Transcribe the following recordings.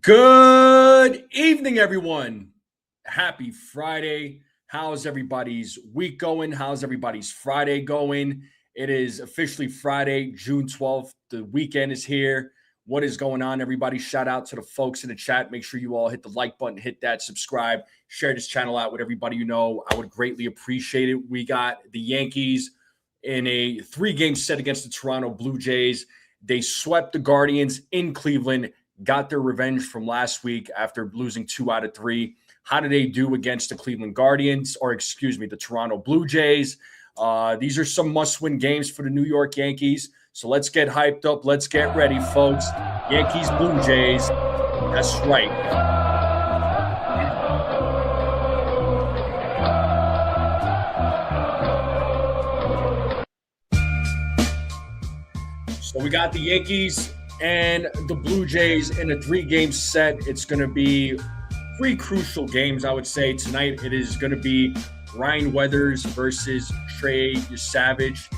Good evening, everyone. Happy Friday. How's everybody's week going? How's everybody's Friday going? It is officially Friday, June 12th. The weekend is here. What is going on, everybody? Shout out to the folks in the chat. Make sure you all hit the like button, hit that subscribe, share this channel out with everybody you know. I would greatly appreciate it. We got the Yankees in a 3-game set against the Toronto Blue Jays. They swept the Guardians in Cleveland, got their revenge from last week after losing 2 out of 3. How did they do against the Cleveland Guardians, or excuse me, the Toronto Blue Jays? These are some must-win games for the New York Yankees. So let's get hyped up. Let's get ready, folks. Yankees, Blue Jays. That's right. So we got the Yankees and the Blue Jays in a 3-game set. It's going to be 3 crucial games, I would say. Tonight it is going to be Ryan Weathers versus Trey Savage.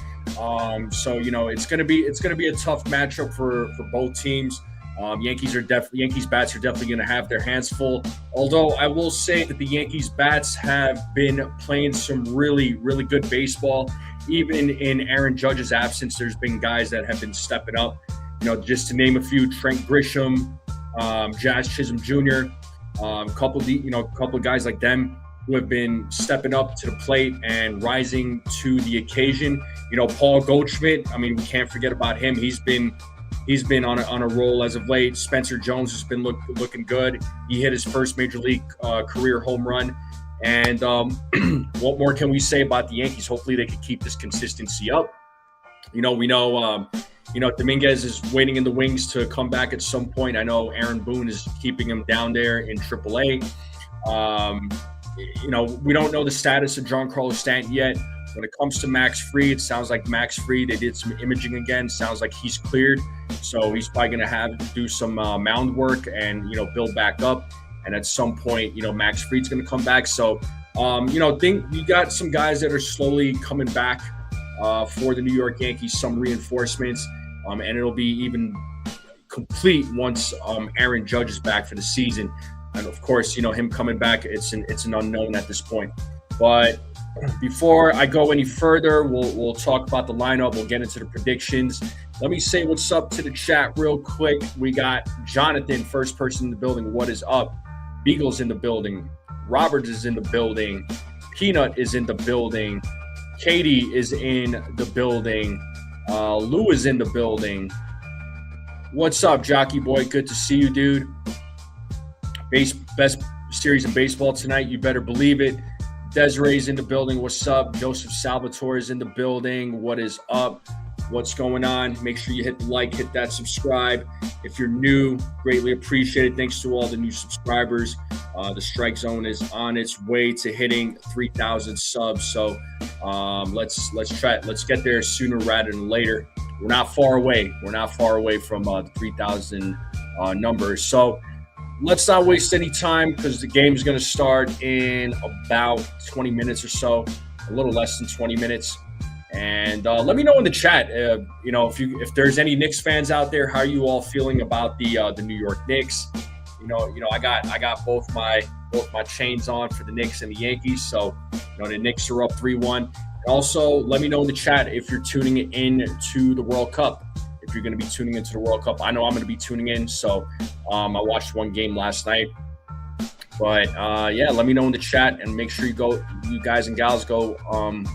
So you know it's going to be a tough matchup for both teams. Yankees bats are definitely going to have their hands full. Although I will say that the Yankees bats have been playing some really good baseball. Even in Aaron Judge's absence, there's been guys that have been stepping up. You know, just to name a few: Trent Grisham, Jazz Chisholm Jr., a couple of guys like them who have been stepping up to the plate and rising to the occasion. You know, Paul Goldschmidt. I mean, we can't forget about him. He's been on a roll as of late. Spencer Jones has been looking good. He hit his first major league career home run. And what more can we say about the Yankees? Hopefully, they can keep this consistency up. You know, we know. Dominguez is waiting in the wings to come back at some point. I know Aaron Boone is keeping him down there in AAA. We don't know the status of Giancarlo Stanton yet. When it comes to Max Fried, it sounds like Max Fried, they did some imaging again. Sounds like he's cleared. So he's probably going to have to do some mound work and, build back up. And at some point, Max Fried's going to come back. So, think you got some guys that are slowly coming back for the New York Yankees, some reinforcements. And it'll be even complete once Aaron Judge is back for the season. And of course, him coming back, it's an unknown at this point. But before I go any further, we'll talk about the lineup. We'll get into the predictions. Let me say what's up to the chat real quick. We got Jonathan, first person in the building. What is up? Beagle's in the building. Robert is in the building. Peanut is in the building. Katie is in the building. Lou is in the building. What's up, Jockey Boy? Good to see you, dude. Best series in baseball tonight. You better believe it. Desiree's in the building. What's up? Joseph Salvatore is in the building. What is up? What's going on? Make sure you hit the like, hit that subscribe. If you're new, greatly appreciated. Thanks to all the new subscribers. The Strike Zone is on its way to hitting 3,000 subs. So let's get there sooner rather than later. We're not far away. We're not far away from the 3,000 numbers. So let's not waste any time because the game is going to start in about 20 minutes or so, a little less than 20 minutes. And let me know in the chat, if there's any Knicks fans out there, how are you all feeling about the New York Knicks? I got both my chains on for the Knicks and the Yankees. So, the Knicks are up 3-1. Also, let me know in the chat if you're tuning in to the World Cup. If you're going to be tuning into the World Cup, I know I'm going to be tuning in. So, I watched one game last night. But let me know in the chat and make sure you guys and gals go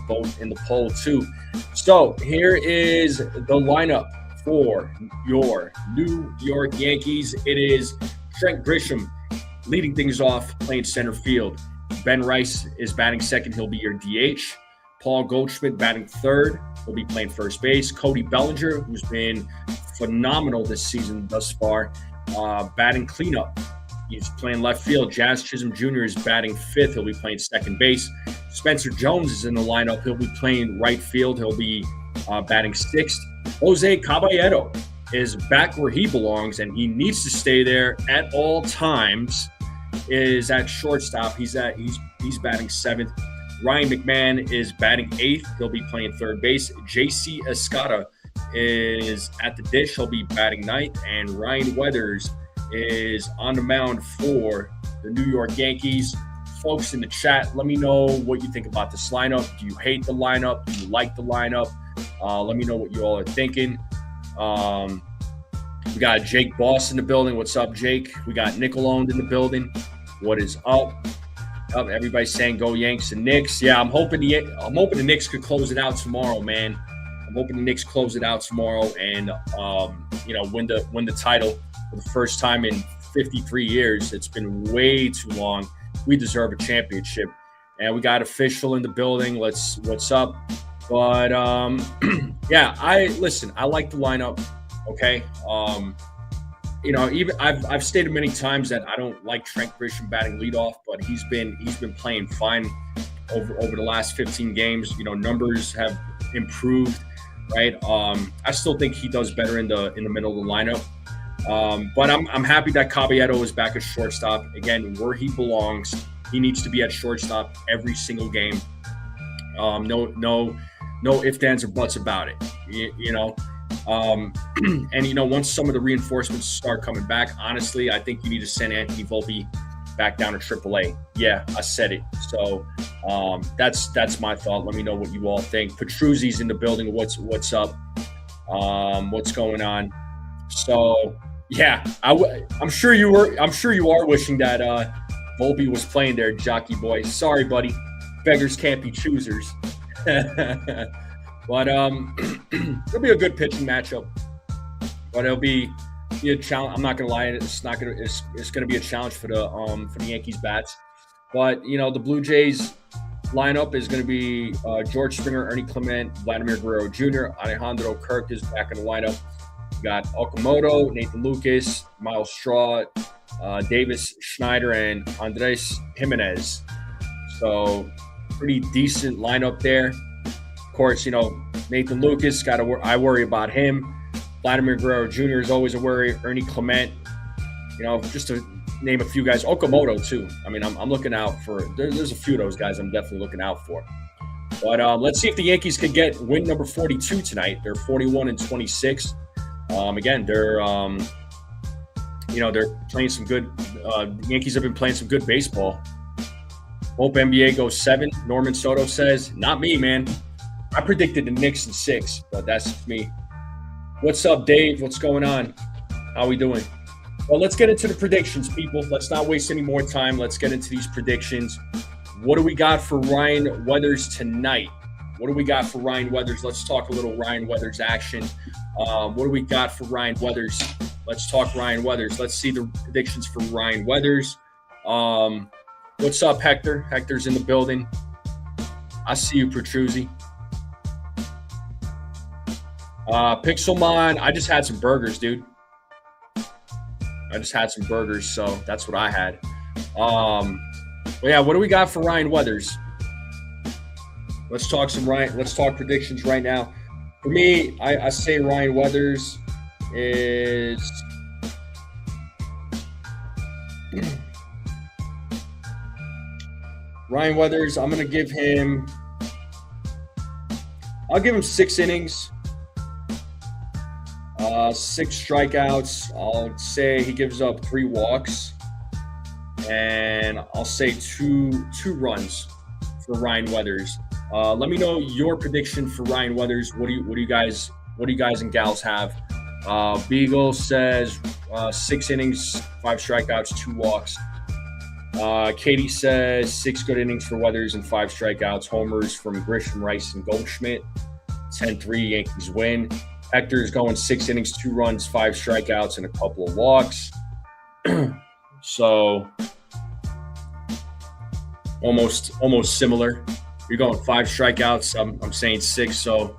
vote in the poll too. So here is the lineup for your New York Yankees. It is Trent Grisham leading things off, playing center field. Ben Rice is batting second. He'll be your DH. Paul Goldschmidt batting third. He'll be playing first base. Cody Bellinger, who's been phenomenal this season thus far, batting cleanup. He's playing left field. Jazz Chisholm Jr. is batting fifth. He'll be playing second base. Spencer Jones is in the lineup. He'll be playing right field. He'll be batting sixth. Jose Caballero is back where he belongs, and he needs to stay there at all times. Is at shortstop. He's batting seventh. Ryan McMahon is batting eighth. He'll be playing third base. JC Escada is at the dish. He'll be batting ninth. And Ryan Weathers is on the mound for the New York Yankees. Folks in the chat, let me know what you think about this lineup. Do you hate the lineup? Do you like the lineup? Let me know what you all are thinking. We got Jake Boss in the building. What's up, Jake? We got Nickel Owned in the building. What is up? Everybody's saying go Yanks and Knicks. Yeah, I'm hoping the Knicks could close it out tomorrow, man. I'm hoping the Knicks close it out tomorrow and win the title for the first time in 53 years. It's been way too long. We deserve a championship. And we got Official in the building. What's up? But yeah, I like the lineup. Okay. Even I've stated many times that I don't like Trent Grisham batting leadoff, but he's been playing fine over the last 15 games. Numbers have improved, right? I still think he does better in the middle of the lineup. But I'm happy that Caballero is back at shortstop again, where he belongs. He needs to be at shortstop every single game. No ifs, ands, or buts about it. And once some of the reinforcements start coming back, honestly, I think you need to send Anthony Volpe back down to AAA. Yeah, I said it. So that's my thought. Let me know what you all think. Petruzzi's in the building. What's up? What's going on? So yeah, I'm sure you are wishing that Volpe was playing there, Jockey Boy. Sorry, buddy. Beggars can't be choosers. But it'll be a good pitching matchup. But it'll be a challenge. I'm not gonna lie, it's gonna be a challenge for the Yankees bats. But the Blue Jays lineup is gonna be George Springer, Ernie Clement, Vladimir Guerrero Jr., Alejandro Kirk is back in the lineup. We got Okamoto, Nathan Lucas, Miles Straw, Davis Schneider, and Andres Jimenez. So pretty decent lineup there. Of course, Nathan Lucas, I worry about him. Vladimir Guerrero Jr. is always a worry. Ernie Clement, just to name a few guys. Okamoto, too. I mean, I'm looking out for – there's a few of those guys I'm definitely looking out for. But let's see if the Yankees can get win number 42 tonight. They're 41-26. Again, they're playing some good Yankees have been playing some good baseball. Hope NBA goes 7. Norman Soto says, not me, man. I predicted the Knicks in 6, but that's me. What's up, Dave? What's going on? How we doing? Well, let's get into the predictions, people. Let's not waste any more time. Let's get into these predictions. What do we got for Ryan Weathers tonight? Let's talk a little Ryan Weathers action. What do we got for Ryan Weathers? Let's talk Ryan Weathers. Let's see the predictions for Ryan Weathers. What's up, Hector? Hector's in the building. I see you, Petruzzi. Pixelmon, I just had some burgers, dude. So that's what I had. Well, yeah, what do we got for Ryan Weathers? Let's talk predictions right now. For me, I say Ryan Weathers is Ryan Weathers, I'll give him 6 innings. 6 strikeouts. I'll say he gives up 3 walks, and I'll say two runs for Ryan Weathers. Let me know your prediction for Ryan Weathers. What do you guys and gals have? Beagle says 6 innings, 5 strikeouts, 2 walks. Katie says 6 good innings for Weathers and 5 strikeouts. Homers from Grisham, Rice, and Goldschmidt. 10-3 Yankees win. Hector's going 6 innings, 2 runs, 5 strikeouts, and a couple of walks. So almost similar. You're going 5 strikeouts. I'm saying 6. So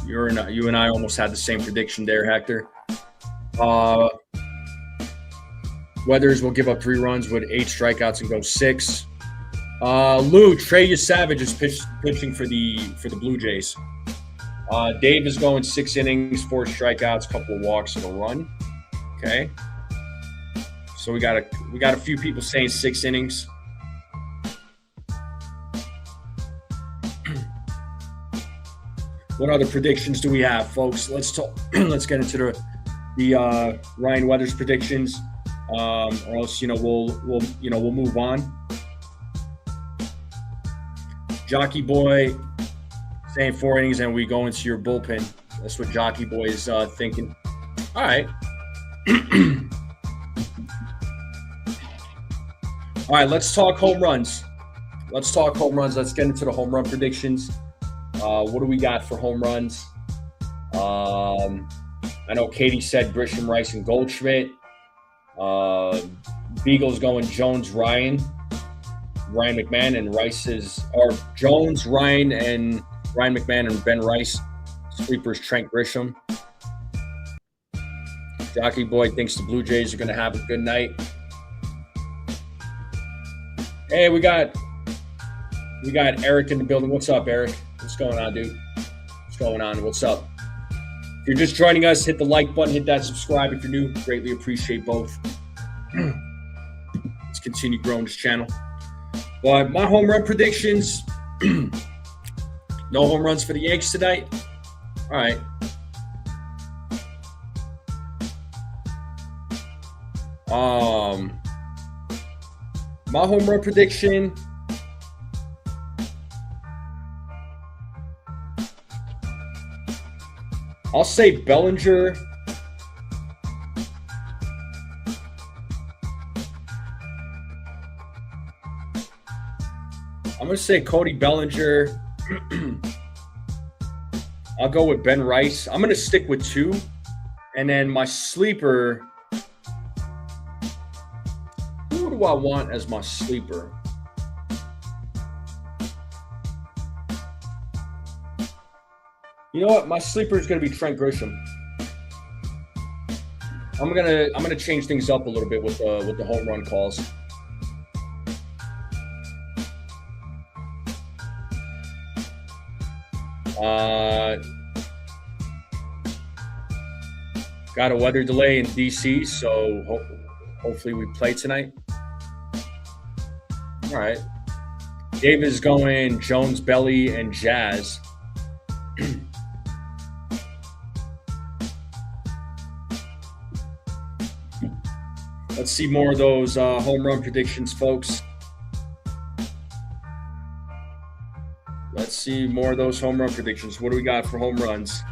you and I almost had the same prediction there, Hector. Weathers will give up 3 runs with 8 strikeouts and go 6. Lou, Trey Savage is pitching for the Blue Jays. Dave is going 6 innings, 4 strikeouts, couple of walks, and a run. Okay. So we got a few people saying 6 innings. What other predictions do we have, folks? Let's get into the Ryan Weathers predictions. or else we'll move on. Jockey Boy saying 4 innings and we go into your bullpen. That's what Jockey Boy is thinking. All right. All right, let's talk home runs. Let's get into the home run predictions. What do we got for home runs? I know Katie said Grisham, Rice, and Goldschmidt. Beagle's going Jones, Ryan McMahon, and Jones, Ryan McMahon, and Ben Rice. Sleepers, Trent Grisham. Jockey Boy thinks the Blue Jays are going to have a good night. Hey, we got Eric in the building. What's up, Eric? What's going on, dude? What's going on? What's up? If you're just joining us, hit the like button, hit that subscribe. If you're new, greatly appreciate both. Let's continue growing this channel. But my home run predictions, no home runs for the Yankees tonight. All right. My home run prediction, I'll say Bellinger. I'm going to say Cody Bellinger. I'll go with Ben Rice. I'm going to stick with 2. And then my sleeper, who do I want as my sleeper? You know what? My sleeper is going to be Trent Grisham. I'm gonna change things up a little bit with the home run calls. Got a weather delay in DC, so hopefully we play tonight. All right. Dave is going Jones, Belly, and Jazz. Let's see more of those home run predictions, folks. Let's see more of those home run predictions. What do we got for home runs?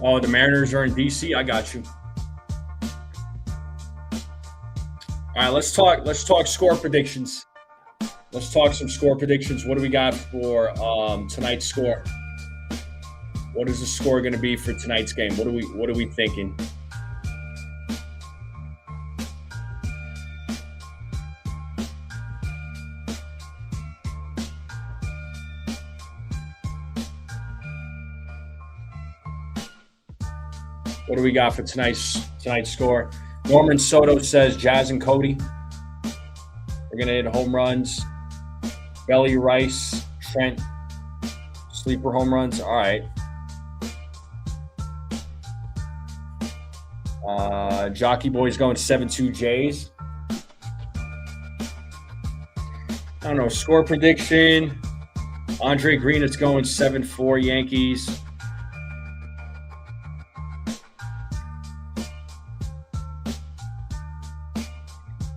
Oh, the Mariners are in DC. I got you. All right, let's talk score predictions. Let's talk some score predictions. What do we got for tonight's score? What is the score going to be for tonight's game? What are we thinking? What do we got for tonight's score? Norman Soto says Jazz and Cody. We're going to hit home runs. Belly, Rice, Trent, sleeper home runs. All right. Jockey Boy's going 7-2 Jays. I don't know. Score prediction. Andre Green is going 7-4 Yankees.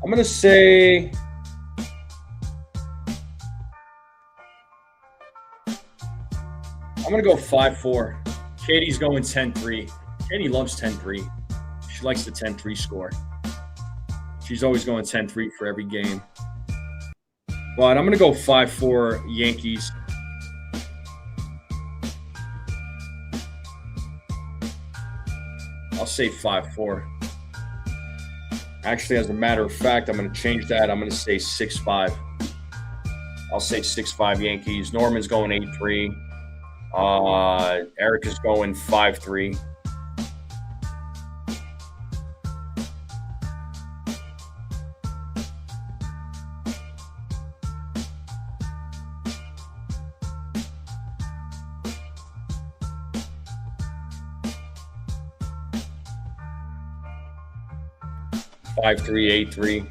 I'm going to say I'm going to go 5-4. Katie's going 10-3. Katie loves 10-3. She likes the 10-3 score. She's always going 10-3 for every game. But I'm going to go 5-4 Yankees. I'll say 5-4. Actually, as a matter of fact, I'm going to change that. I'm going to say 6-5. I'll say 6-5 Yankees. Norman's going 8-3. Eric is going 5-3. 5383.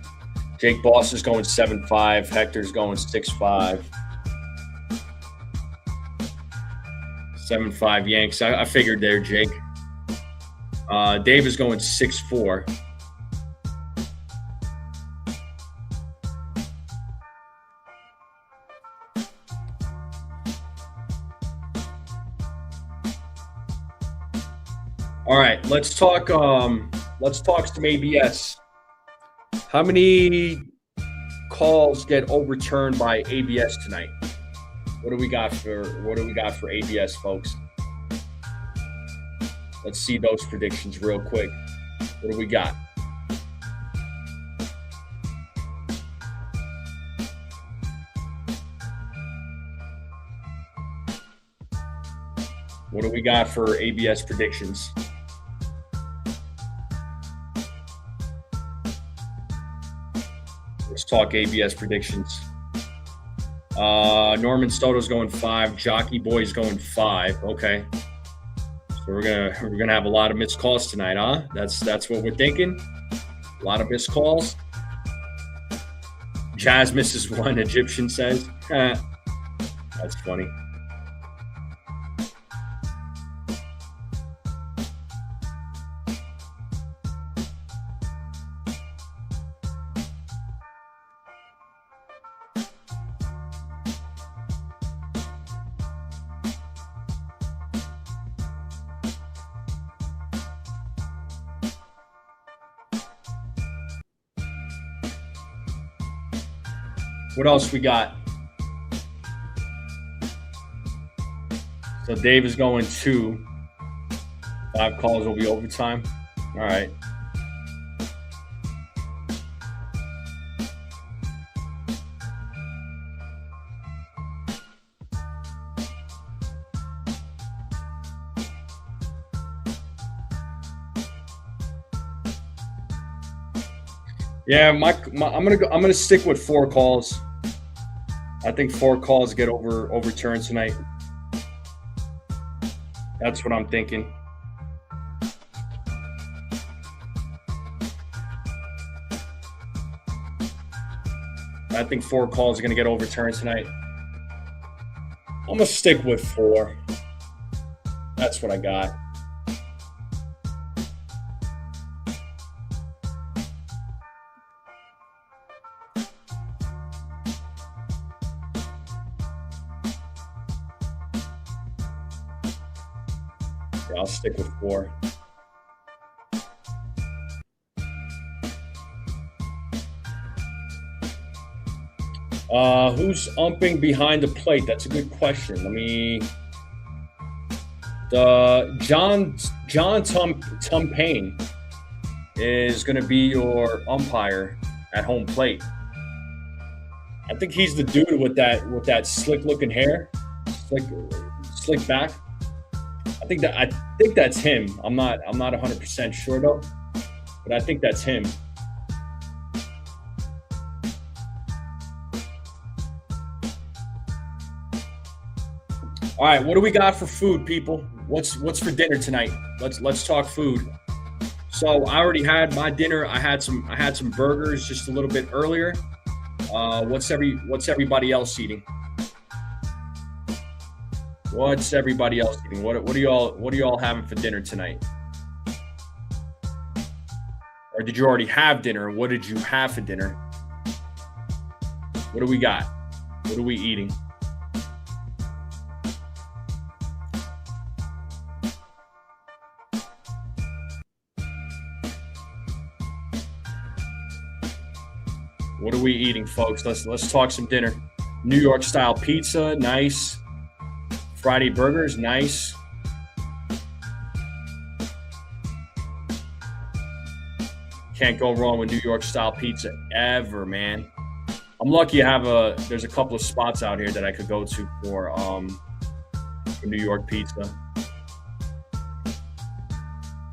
Jake Boss is going 7-5. Hector's going 6-5. 7-5 Yanks. I figured there, Jake. Dave is going 6-4. All right, let's talk some ABS. How many calls get overturned by ABS tonight? What do we got for ABS, folks? Let's see those predictions real quick. What do we got? What do we got for ABS predictions? Let's talk ABS predictions. Norman Stoto's going 5. Jockey Boy's going 5. Okay. So we're gonna have a lot of missed calls tonight, huh? That's what we're thinking. A lot of missed calls. Jazz misses 1, Egyptian says. That's funny. What else we got? So Dave is going 2. 5 calls will be overtime. All right. Yeah, I'm gonna stick with 4 calls. I think 4 calls get overturned tonight. That's what I'm thinking. I think 4 calls are gonna get overturned tonight. I'm gonna stick with 4. That's what I got. I'll stick with 4. Who's umping behind the plate? That's a good question. John Payne is going to be your umpire at home plate. I think he's the dude with that slick looking hair, slick back. I think that's him. I'm not 100% sure though, but I think that's him. All right, what do we got for food, people? What's for dinner tonight? Let's talk food. So I already had my dinner. I had some burgers just a little bit earlier. What's everybody else eating? What's everybody else eating? What are y'all having for dinner tonight? Or did you already have dinner? What did you have for dinner? What do we got? What are we eating? What are we eating, folks? Let's talk some dinner. New York style pizza, nice. Friday burgers, nice. Can't go wrong with New York style pizza ever, man. I'm lucky there's a couple of spots out here that I could go to for New York pizza.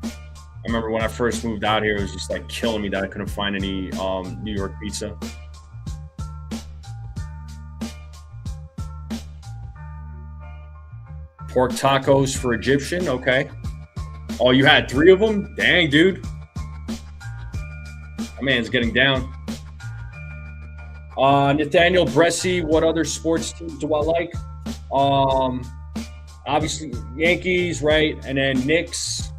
I remember when I first moved out here, it was just like killing me that I couldn't find any New York pizza. Pork tacos for Egyptian, okay. Oh, you had 3 of them? Dang, dude. My man's getting down. Nathaniel Bresci, what other sports teams do I like? Obviously, Yankees, right? And then Knicks,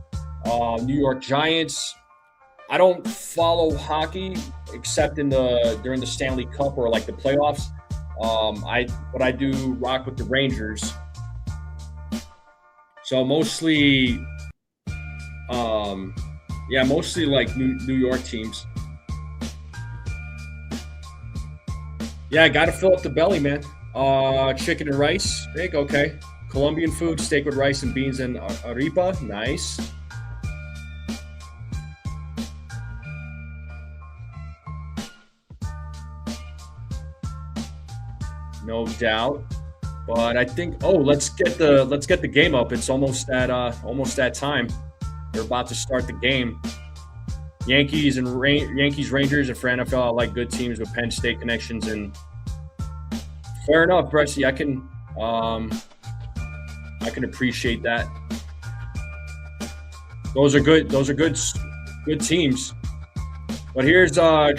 New York Giants. I don't follow hockey except during the Stanley Cup or like the playoffs. I do rock with the Rangers. So mostly, mostly like New York teams. Yeah, I got to fill up the belly, man. Chicken and rice, big, okay. Colombian food, steak with rice and beans and arepa, nice. No doubt. But I think let's get the game up. It's almost that time. They're about to start the game. Yankees Rangers, and for NFL, I like good teams with Penn State connections, and fair enough, Bresci. I can appreciate that. Those are good teams. But here's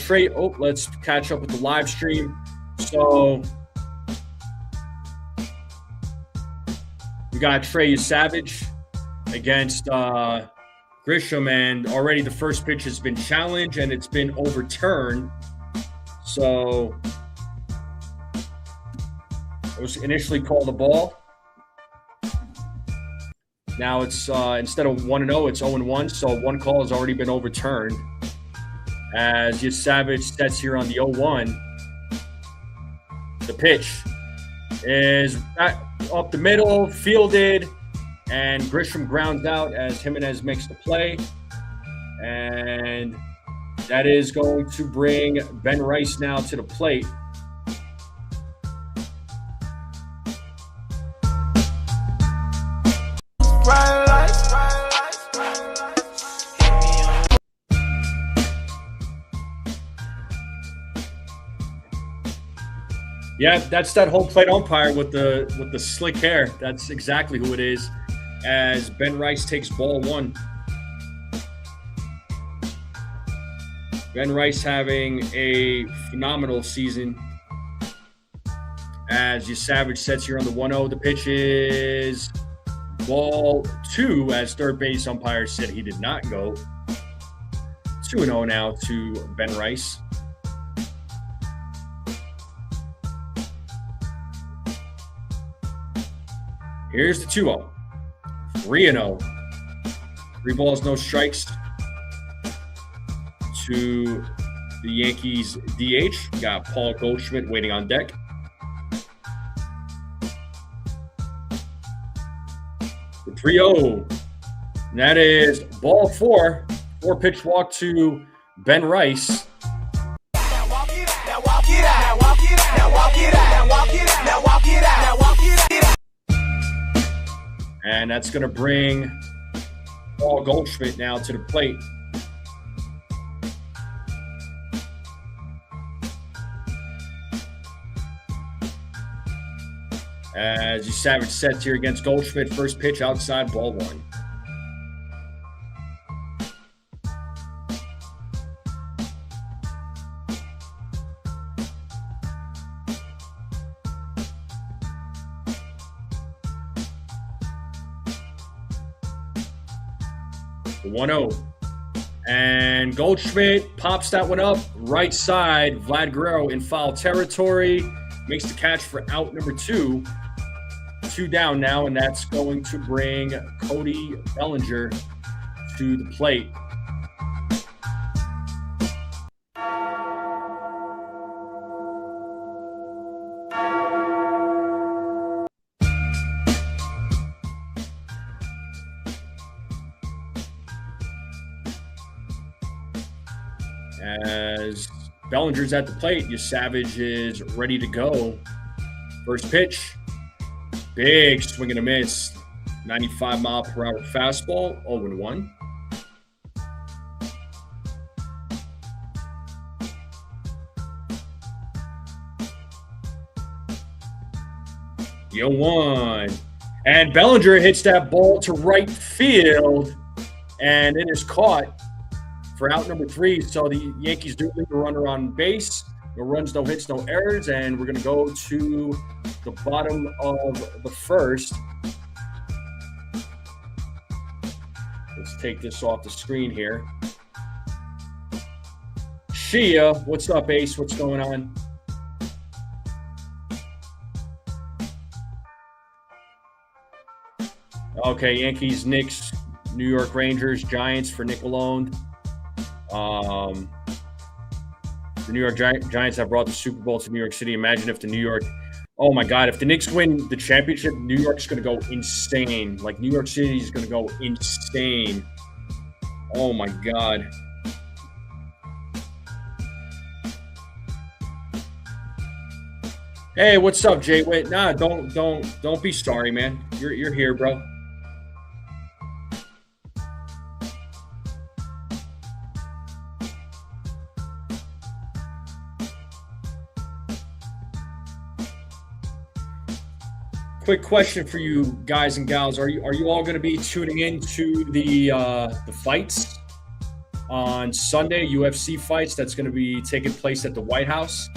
Trey. Let's catch up with the live stream. So we got Trey Savage against Grisham, and already the first pitch has been challenged and it's been overturned. So it was initially called a ball. Now it's instead of 1-0, it's 0-1. So one call has already been overturned. As Savage sets here on the 0-1. The pitch is up the middle, fielded, and Grisham grounds out as Jimenez makes the play. And that is going to bring Ben Rice now to the plate. Yeah, that's that whole plate umpire with the slick hair. That's exactly who it is. As Ben Rice takes ball one. Ben Rice having a phenomenal season. As Savage sets here on the 1-0. The pitch is ball two, as third base umpire said he did not go. 2-0 now to Ben Rice. Here's the 2-0. 3-0. 3 balls, no strikes to the Yankees DH. We got Paul Goldschmidt waiting on deck. The 3-0. And that is ball 4. 4-pitch walk to Ben Rice. And that's going to bring Paul Goldschmidt now to the plate. As Savage sets here against Goldschmidt, first pitch outside, ball 1. The 1-0. And Goldschmidt pops that one up. Right side, Vlad Guerrero in foul territory. Makes the catch for out number 2. 2 down now, and that's going to bring Cody Bellinger to the plate. As Bellinger's at the plate, Savage is ready to go. First pitch, big swing and a miss. 95-mile-per-hour fastball, 0-1. The 0-1. And Bellinger hits that ball to right field, and it is caught for out number 3. So the Yankees do leave a runner on base. No runs, no hits, no errors. And we're going to go to the bottom of the first. Let's take this off the screen here. Shia, what's up, Ace? What's going on? Okay, Yankees, Knicks, New York Rangers, Giants for Nick Malone. The New York Giants have brought the Super Bowl to New York City. Imagine if the New York – oh, my God. If the Knicks win the championship, New York's going to go insane. Like, New York City is going to go insane. Oh, my God. Hey, what's up, Jay Witt? Nah, don't be sorry, man. You're here, bro. Quick question for you guys and gals: Are you all going to be tuning in to the fights on Sunday? UFC fights that's going to be taking place at the White House.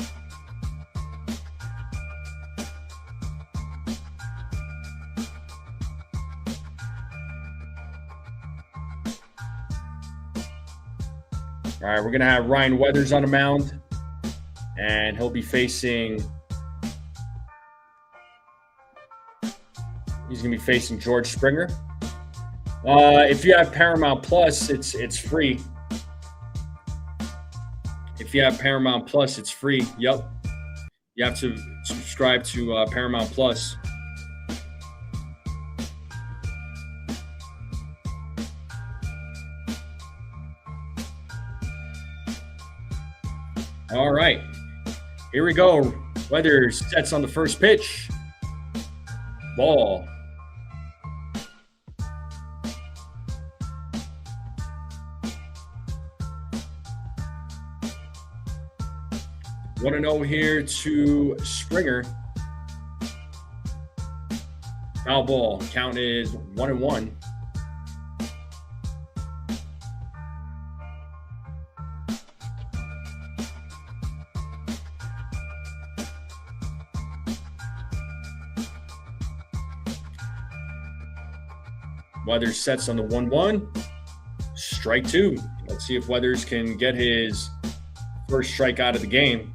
All right, we're going to have Ryan Weathers on the mound, and he'll be facing. He's going to be facing George Springer. If you have Paramount Plus, it's free. If you have Paramount Plus, it's free. Yep. You have to subscribe to Paramount Plus. All right. Here we go. Weathers sets on the first pitch. Ball. Want to know here to Springer. Foul ball. Count is 1-1. Weathers sets on the 1-1. Strike 2. Let's see if Weathers can get his first strike out of the game.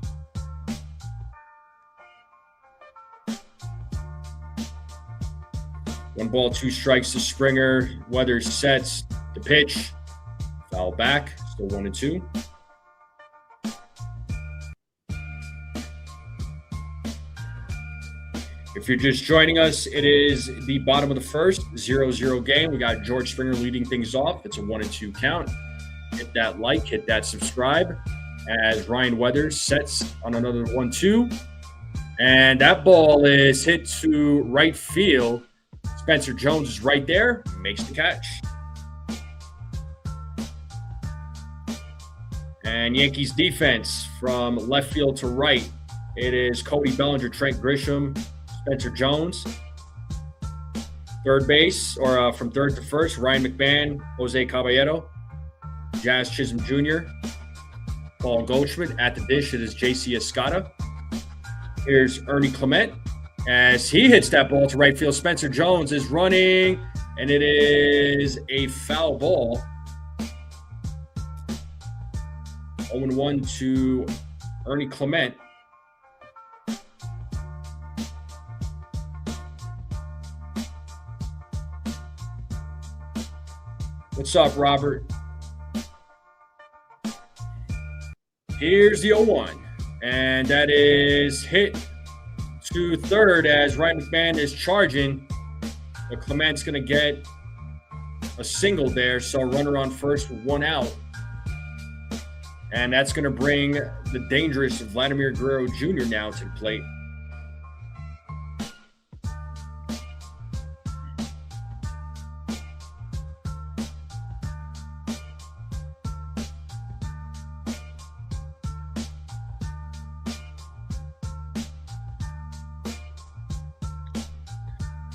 1 ball, 2 strikes to Springer. Weathers sets the pitch. Foul back. Still 1-2. If you're just joining us, it is the bottom of the first, 0-0 game. We got George Springer leading things off. It's a 1-2 count. Hit that like, hit that subscribe as Ryan Weathers sets on another 1-2. And that ball is hit to right field. Spencer Jones is right there, makes the catch. And Yankees defense from left field to right. It is Cody, Bellinger, Trent Grisham, Spencer Jones. Third base, or from third to first, Ryan McMahon, Jose Caballero, Jazz Chisholm Jr., Paul Goldschmidt. At the dish, it is J.C. Escada. Here's Ernie Clement. As he hits that ball to right field, Spencer Jones is running, and it is a foul ball. 0-1 to Ernie Clement. What's up, Robert? Here's the 0-1, and that is hit to third as Ryan McMahon is charging. But Clement's going to get a single there, so runner on first with 1 out. And that's going to bring the dangerous Vladimir Guerrero Jr. now to the plate.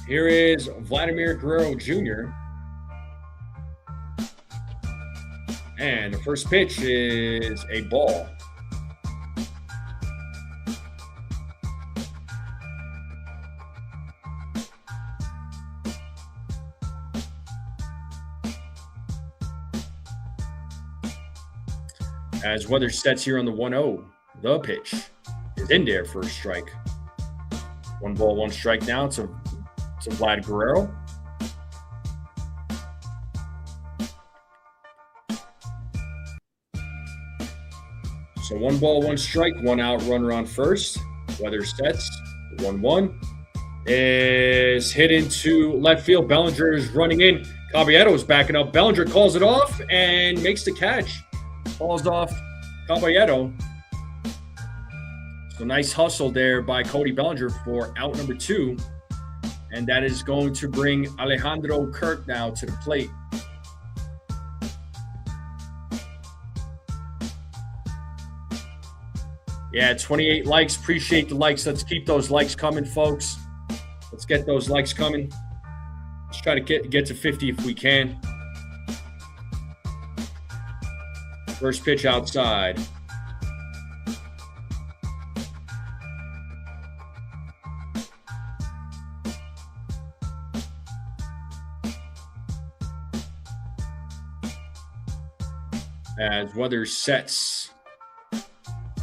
Here is Vladimir Guerrero Jr. And the first pitch is a ball. As weather sets here on the 1-0, the pitch is in there for a strike. 1 ball, 1 strike now to Vlad Guerrero. So 1 ball, 1 strike, 1 out, runner on first. Weather sets. The 1-1 is hit into left field. Bellinger is running in. Caballero is backing up. Bellinger calls it off and makes the catch. Falls off Caballero. So nice hustle there by Cody Bellinger for out number 2. And that is going to bring Alejandro Kirk now to the plate. Yeah, 28 likes. Appreciate the likes. Let's keep those likes coming, folks. Let's get those likes coming. Let's try to get to 50 if we can. First pitch outside. As weather sets.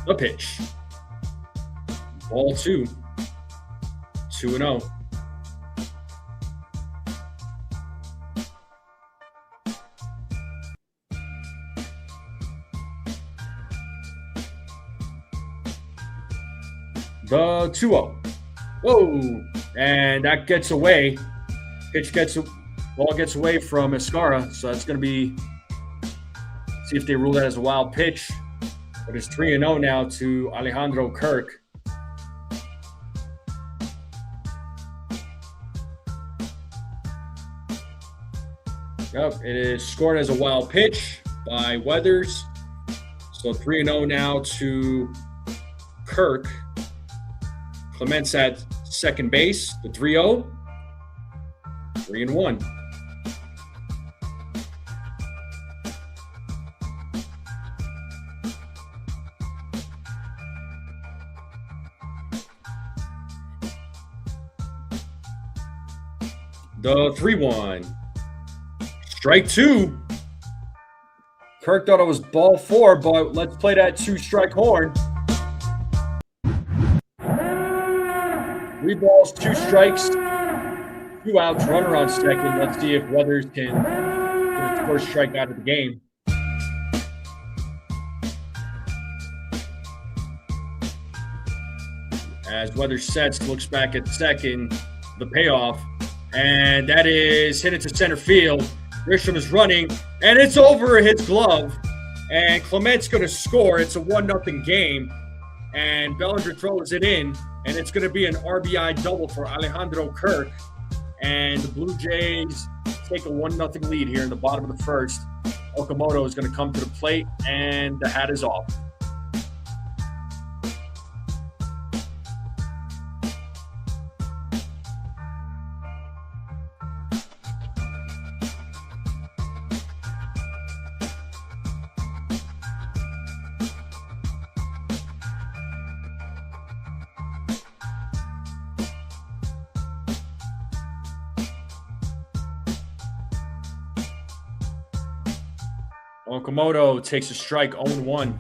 The pitch. Ball 2. 2-0. The 2-0. Whoa. And that gets away. Ball gets away from Escara. So that's going to be, see if they rule that as a wild pitch. But it's 3-0 now to Alejandro Kirk. Yep, it is scored as a wild pitch by Weathers. So 3-0 now to Kirk. Clement's at second base, the 3-0. 3-1. The 3-1. Strike 2. Kirk thought it was ball 4, but let's play that 2-strike horn. 3 balls, 2 strikes, 2 outs, runner on second. Let's see if Weathers can get his first strike out of the game. As Weathers sets, looks back at second, the payoff. And that is hit into center field. Grisham is running, and it's over his glove. And Clement's going to score. It's a 1-0 game. And Bellinger throws it in, and it's going to be an RBI double for Alejandro Kirk. And the Blue Jays take a 1-0 lead here in the bottom of the first. Okamoto is going to come to the plate, and the hat is off. Okamoto takes a strike, 0-1.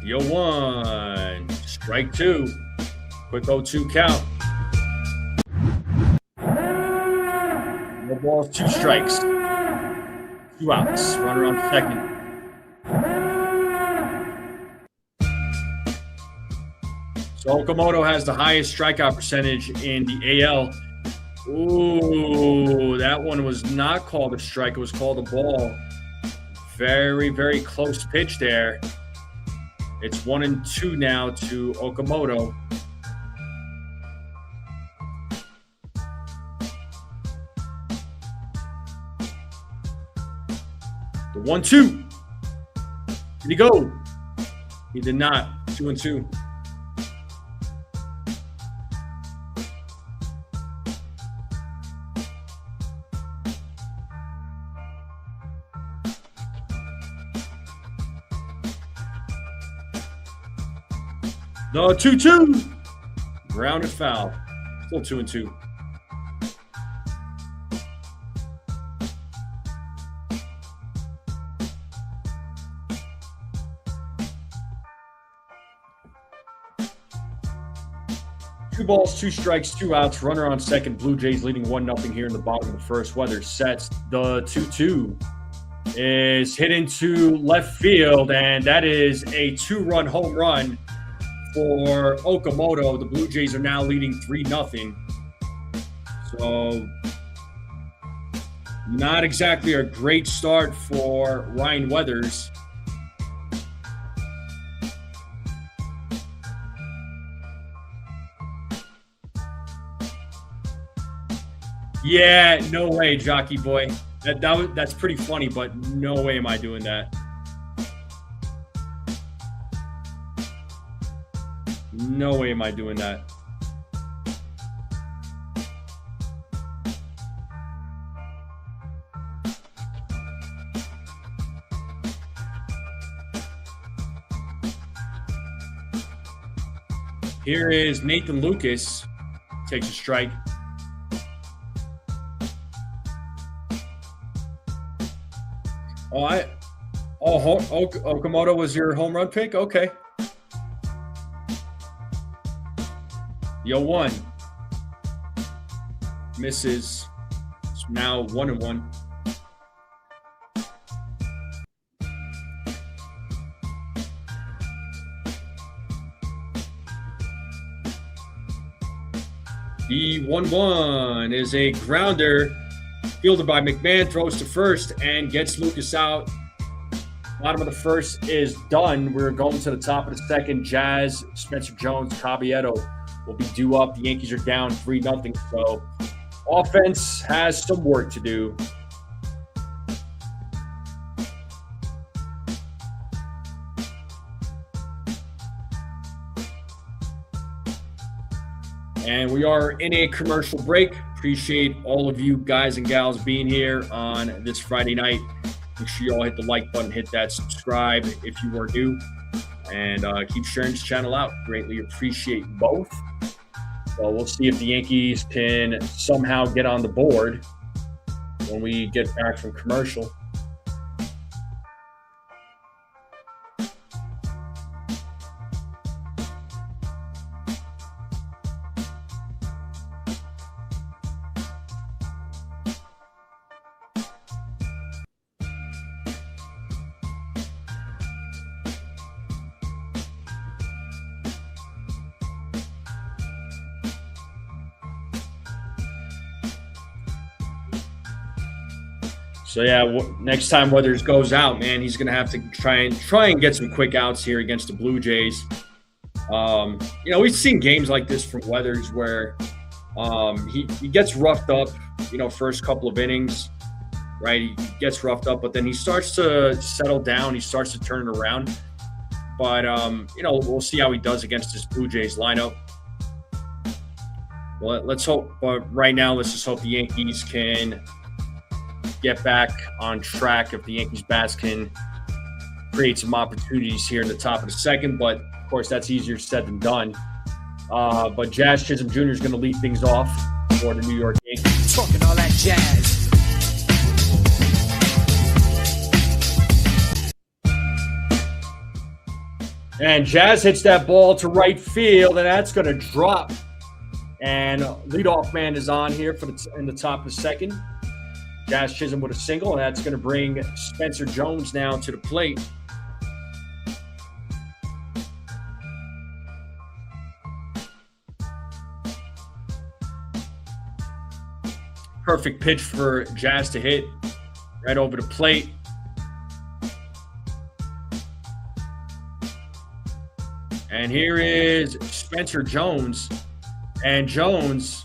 The 0-1. Strike 2. Quick 0-2 count. No balls, 2 strikes. 2 outs. Runner on second. So Okamoto has the highest strikeout percentage in the AL. Ooh, that one was not called a strike. It was called a ball. Very, very close pitch there. It's 1-2 now to Okamoto. The 1-2. Did he go? He did not. 2-2. The 2-2. Grounded foul. Still 2-2. Two balls, 2 strikes, 2 outs. Runner on second. Blue Jays leading 1-0 here in the bottom of the first. Weather sets. The 2-2 is hit into left field, and that is a 2-run home run for Okamoto. The Blue Jays are now leading 3-0. So not exactly a great start for Ryan Weathers. Yeah, no way, Jockey Boy. That's pretty funny, but no way am I doing that. No way am I doing that. Here is Nathan Lucas. Takes a strike. Okamoto was your home run pick? Okay. Yo, 1. Misses. It's now 1-1. The 1-1 is a grounder. Fielded by McMahon, throws to first and gets Lucas out. Bottom of the first is done. We're going to the top of the second. Jazz, Spencer Jones, Caballero will be due up. The Yankees are down 3-0. So offense has some work to do. And we are in a commercial break. Appreciate all of you guys and gals being here on this Friday night. Make sure you all hit the like button, hit that subscribe if you are new, and keep sharing this channel out. Greatly appreciate both. So we'll see if the Yankees can somehow get on the board when we get back from commercial. So yeah, next time Weathers goes out, man, he's gonna have to try and get some quick outs here against the Blue Jays. We've seen games like this from Weathers where he gets roughed up, first couple of innings, right? He gets roughed up, but then he starts to settle down. He starts to turn it around. But we'll see how he does against this Blue Jays lineup. Well, let's hope. But right now, let's just hope the Yankees can get back on track. If the Yankees bats can create some opportunities here in the top of the second, but of course that's easier said than done. But Jazz Chisholm Jr. is going to lead things off for the New York Yankees. Talking all that jazz. And Jazz hits that ball to right field, and that's going to drop. And leadoff man is on here in the top of the second. Jazz Chisholm with a single, and that's going to bring Spencer Jones now to the plate. Perfect pitch for Jazz to hit right over the plate. And here is Spencer Jones. And Jones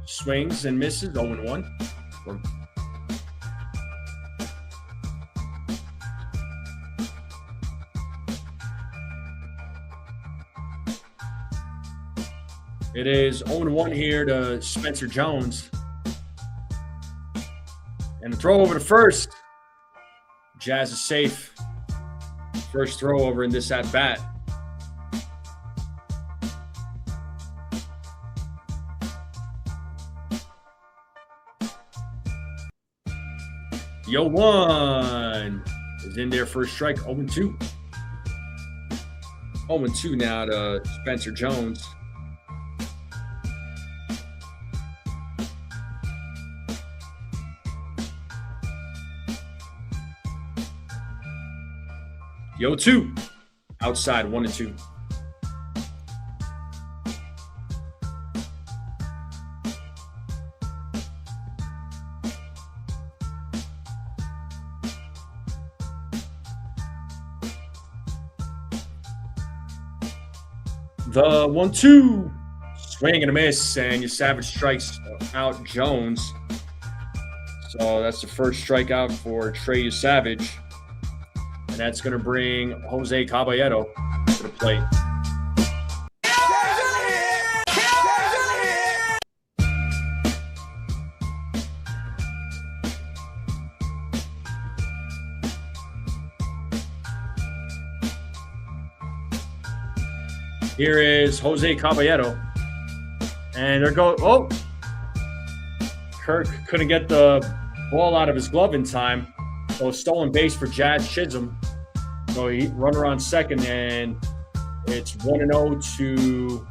swings and misses, 0-1. It is 0-1 here to Spencer Jones. And the throw over to first. Jazz is safe. first throw over in this at-bat. Yo, 1 is in there for a strike. 0-2. 0-2 now to Spencer Jones. Yo, 2. Outside, 1-2. The 1-2. Swing and a miss, and your Savage strikes out Jones. So that's the first strikeout for Trey Savage. And that's going to bring Jose Caballero to the plate. Here is Jose Caballero. And they're going, oh! Kirk couldn't get the ball out of his glove in time. So stolen base for Jazz Chisholm. So he runner on second, and it's 1-0 to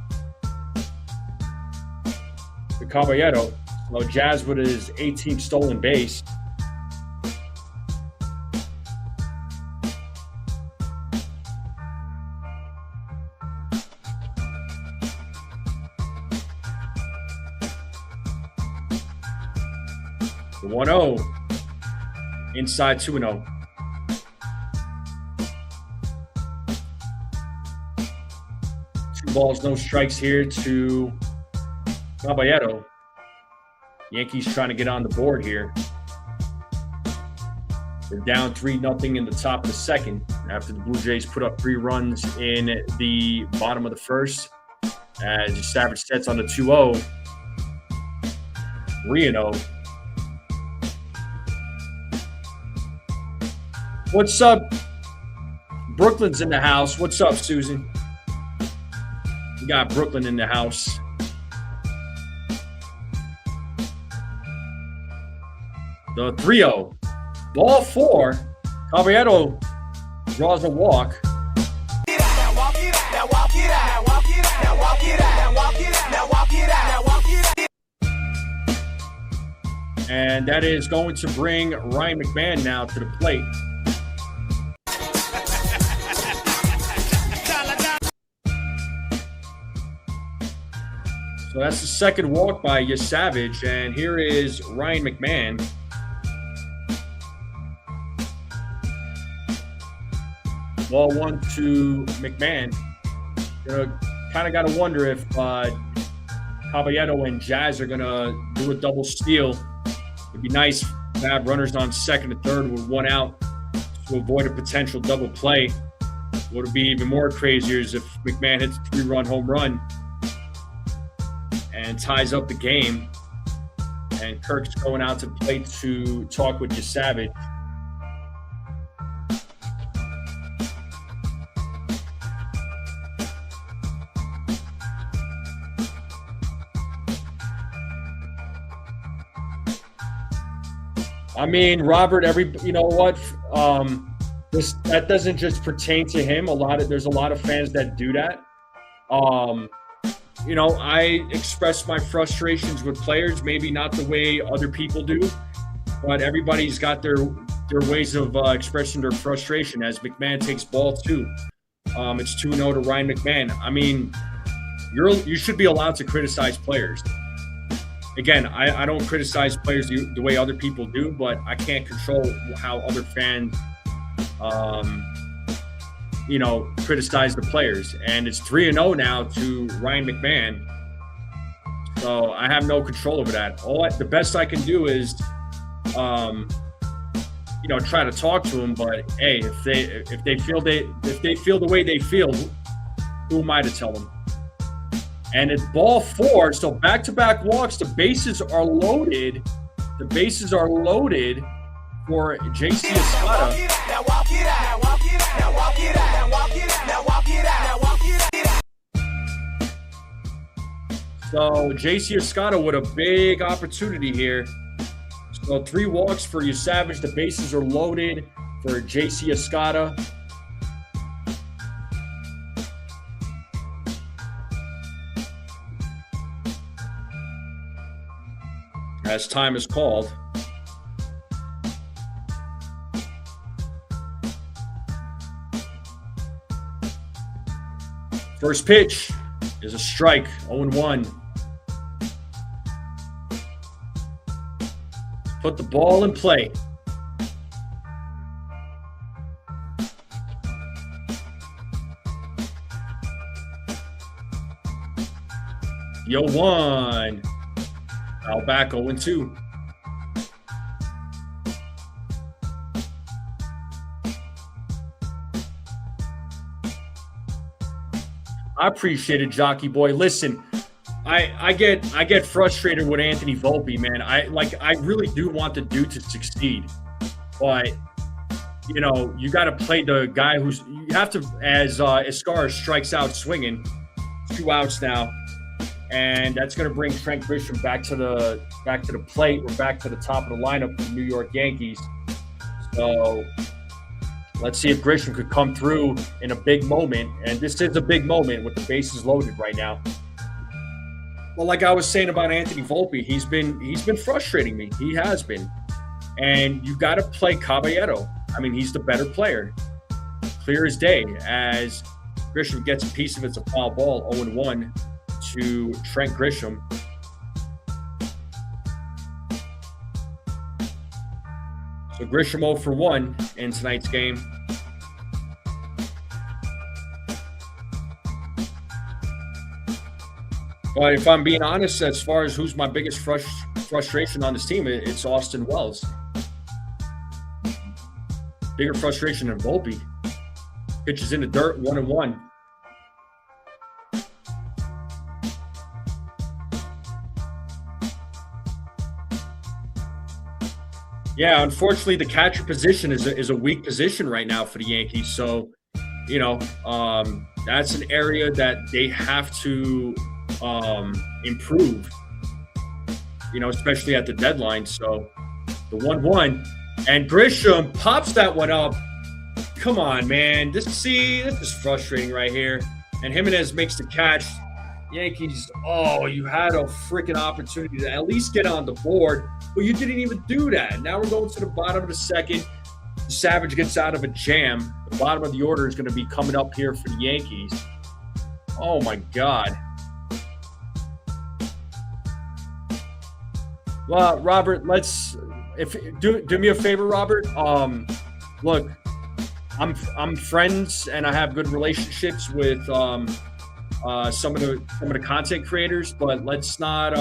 Caballero. So Jazz with his 18th stolen base. The 1-0. Inside 2-0. Two balls, no strikes here to Caballero. Yankees trying to get on the board here. They're down 3-0 in the top of the second after the Blue Jays put up 3 runs in the bottom of the first. As Savage sets on the 2-0. 3-0. What's up? Brooklyn's in the house. What's up, Susan? We got Brooklyn in the house. The 3-0. Ball 4. Caballero draws a walk. And that is going to bring Ryan McMahon now to the plate. So that's the second walk by Savage, and here is Ryan McMahon. Ball 1 to McMahon. Kind of got to wonder if Caballero and Jazz are going to do a double steal. It'd be nice to have runners on second and third with 1 out to avoid a potential double play. What would be even more crazier is if McMahon hits a 3-run home run and ties up the game, and Kirk's going out to the plate to talk with Savage. I mean, Robert, you know what? That doesn't just pertain to him. There's a lot of fans that do that. You know, I express my frustrations with players, maybe not the way other people do, but everybody's got their ways of expressing their frustration. As McMahon takes ball 2, it's 2-0 to Ryan McMahon. I mean, you should be allowed to criticize players. Again, I don't criticize players the way other people do, but I can't control how other fans, criticize the players. And it's 3-0 now to Ryan McMahon. So I have no control over that. The best I can do is, try to talk to them. But hey, if they feel the way they feel, who am I to tell them? And it's ball 4, so back-to-back walks. The bases are loaded. For J.C. Escada. So JC Escada with a big opportunity here. So 3 walks for you, Savage. The bases are loaded for JC Escada. As time is called. First pitch is a strike, 0-1. Put the ball in play. Yo, 1. Now back 0-2. I appreciate it, Jockey Boy. Listen, I get frustrated with Anthony Volpe, man. I really do want the dude to succeed, but you know, you got to play the guy who's. You have to, as Escar strikes out swinging, 2 outs now, and that's going to bring Trent Grisham back to the plate. We're back to the top of the lineup for the New York Yankees. So let's see if Grisham could come through in a big moment, and this is a big moment with the bases loaded right now. Well, like I was saying about Anthony Volpe, he's been frustrating me. He has been, and you got to play Caballero. I mean, he's the better player, clear as day. As Grisham gets a piece of it, it's a foul ball, 0-1 to Trent Grisham. So Grisham 0 for 1 in tonight's game. But if I'm being honest, as far as who's my biggest frustration on this team, it's Austin Wells. Bigger frustration than Volpe. Pitches in the dirt, 1-1. Yeah, unfortunately, the catcher position is a weak position right now for the Yankees. So, you know, that's an area that they have to improve, you know, especially at the deadline. So the 1-1, and Grisham pops that one up. Come on, man. This is frustrating right here. And Jimenez makes the catch. Yankees, you had a freaking opportunity to at least get on the board, but you didn't even do that. Now we're going to the bottom of the second. Savage gets out of a jam. The bottom of the order is going to be coming up here for the Yankees. Oh, my God. Well, Robert, do me a favor, Robert. Look, I'm friends and I have good relationships with some of the content creators, but let's not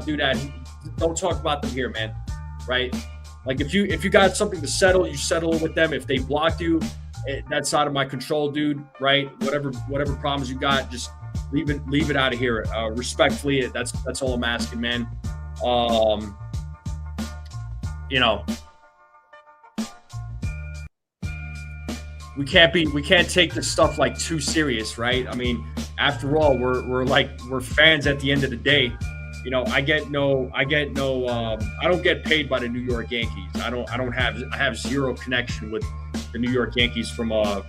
do that. Don't talk about them here, man. Right? Like if you got something to settle, you settle it with them. If they blocked you, that's out of my control, dude. Right? Whatever problems you got, just leave it out of here. Respectfully, that's all I'm asking, man. You know, we can't take this stuff like too serious, right? I mean, after all, we're fans at the end of the day. You know, I don't get paid by the New York Yankees. I have zero connection with the New York Yankees from a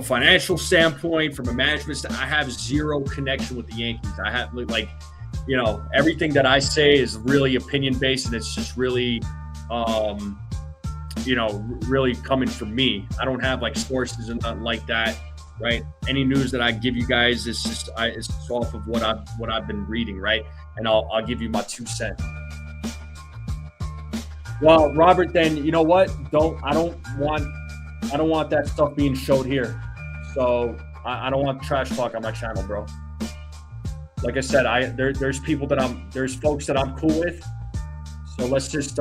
financial standpoint, from a management I have zero connection with the Yankees. I have everything that I say is really opinion based, and it's just really really coming from me. I don't have like sources and nothing like that, right? Any news that I give you guys is just off of what I've been reading, right? And I'll give you my 2 cents. Well, Robert, then you know what? I don't want that stuff being showed here. So I don't want trash talk on my channel, bro. Like I said, there's folks that I'm cool with. So let's just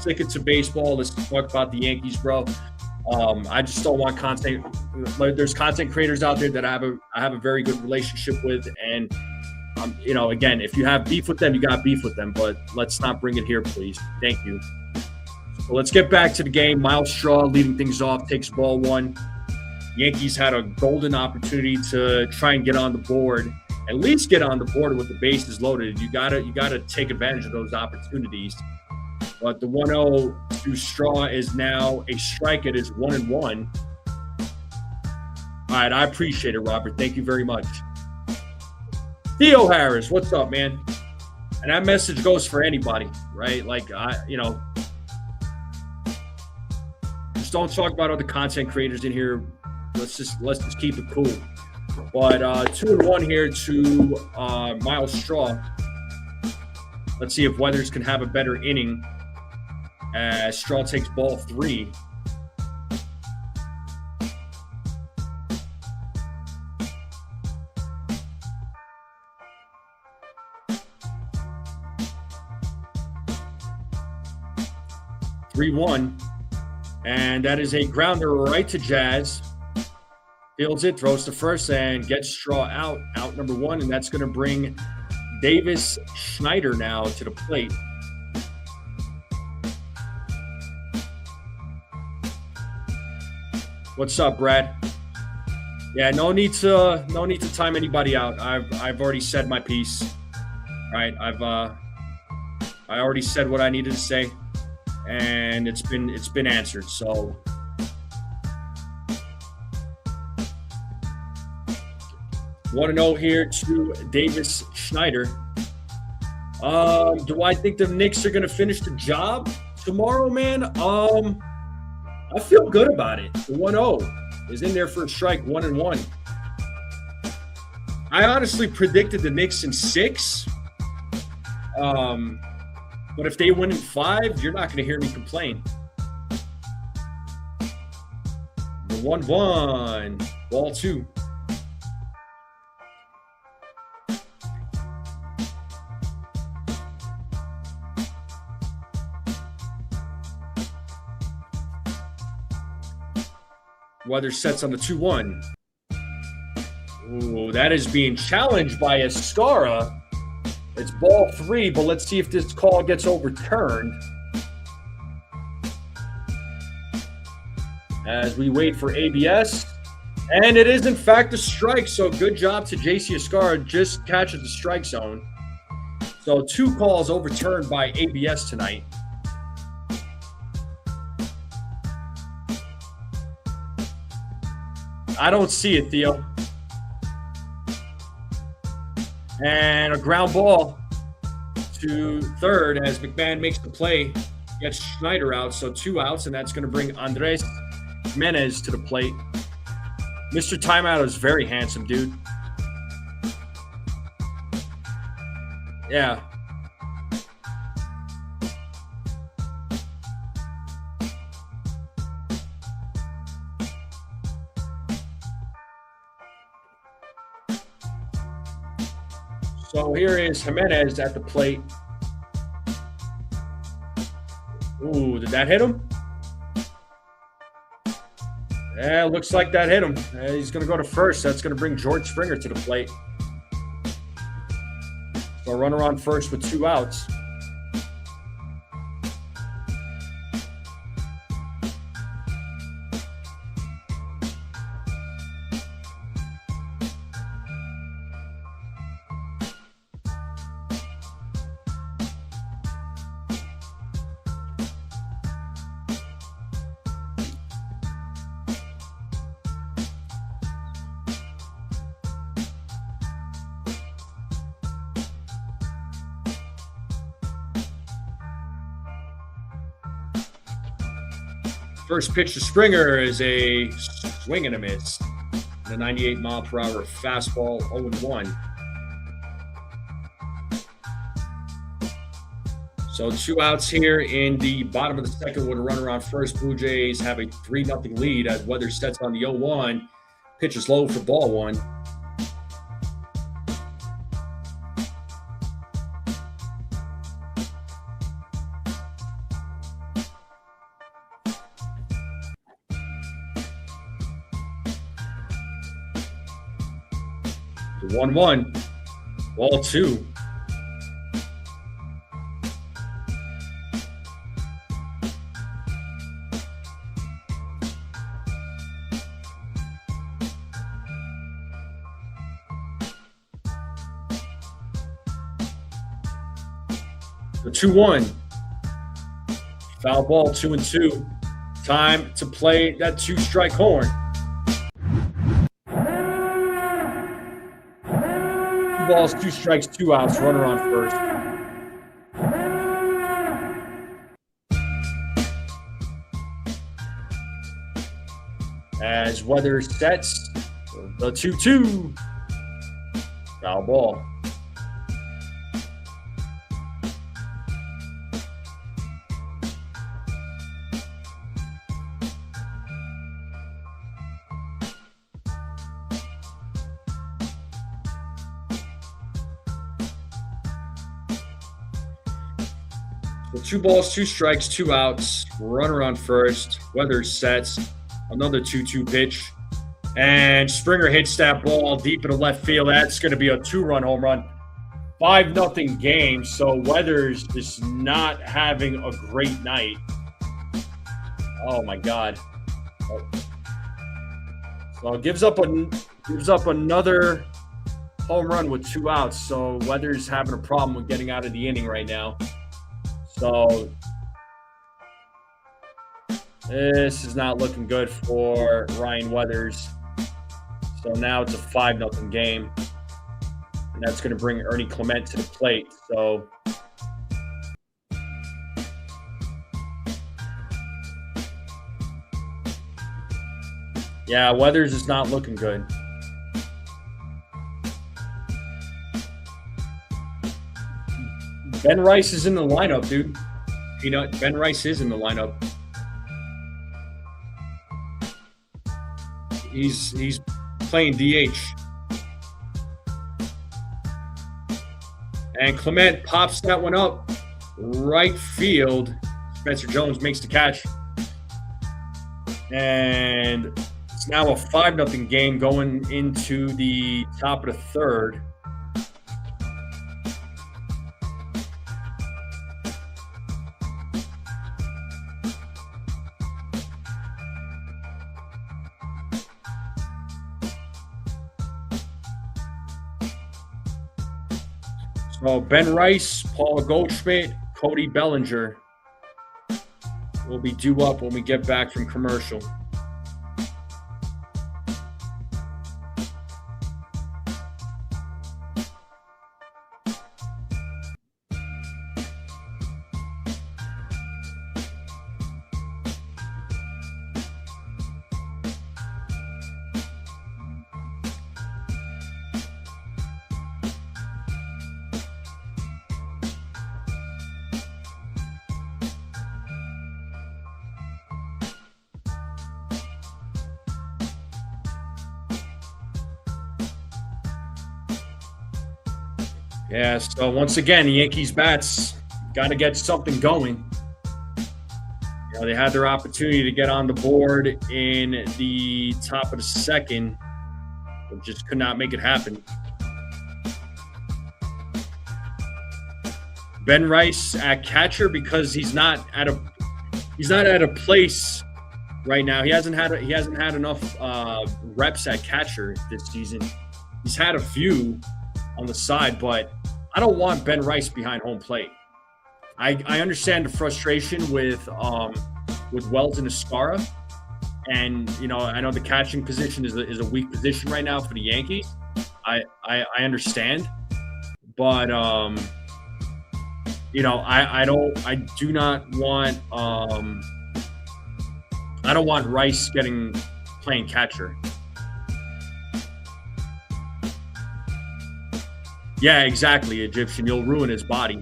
stick it to baseball. Let's talk about the Yankees, bro. I just don't want content. There's content creators out there that I have a very good relationship with, and again, if you have beef with them, you got beef with them. But let's not bring it here, please. Thank you. Well, let's get back to the game. Miles Straw leading things off, takes ball one. Yankees had a golden opportunity to try and get on the board, at least get on the board with the bases loaded. You gotta take advantage of those opportunities. But the 1-0 to Straw is now a strike. It is 1-1. All right, I appreciate it, Robert. Thank you very much. Theo Harris, what's up, man? And that message goes for anybody, right? Like, just don't talk about other content creators in here. Let's just keep it cool. But 2-1 here to Miles Straw. Let's see if Weathers can have a better inning as Straw takes ball 3. And that is a grounder right to Jazz. Fields it, throws to first, and gets Straw out number 1, and that's going to bring Davis Schneider now to the plate. What's up, Brad? Yeah, no need to time anybody out. I've already said my piece. All right, I already said what I needed to say, and it's been answered. So 1-0 here to Davis Schneider. Do I think the Knicks are going to finish the job tomorrow, man? I feel good about it. The 1-0 is in there for a strike, 1-1. I honestly predicted the Knicks in 6. But if they win in 5, you're not going to hear me complain. The 1-1, ball 2. Weather sets on the 2-1. Ooh, that is being challenged by Escara. It's ball 3, but let's see if this call gets overturned. As we wait for ABS. And it is, in fact, a strike. So good job to JC Escara. Just catches the strike zone. So 2 calls overturned by ABS tonight. I don't see it, Theo. And a ground ball to third as McMahon makes the play, gets Schneider out. So 2 outs, and that's going to bring Andres Jimenez to the plate. Mr. Timeout is very handsome, dude. Yeah. So here is Jimenez at the plate. Ooh, did that hit him? Yeah, looks like that hit him. He's going to go to first. That's going to bring George Springer to the plate. So runner on first with 2 outs. First pitch to Springer is a swing and a miss. The 98-mile-per-hour fastball, 0-1. So 2 outs here in the bottom of the second with a runner on first. Blue Jays have a 3-0 lead as Weather sets on the 0-1. Pitch is low for ball 1. The 1-1, ball 2. The 2-1. Foul ball, 2-2. Time to play that 2-strike horn. 2 balls, 2 strikes, 2 outs. Runner on first. As Weathers sets the 2-2. Foul ball. So 2 balls, 2 strikes, 2 outs. Runner on first. Weathers sets. Another 2-2 pitch. And Springer hits that ball deep into left field. That's going to be a 2-run home run. 5-0 game. So Weathers is not having a great night. Oh my God. So gives up another home run with 2 outs. So Weathers having a problem with getting out of the inning right now. So this is not looking good for Ryan Weathers. So now it's a 5-0 game. And that's going to bring Ernie Clement to the plate. So yeah, Weathers is not looking good. Ben Rice is in the lineup, dude. You know, Ben Rice is in the lineup. He's playing DH. And Clement pops that one up right field. Spencer Jones makes the catch. And it's now a 5-0 game going into the top of the third. So Ben Rice, Paula Goldschmidt, Cody Bellinger will be due up when we get back from commercial. Yeah, so once again, the Yankees bats got to get something going. You know, they had their opportunity to get on the board in the top of the second, but just could not make it happen. Ben Rice at catcher because he's not at a place right now. He hasn't had enough reps at catcher this season. He's had a few on the side, but I don't want Ben Rice behind home plate. I understand the frustration with Wells and Escara, and you know I know the catching position is a weak position right now for the Yankees. I understand, but you know I don't want Rice playing catcher. Yeah, exactly, Egyptian. You'll ruin his body.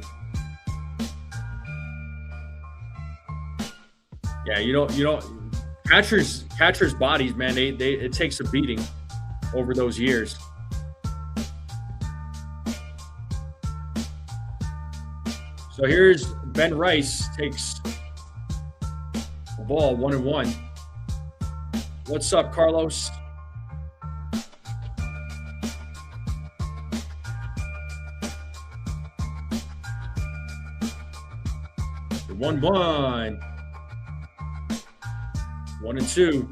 Yeah, you don't. Catchers' bodies, man. It takes a beating over those years. So here's Ben Rice takes the ball 1-1. What's up, Carlos? The 1-1. 1-2.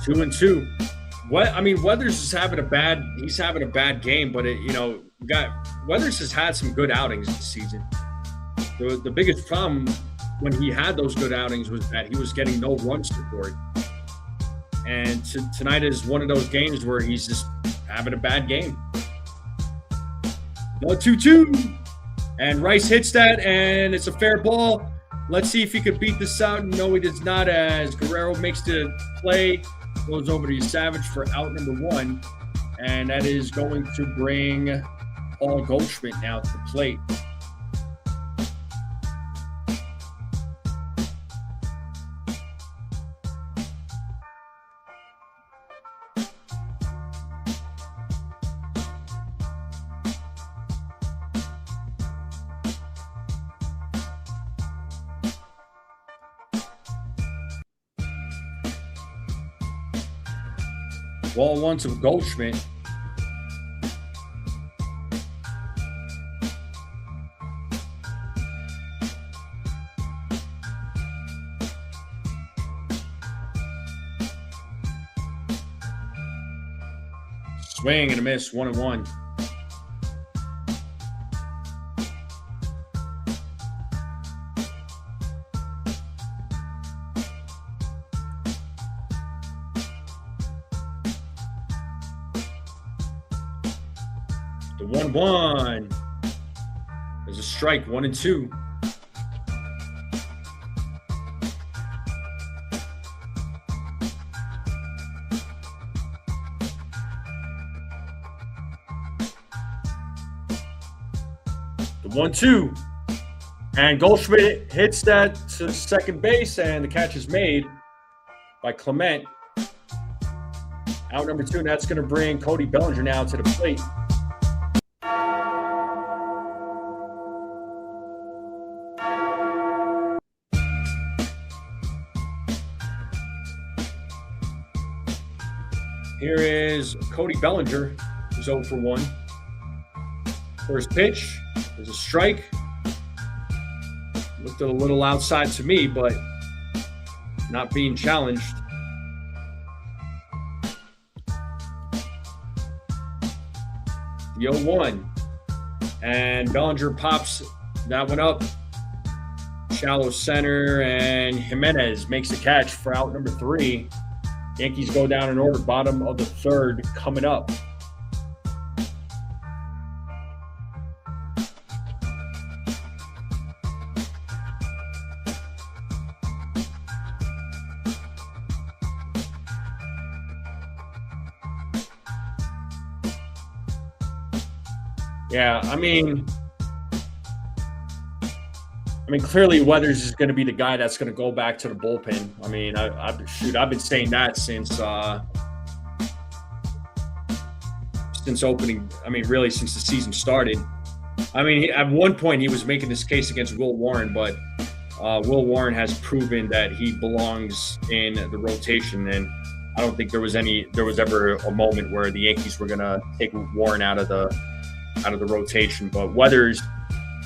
2-2. Weathers is having a bad. He's having a bad game, but Weathers has had some good outings this season. The biggest problem when he had those good outings was that he was getting no run support. And tonight is one of those games where he's just having a bad game. 2-2. And Rice hits that, and it's a fair ball. Let's see if he could beat this out. No, he does not, as Guerrero makes the play, goes over to Savage for out number 1. And that is going to bring Paul Goldschmidt now to the plate. Ball 1 to Goldschmidt. Swing and a miss, 1-1. The 1-1. There's a strike, 1-2. The 1-2. And Goldschmidt hits that to second base, and the catch is made by Clement. Out number 2, and that's going to bring Cody Bellinger now to the plate. Here is Cody Bellinger, who's 0 for 1. First pitch is a strike. Looked a little outside to me, but not being challenged. The 0-1. And Bellinger pops that one up. Shallow center, and Jimenez makes the catch for out number 3. Yankees go down in order, bottom of the 3rd coming up. Yeah, clearly Weathers is going to be the guy that's going to go back to the bullpen. I've been saying that since opening. Really since the season started. At one point he was making this case against Will Warren, but Will Warren has proven that he belongs in the rotation, and I don't think there was ever a moment where the Yankees were going to take Warren out of the rotation. But Weathers,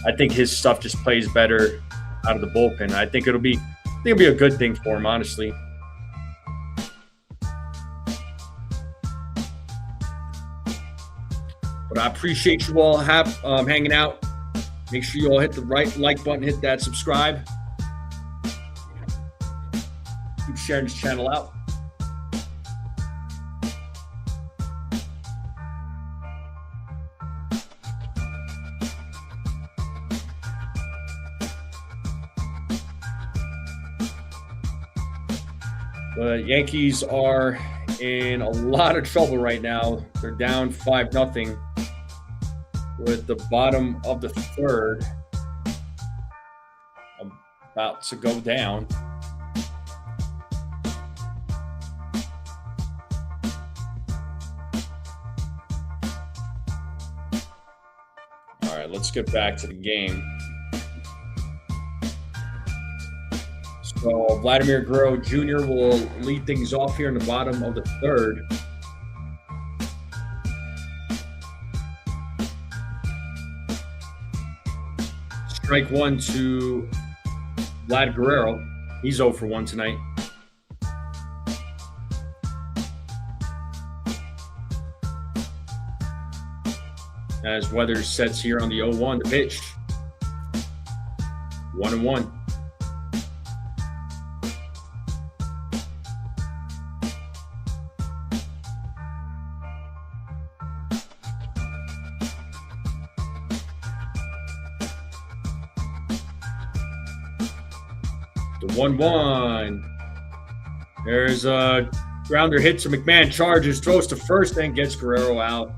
I think his stuff just plays better out of the bullpen. I think it'll be a good thing for him, honestly. But I appreciate you all hanging out. Make sure you all hit the like button, hit that subscribe. Keep sharing this channel out. The Yankees are in a lot of trouble right now. They're down 5-0 with the bottom of the 3rd about to go down. All right, let's get back to the game. So Vladimir Guerrero Jr. will lead things off here in the bottom of the 3rd. Strike 1 to Vlad Guerrero. He's 0 for 1 tonight. as weather sets here on the 0-1. The pitch. 1-1. The 1-1. There's a grounder hit to McMahon, charges, throws to first, and gets Guerrero out.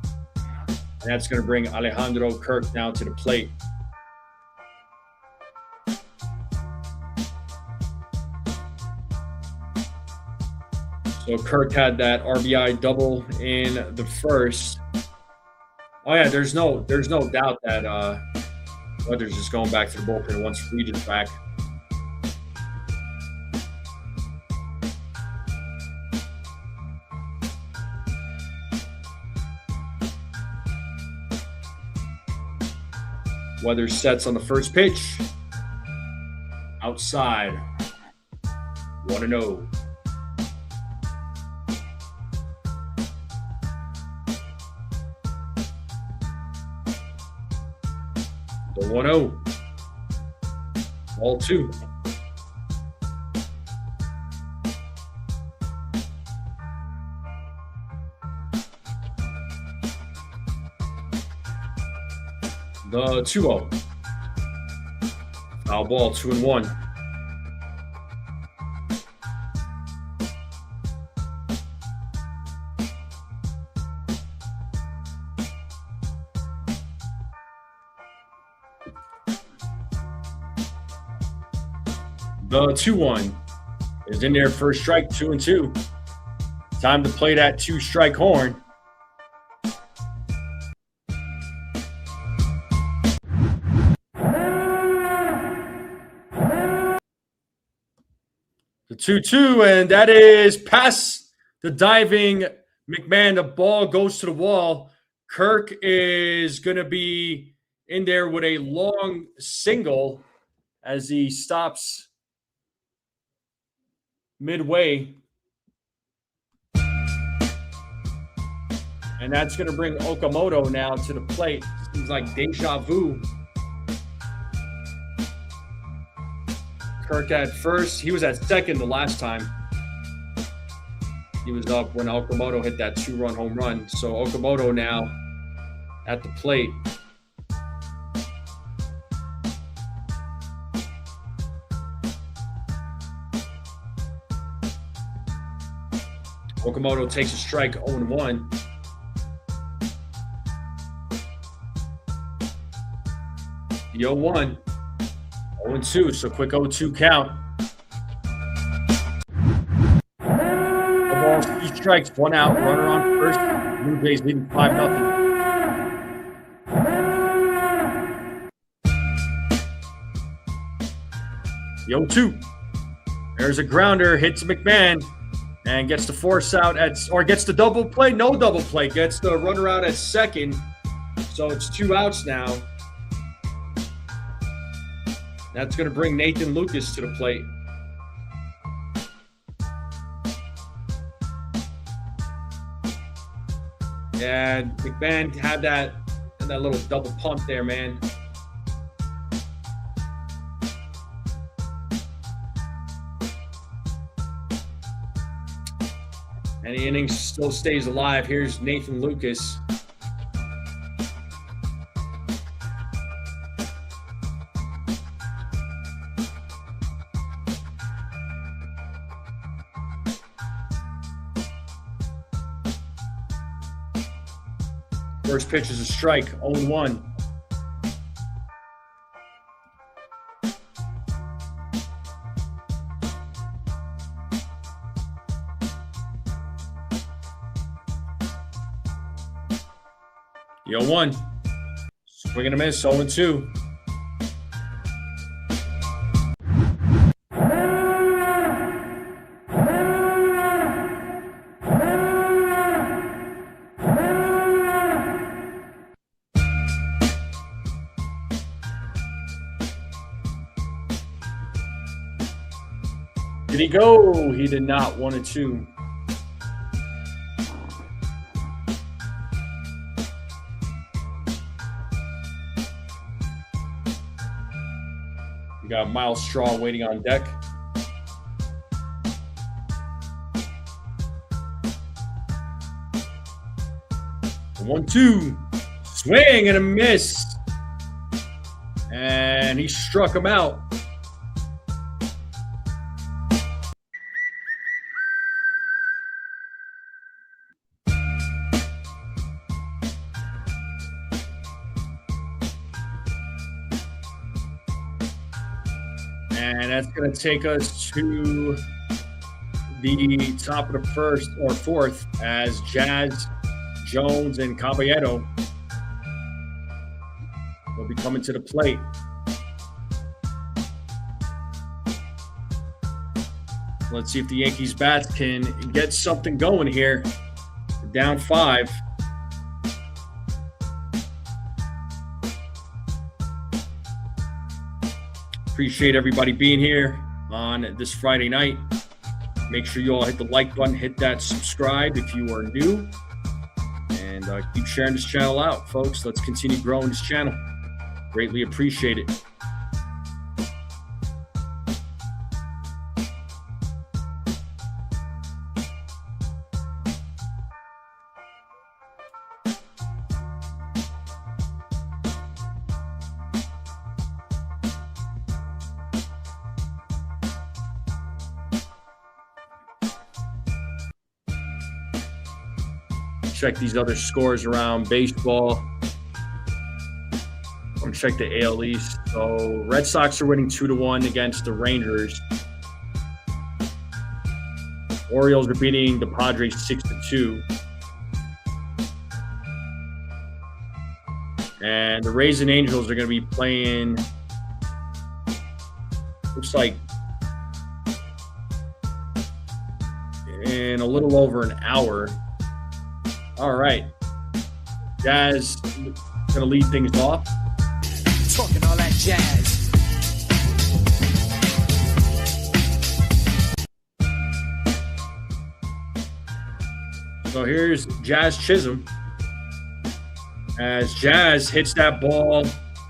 And that's going to bring Alejandro Kirk down to the plate. So Kirk had that RBI double in the first. Oh yeah, there's no doubt that Weathers is going back to the bullpen once Reed is back. Weathers sets on the first pitch. Outside. 1-0. The 1-0. Ball 2. The 2-0. Foul ball, 2-1. The 2-1 is in there for a strike, 2-2. Time to play that 2-strike horn. The 2-2, and that is past the diving McMahon. The ball goes to the wall. Kirk is going to be in there with a long single as he stops midway. And that's going to bring Okamoto now to the plate. Seems like deja vu. Kirk at first. He was at second the last time. He was up when Okamoto hit that 2-run home run. So Okamoto now at the plate. Okamoto takes a strike, 0-1. The 0-1. 0-2, so quick 0-2 count. The ball, 3 strikes, 1 out, runner on first. Blue Jays leading 5-0. The 0-2. There's a grounder, hits McMahon, and gets the force out gets the double play. No double play. Gets the runner out at second. So it's 2 outs now. That's going to bring Nathan Lucas to the plate. And McMahon had that little double pump there, man. And the inning still stays alive. Here's Nathan Lucas. First pitch is a strike, 0-1. The 0-1. Swing and a miss, 0-2. Did he go? He did not. 1-2. We got Miles Straw waiting on deck. The 1-2. Swing and a miss. And he struck him out. And that's going to take us to the top of the first or fourth as Jazz, Jones, and Caballero will be coming to the plate. Let's see if the Yankees bats can get something going here. Down 5. Appreciate everybody being here on this Friday night. Make sure you all hit the like button, hit that subscribe if you are new, and keep sharing this channel out, folks. Let's continue growing this channel. Greatly appreciate it. Check these other scores around baseball. I'm going to check the AL East. So Red Sox are winning 2-1 against the Rangers. Orioles are beating the Padres 6-2. And the Rays and Angels are going to be playing, looks like, in a little over an hour. All right. Jazz going to lead things off. Talking all that jazz. So here's Jazz Chisholm. As Jazz hits that ball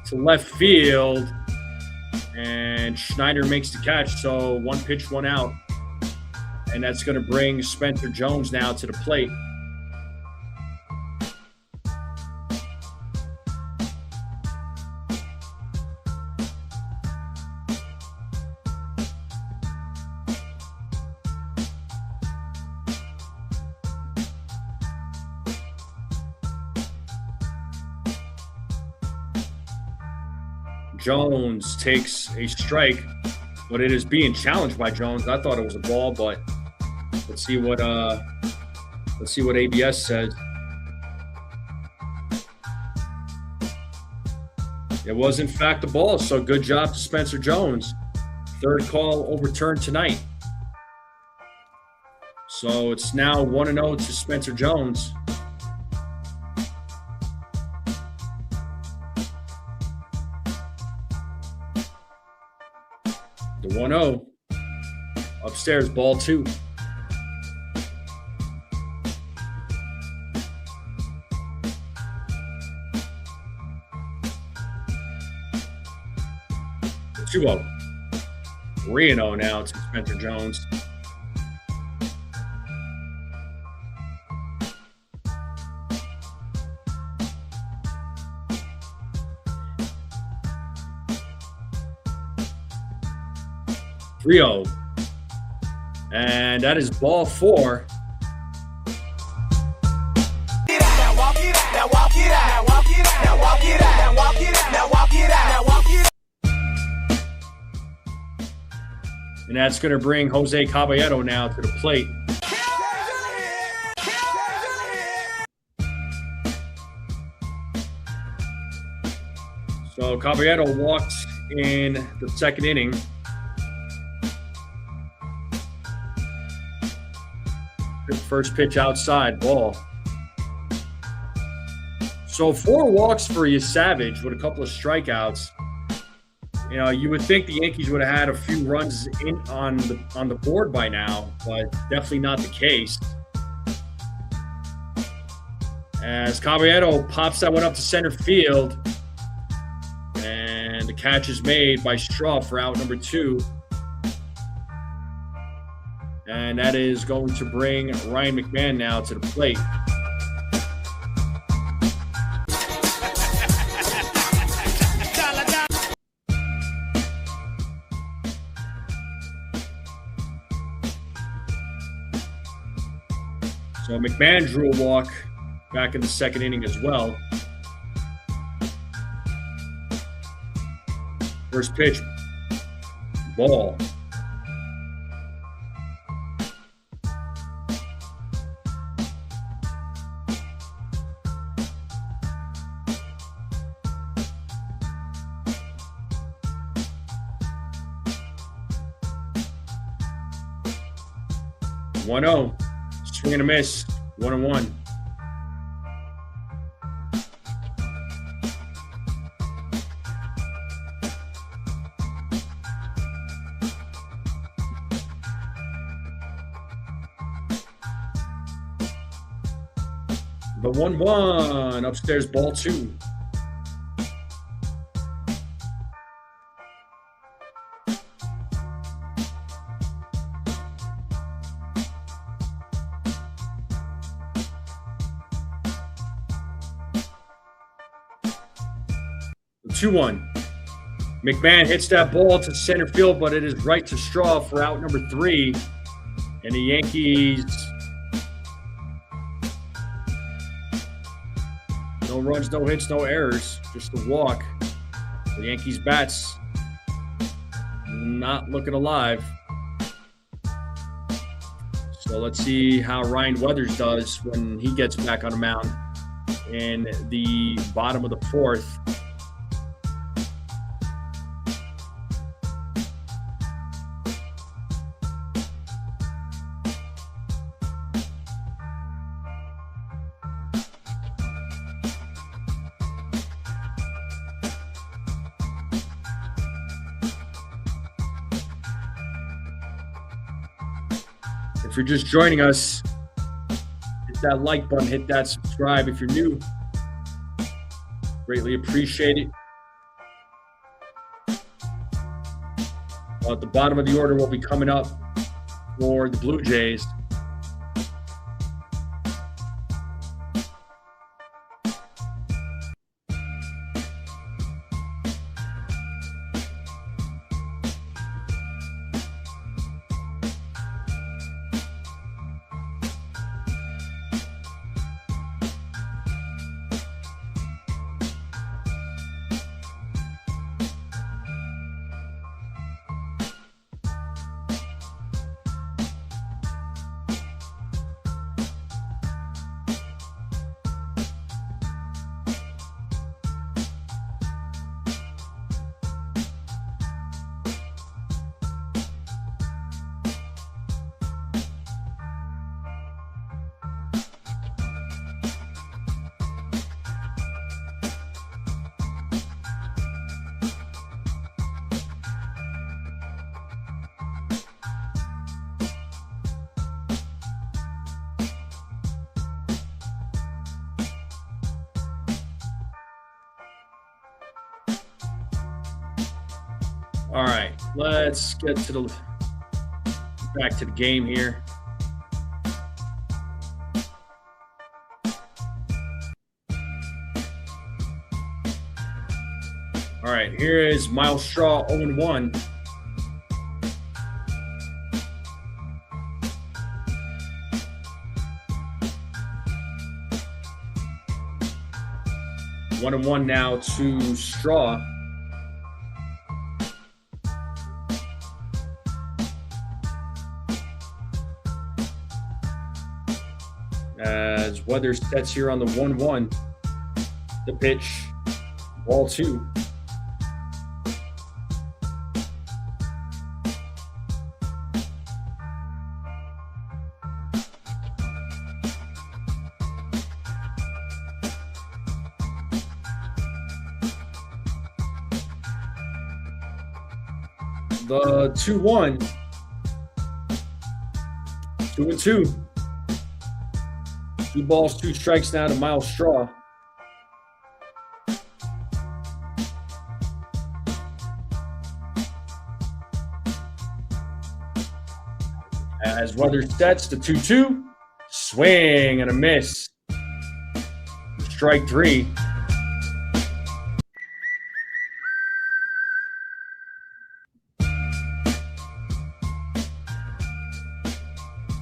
to left field. And Schneider makes the catch. So 1 pitch, 1 out. And that's going to bring Spencer Jones now to the plate. Jones takes a strike, but it is being challenged by Jones. I thought it was a ball, but let's see what ABS says. It was in fact a ball, so good job to Spencer Jones. Third call overturned tonight. So it's now 1-0 to Spencer Jones. The 1-0. Upstairs, ball 2. The 2-0. 3-0 now to Spencer Jones. And that is ball 4. And that's going to bring Jose Caballero now to the plate. So Caballero walked in the second inning. First pitch outside, ball. So 4 walks for you, Savage, with a couple of strikeouts. You know, you would think the Yankees would have had a few runs in on the board by now, but definitely not the case. As Caballero pops that one up to center field, and the catch is made by Straw for out number 2. And that is going to bring Ryan McMahon now to the plate. So McMahon drew a walk back in the second inning as well. First pitch, ball. One 0. Swing and a miss. 1-1. The 1-1. Upstairs, ball 2. The 2-1. McMahon hits that ball to center field, but it is right to Straw for out number 3. And the Yankees, no runs, no hits, no errors, just a walk. The Yankees bats not looking alive. So let's see how Ryan Weathers does when he gets back on the mound in the bottom of the 4th. If you're just joining us, hit that like button, hit that subscribe if you're new. Greatly appreciate it. At the bottom of the order will be coming up for the Blue Jays. All right, let's get to back to the game here. All right, here is Miles Straw, 0-1. One and one now to Straw. As Weathers sets here on the 1-1. The pitch, ball 2. The 2-1. 2-2. 2 balls, 2 strikes now to Miles Straw. Weather sets the 2-2. Swing and a miss. Strike 3.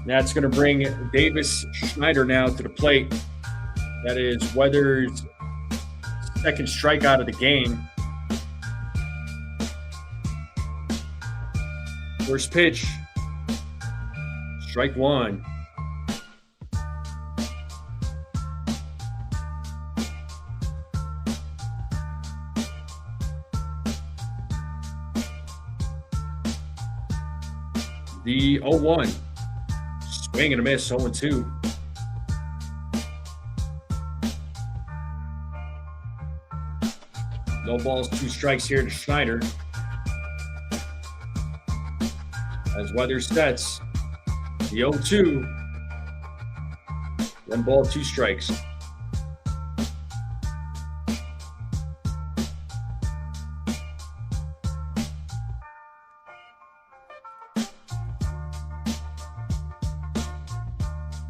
That's going to bring Davis Schneider now to the plate. That is Weather's second strikeout of the game. First pitch. Strike 1. The 0-1. Swing and a miss, 0-2. No balls, 2 strikes here to Schneider. As Weather sets the 0-2. 1 ball, 2 strikes.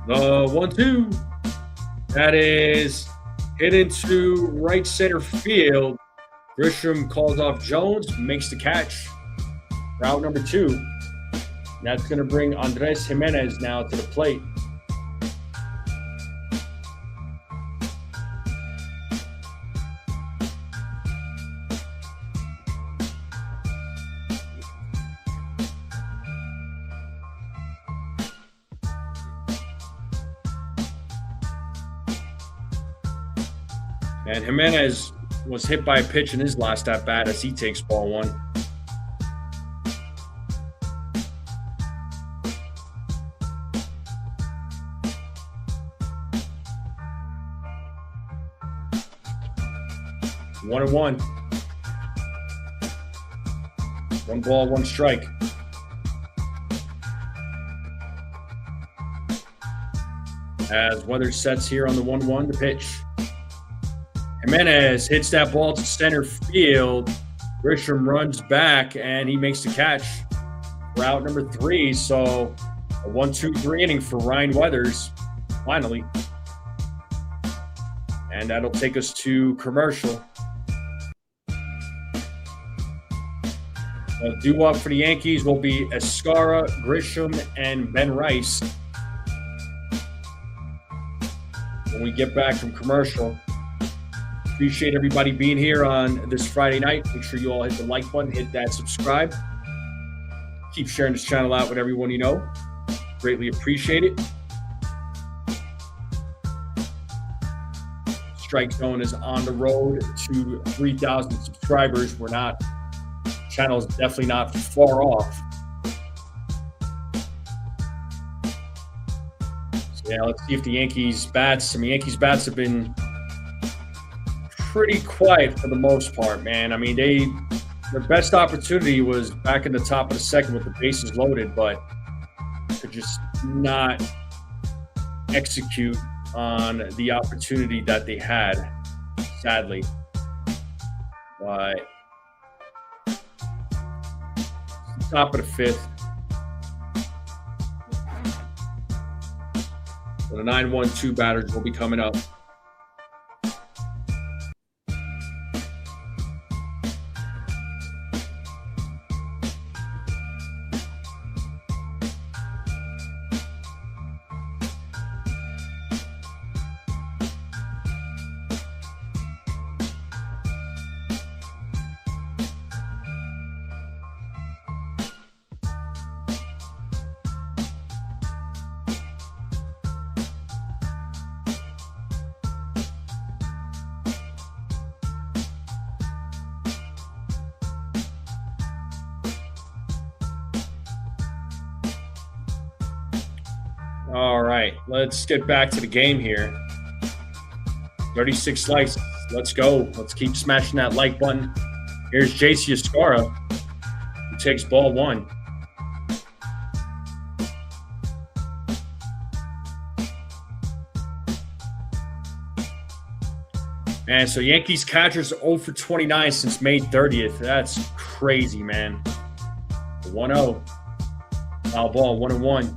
The 1-2. That is hit into right center field. Grisham calls off Jones, makes the catch. Route number 2. That's going to bring Andres Jimenez now to the plate. And Jimenez was hit by a pitch in his last at-bat as he takes ball 1. One and 1. 1 ball, 1 strike. As Weather sets here on the 1-1 to pitch. Jimenez hits that ball to center field. Grisham runs back, and he makes the catch for out number 3. So a 1-2-3 inning for Ryan Weathers, finally. And that'll take us to commercial. Due up for the Yankees will be Escara, Grisham, and Ben Rice. When we get back from commercial. Appreciate everybody being here on this Friday night. Make sure you all hit the like button, hit that subscribe. Keep sharing this channel out with everyone you know. Greatly appreciate it. Strike Zone is on the road to 3,000 subscribers. Channel is definitely not far off. So yeah, let's see if the Yankees bats. Yankees bats have been pretty quiet for the most part, man. I mean, their best opportunity was back in the top of the second with the bases loaded, but could just not execute on the opportunity that they had, sadly. But top of the 5th. So the 9-1-2 batters will be coming up. All right, let's get back to the game here. 36 likes. Let's go. Let's keep smashing that like button. Here's JC Escara, who takes ball 1. And so Yankees catchers 0 for 29 since May 30th. That's crazy, man. 1-0. Foul ball, 1-1.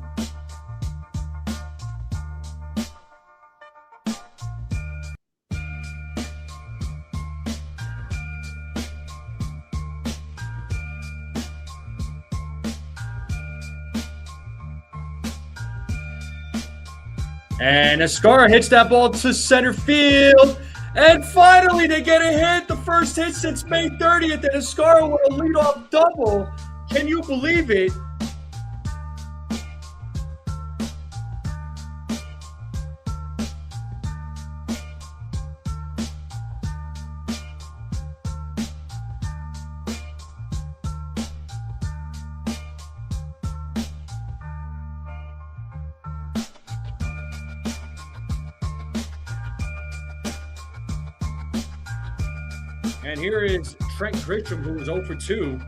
And Escara hits that ball to center field. And finally, they get a hit. The first hit since May 30th. And Escara with a leadoff double. Can you believe it? And here is Trent Grisham, who was 0 for 2.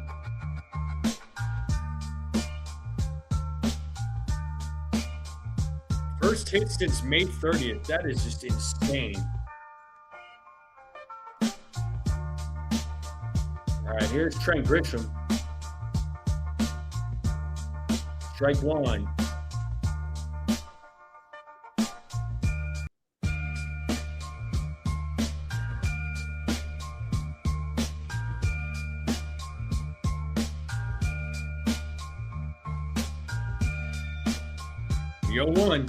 First hit since May 30th. That is just insane. All right, here's Trent Grisham. Strike one. The 0-1.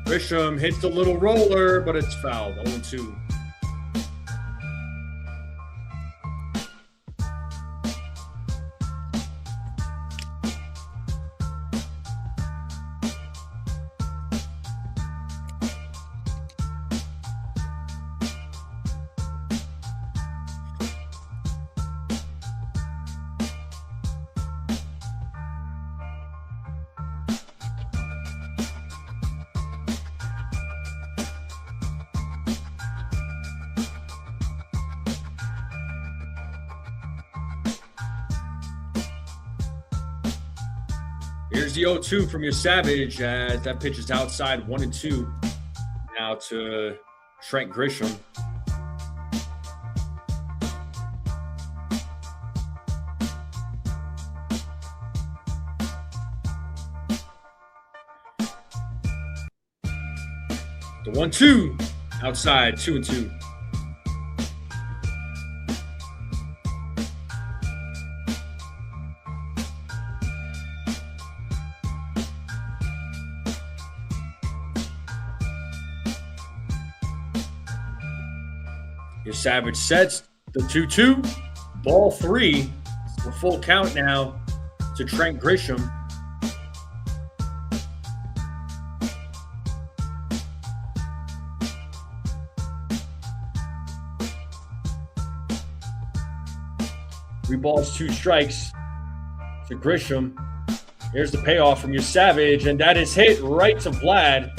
Grisham hits the little roller, but it's fouled. 0-2. Here's the 0-2 from your Savage as that pitch is outside 1-2. Now to Trent Grisham. The 1-2 outside 2-2. Your Savage sets the 2-2. Ball 3. It's the full count now to Trent Grisham. Three balls, 2 strikes to Grisham. Here's the payoff from your Savage, and that is hit right to Vlad.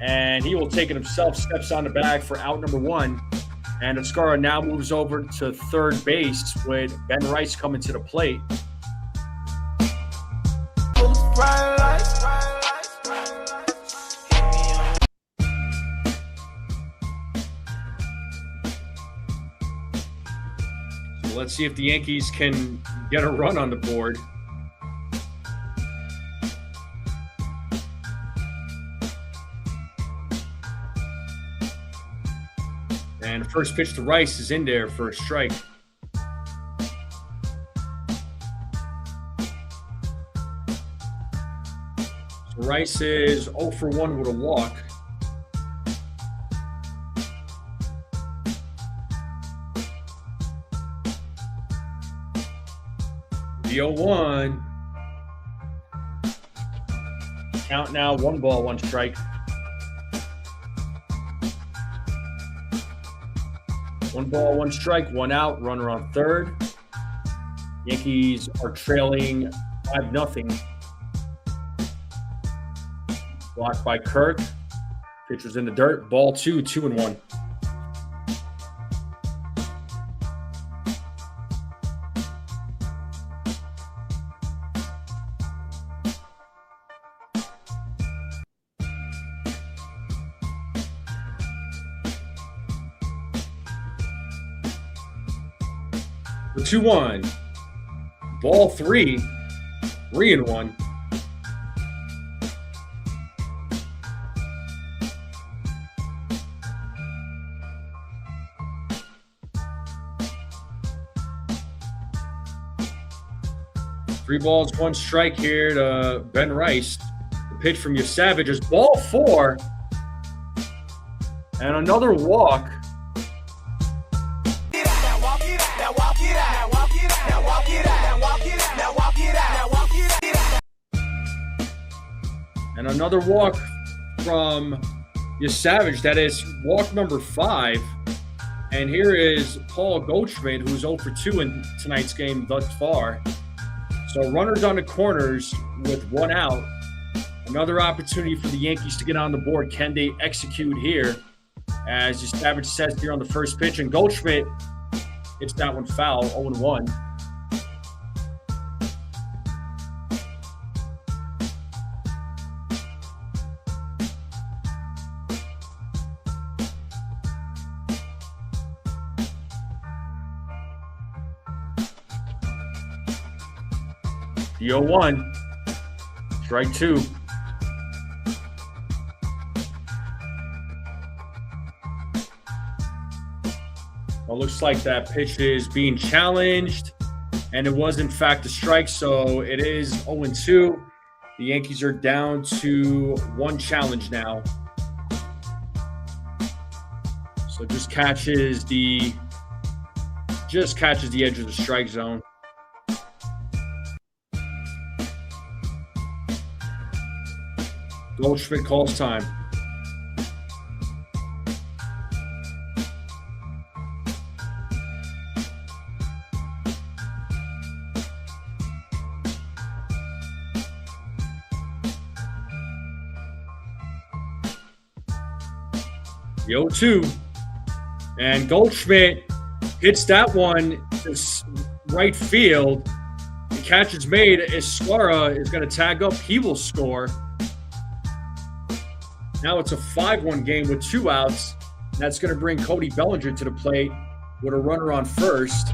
And he will take it himself, steps on the bag for out number 1. And Escara now moves over to third base with Ben Rice coming to the plate. So let's see if the Yankees can get a run on the board. And the first pitch to Rice is in there for a strike. So Rice is 0 for 1 with a walk. The 0-1. Count now, 1 ball, 1 strike. 1 ball, 1 strike, 1 out, runner on third. Yankees are trailing 5-0. Blocked by Kirk. Pitcher's in the dirt. Ball 2, 2-1. The 2-1. Ball 3, 3-1. Three balls, 1 strike here to Ben Rice. The pitch from your Savage is ball 4. And another walk. And another walk from Savage. That is walk number 5. And here is Paul Goldschmidt, who's 0 for 2 in tonight's game thus far. So runners on the corners with 1 out. Another opportunity for the Yankees to get on the board. Can they execute here? As Savage says here on the first pitch. And Goldschmidt hits that one foul, 0-1. The 0-1. Strike 2. Well, looks like that pitch is being challenged, and it was, in fact, a strike, so it is 0-2. The Yankees are down to 1 challenge now. So just catches the edge of the strike zone. Goldschmidt calls time. The 0-2. And Goldschmidt hits that one to right field. The catch is made. Esquara is going to tag up. He will score. Now it's a 5-1 game with 2 outs. That's going to bring Cody Bellinger to the plate with a runner on first.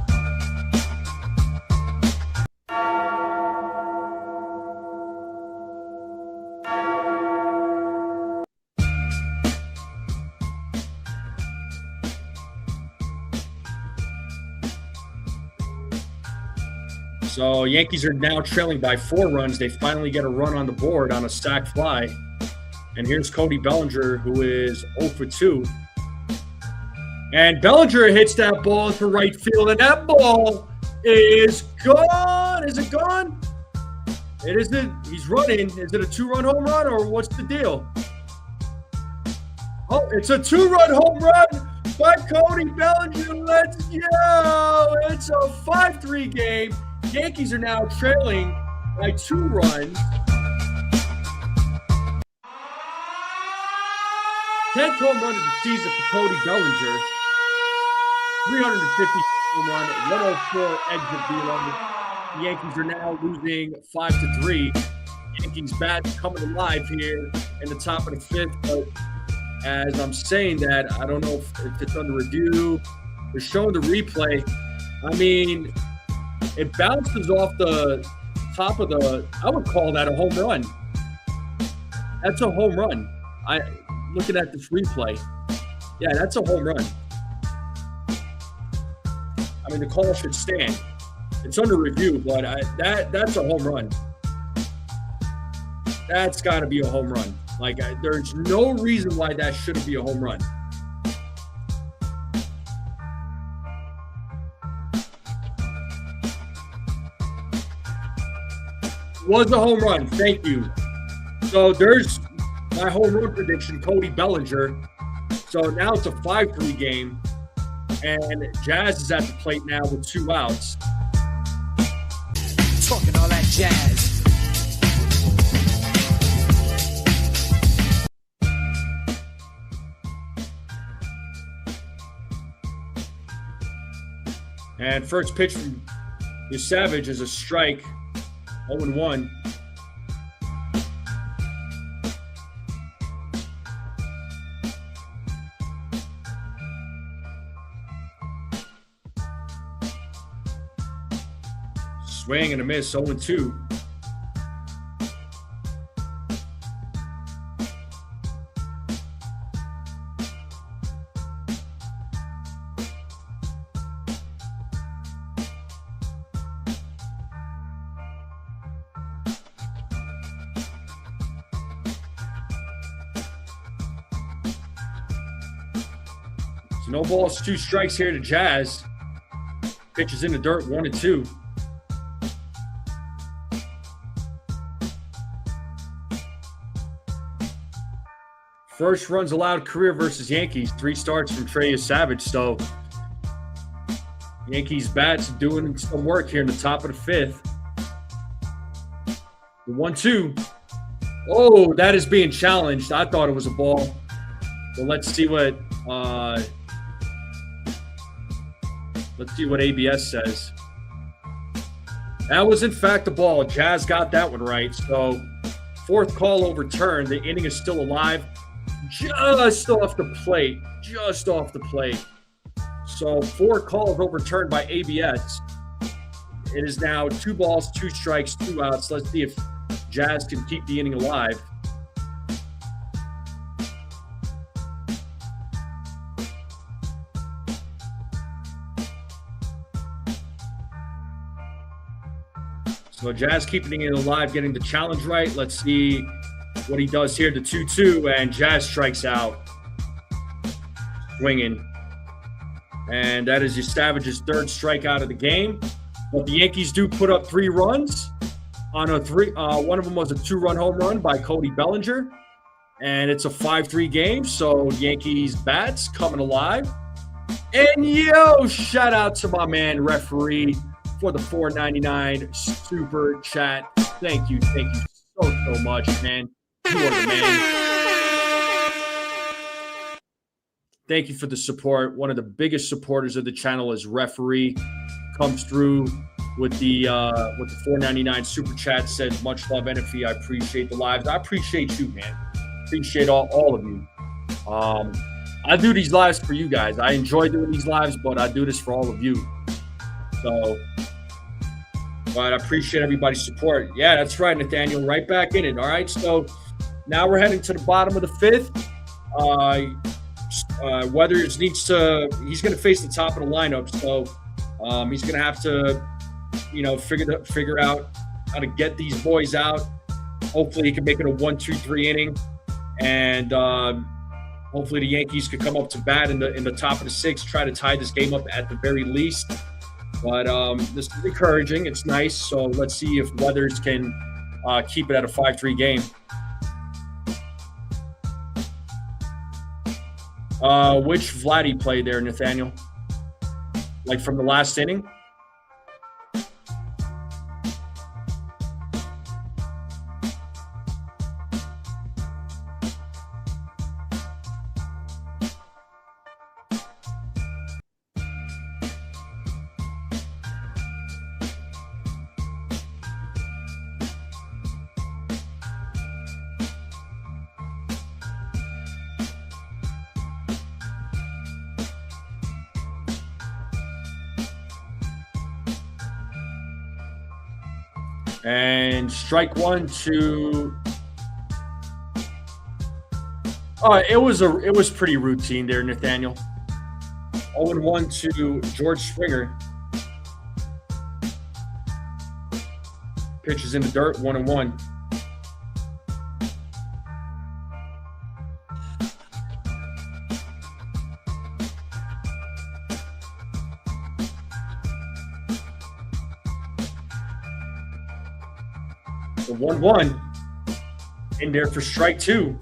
So Yankees are now trailing by 4 runs. They finally get a run on the board on a sac fly. And here's Cody Bellinger, who is 0 for 2. And Bellinger hits that ball to right field, and that ball is gone. Is it gone? It isn't. He's running. Is it a 2-run home run, or what's the deal? Oh, it's a 2-run home run by Cody Bellinger. Let's go. It's a 5-3 game. Yankees are now trailing by 2 runs. 10th home run of the season for Cody Bellinger. 350 home run, 104 exit velo. The Yankees are now losing 5-3. Yankees bats coming alive here in the top of the 5th. But as I'm saying that, I don't know if it's under review. They're showing the replay. I mean, it bounces off the top of the. I would call that a home run. That's a home run. Looking at this replay, yeah, that's a home run. I mean, the call should stand. It's under review, but that's a home run. That's got to be a home run. Like, there's no reason why that shouldn't be a home run. Was a home run. Thank you. So there's my home run prediction, Cody Bellinger. So now it's a 5-3 game, and Jazz is at the plate now with 2 outs. Talking all that jazz. And first pitch from Savage is a strike, 0-1. Swing and a miss, 0-2. So no balls, 2 strikes here to Jazz. Pitches in the dirt, 1-2. First runs allowed career versus Yankees. 3 starts from Trey Savage. So Yankees bats doing some work here in the top of the 5th. The 1-2. Oh, that is being challenged. I thought it was a ball. Well, let's see what ABS says. That was in fact a ball. Jazz got that one right. So 4th call overturned. The inning is still alive. Just off the plate. Just off the plate. So 4 calls overturned by ABS. It is now 2 balls, 2 strikes, 2 outs. Let's see if Jazz can keep the inning alive. So Jazz keeping it alive, getting the challenge right. Let's see what he does here. The 2-2, and Jazz strikes out. Swinging. And that is Savage's 3rd strikeout of the game. But the Yankees do put up 3 runs on a 3. One of them was a 2-run home run by Cody Bellinger. And it's a 5-3 game. So Yankees bats coming alive. And shout out to my man referee for the $4.99 super chat. Thank you so much, man. You are the man. Thank you for the support. One of the biggest supporters of the channel is referee. Comes through with the $4.99 super chat. Says much love, NFE. I appreciate the lives. I appreciate you, man. Appreciate all of you. I do these lives for you guys. I enjoy doing these lives, but I do this for all of you. So, but I appreciate everybody's support. Yeah, that's right, Nathaniel. Right back in it. All right. So now we're heading to the bottom of the 5th. Weathers he's going to face the top of the lineup. So he's going to have to, figure out how to get these boys out. Hopefully he can make it a 1-2-3 inning. And hopefully the Yankees could come up to bat in the top of the 6th, try to tie this game up at the very least. But this is encouraging. It's nice. So let's see if Weathers can keep it at a 5-3 game. Which Vladdy played there, Nathaniel? Like from the last inning? And strike 1 to. It was pretty routine there, Nathaniel. 0-1 to George Springer. Pitches in the dirt, 1-1. The 1-1 in there for strike 2.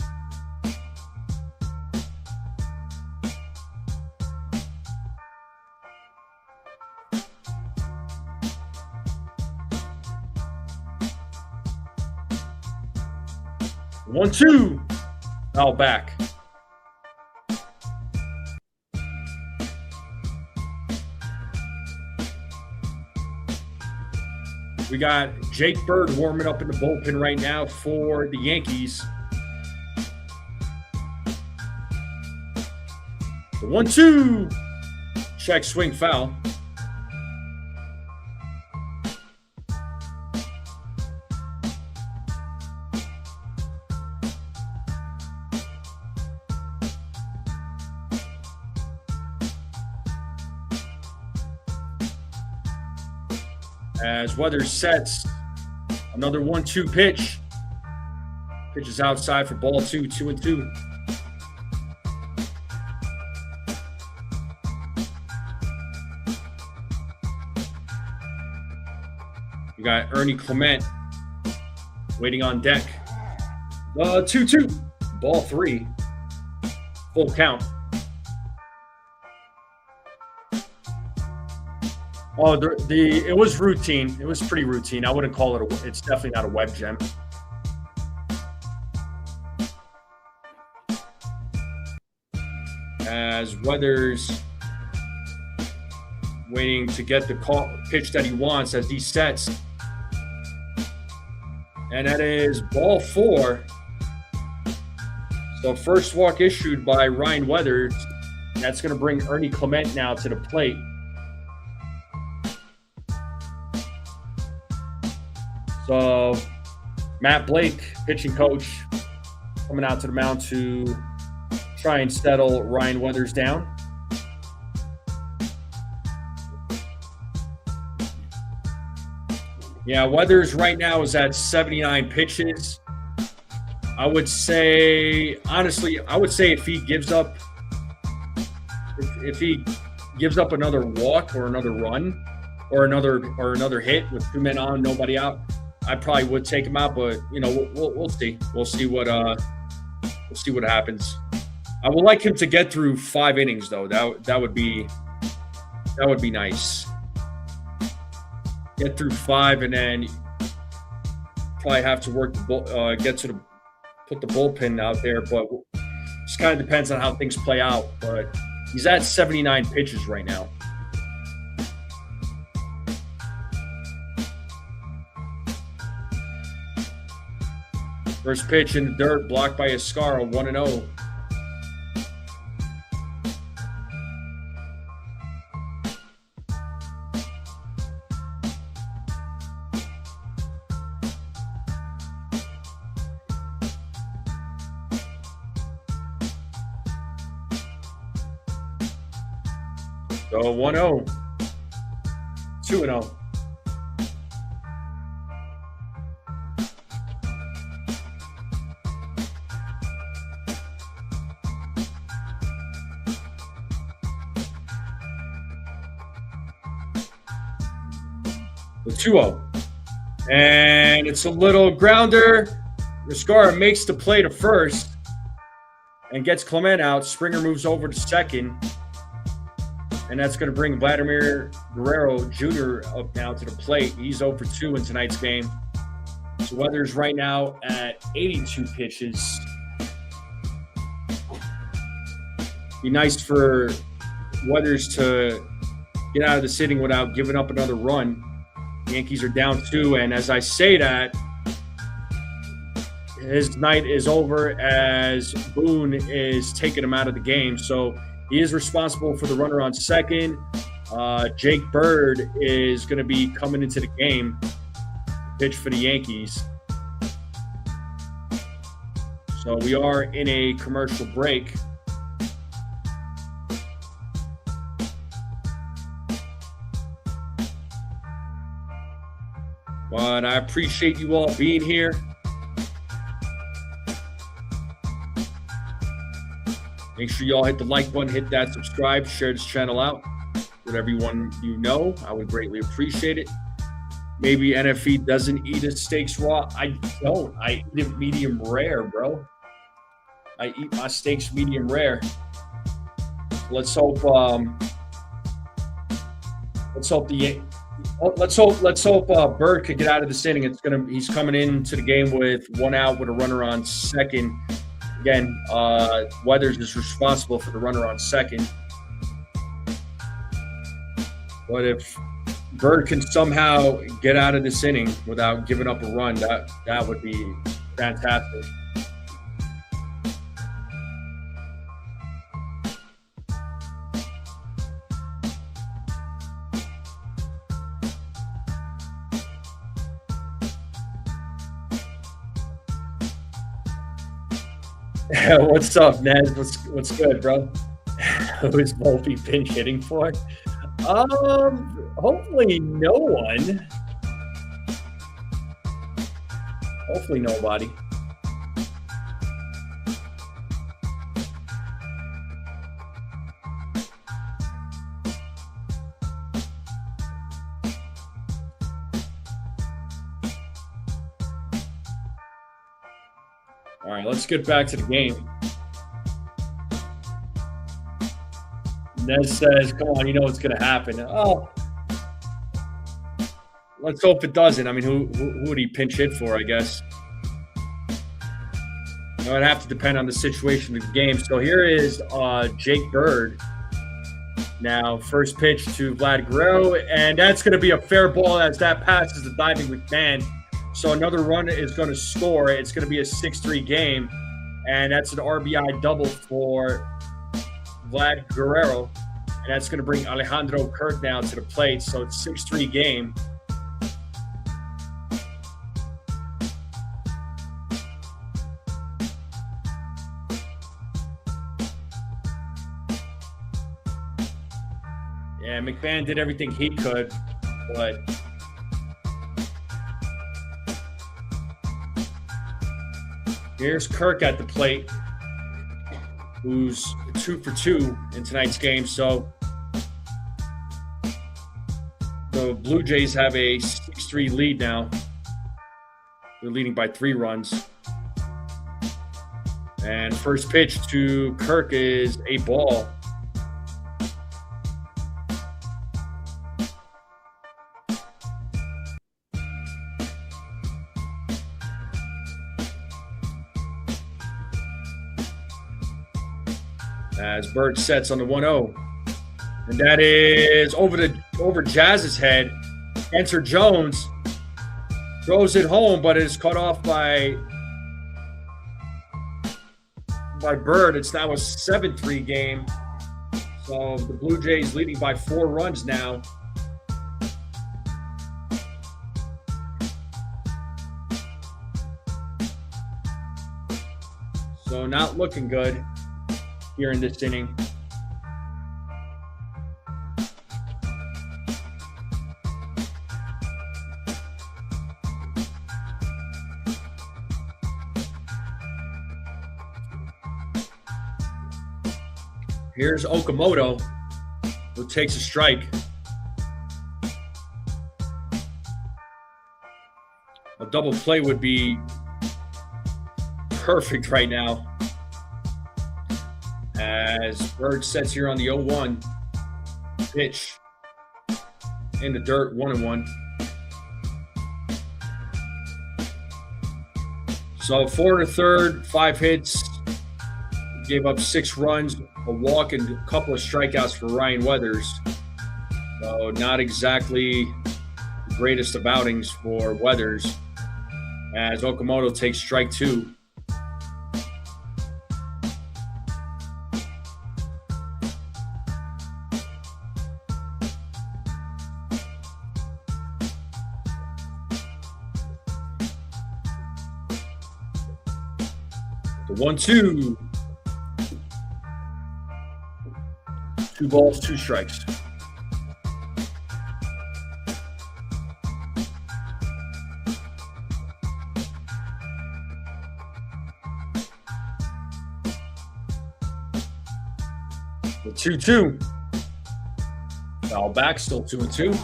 One, two. Now back. We got Jake Bird warming up in the bullpen right now for the Yankees. The 1-2. Check swing foul. As Weathers sets, another 1-2 pitch. Pitch is outside for ball 2, 2-2. We got Ernie Clement waiting on deck. 2-2. Ball 3. Full count. Oh, it was routine. It was pretty routine. I wouldn't call it it's definitely not a web gem. As Weathers waiting to get the pitch that he wants as he sets. And that is ball 4. So first walk issued by Ryan Weathers. That's going to bring Ernie Clement now to the plate. So Matt Blake, pitching coach, coming out to the mound to try and settle Ryan Weathers down. Yeah, Weathers right now is at 79 pitches. I would say, honestly, if he gives up, if he gives up another walk or another run or another hit with 2 men on, nobody out, I probably would take him out. But we'll see. We'll see what happens. I would like him to get through 5 innings though. That would be nice. Get through 5 and then probably have to work put the bullpen out there, but just kind of depends on how things play out. But he's at 79 pitches right now. First pitch in the dirt, blocked by Escara, 1-0. So 1-0, 2-0. The 2-0. And it's a little grounder. Escara makes the play to first and gets Clement out. Springer moves over to second. And that's going to bring Vladimir Guerrero Jr. up now to the plate. He's 0 for 2 in tonight's game. So Weathers right now at 82 pitches. Be nice for Weathers to get out of the sitting without giving up another run. The Yankees are down 2, and as I say that, his night is over as Boone is taking him out of the game. So he is responsible for the runner on second. Jake Bird is going to be coming into the game, pitch for the Yankees. So we are in a commercial break. But I appreciate you all being here. Make sure you all hit the like button, hit that subscribe, share this channel out with everyone you know. I would greatly appreciate it. Maybe NFE doesn't eat his steaks raw. I don't. I eat it medium rare, bro. I eat my steaks medium rare. Let's hope Bird could get out of this inning. He's coming into the game with 1 out with a runner on second. Again, Weathers is responsible for the runner on second. But if Bird can somehow get out of this inning without giving up a run, that would be fantastic. What's up, Ned? What's good, bro? Who's Volpe pinch hitting for? Hopefully no one. Hopefully nobody. All right, let's get back to the game. Nez says, come on, you know what's going to happen. Oh, let's hope it doesn't. I mean, who would he pinch hit for, I guess? It would have to depend on the situation of the game. So here is Jake Bird. Now, first pitch to Vlad Guerrero, and that's going to be a fair ball as that passes the diving McMahon. So another run is going to score. It's going to be a 6-3 game, and that's an RBI double for Vlad Guerrero, and that's going to bring Alejandro Kirk now to the plate. So it's 6-3 game. Yeah, McMahon did everything he could, but here's Kirk at the plate, who's 2 for 2 in tonight's game. So the Blue Jays have a 6-3 lead now. They're leading by 3 runs. And first pitch to Kirk is a ball. As Bird sets on the 1-0. And that is over Jazz's head. Enter Jones. Throws it home, but it is cut off by Bird. It's now a 7-3 game. So the Blue Jays leading by 4 runs now. So not looking good here in this inning. Here's Okamoto, who takes a strike. A double play would be perfect right now. As Bird sets here on the 0-1 pitch in the dirt, 1-1. So 4 to third, 5 hits, gave up 6 runs, a walk, and a couple of strikeouts for Ryan Weathers. So not exactly the greatest of outings for Weathers, as Okamoto takes strike 2. The 1-2. 2 balls, 2 strikes. The 2-2. Foul back, still 2-2.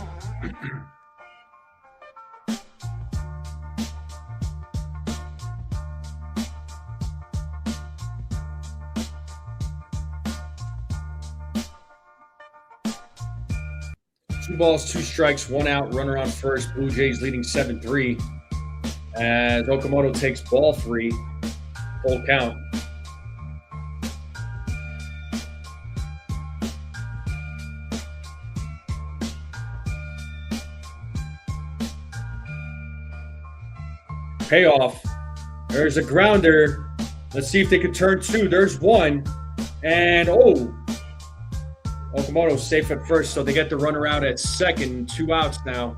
Two balls, 2 strikes, 1 out, runner on first. Blue Jays leading 7-3. As Okamoto takes ball 3, full count. Payoff. There's a grounder. Let's see if they can turn 2. There's 1. And, Okamoto's safe at first, so they get the runner out at second. 2 outs now.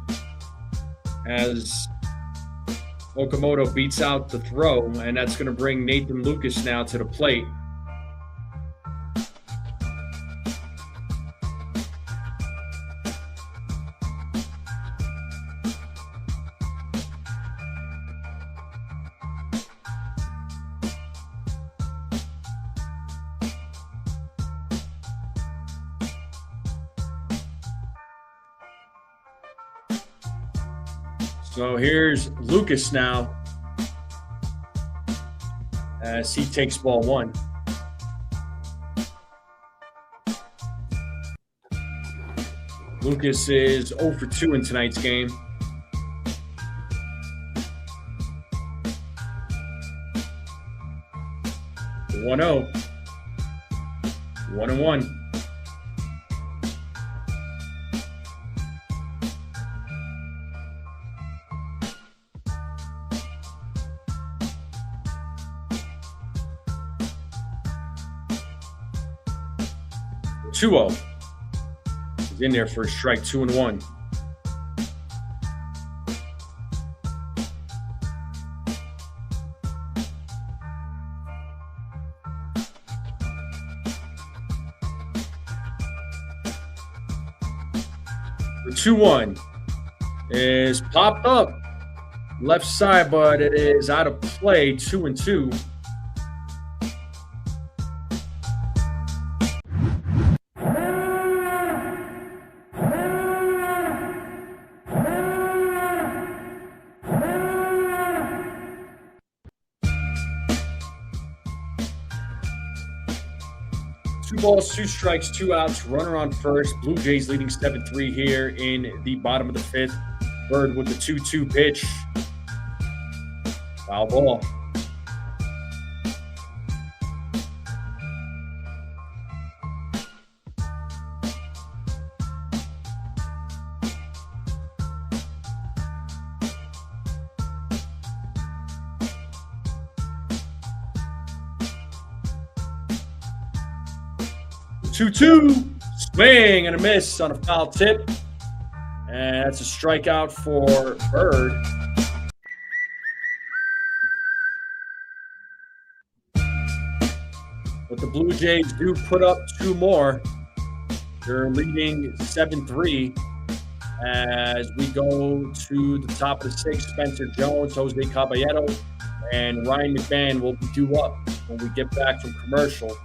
As Okamoto beats out the throw, and that's going to bring Nathan Lucas now to the plate. So here's Lucas now. as he takes ball 1. Lucas is 0 for 2 in tonight's game. The 1-0. 1-1. The 2-0. He's in there for a strike, 2-1. The 2-1 is popped up left side, but it is out of play, 2-2. Two balls, 2 strikes, 2 outs, runner on first. Blue Jays leading 7-3 here in the bottom of the 5th. Bird with the 2-2 pitch. Foul ball. Two-two, swing and a miss on a foul tip. And that's a strikeout for Bird. But the Blue Jays do put up 2 more. They're leading 7-3 as we go to the top of the 6th. Spencer Jones, Jose Caballero, and Ryan McMahon will be due up when we get back from commercial.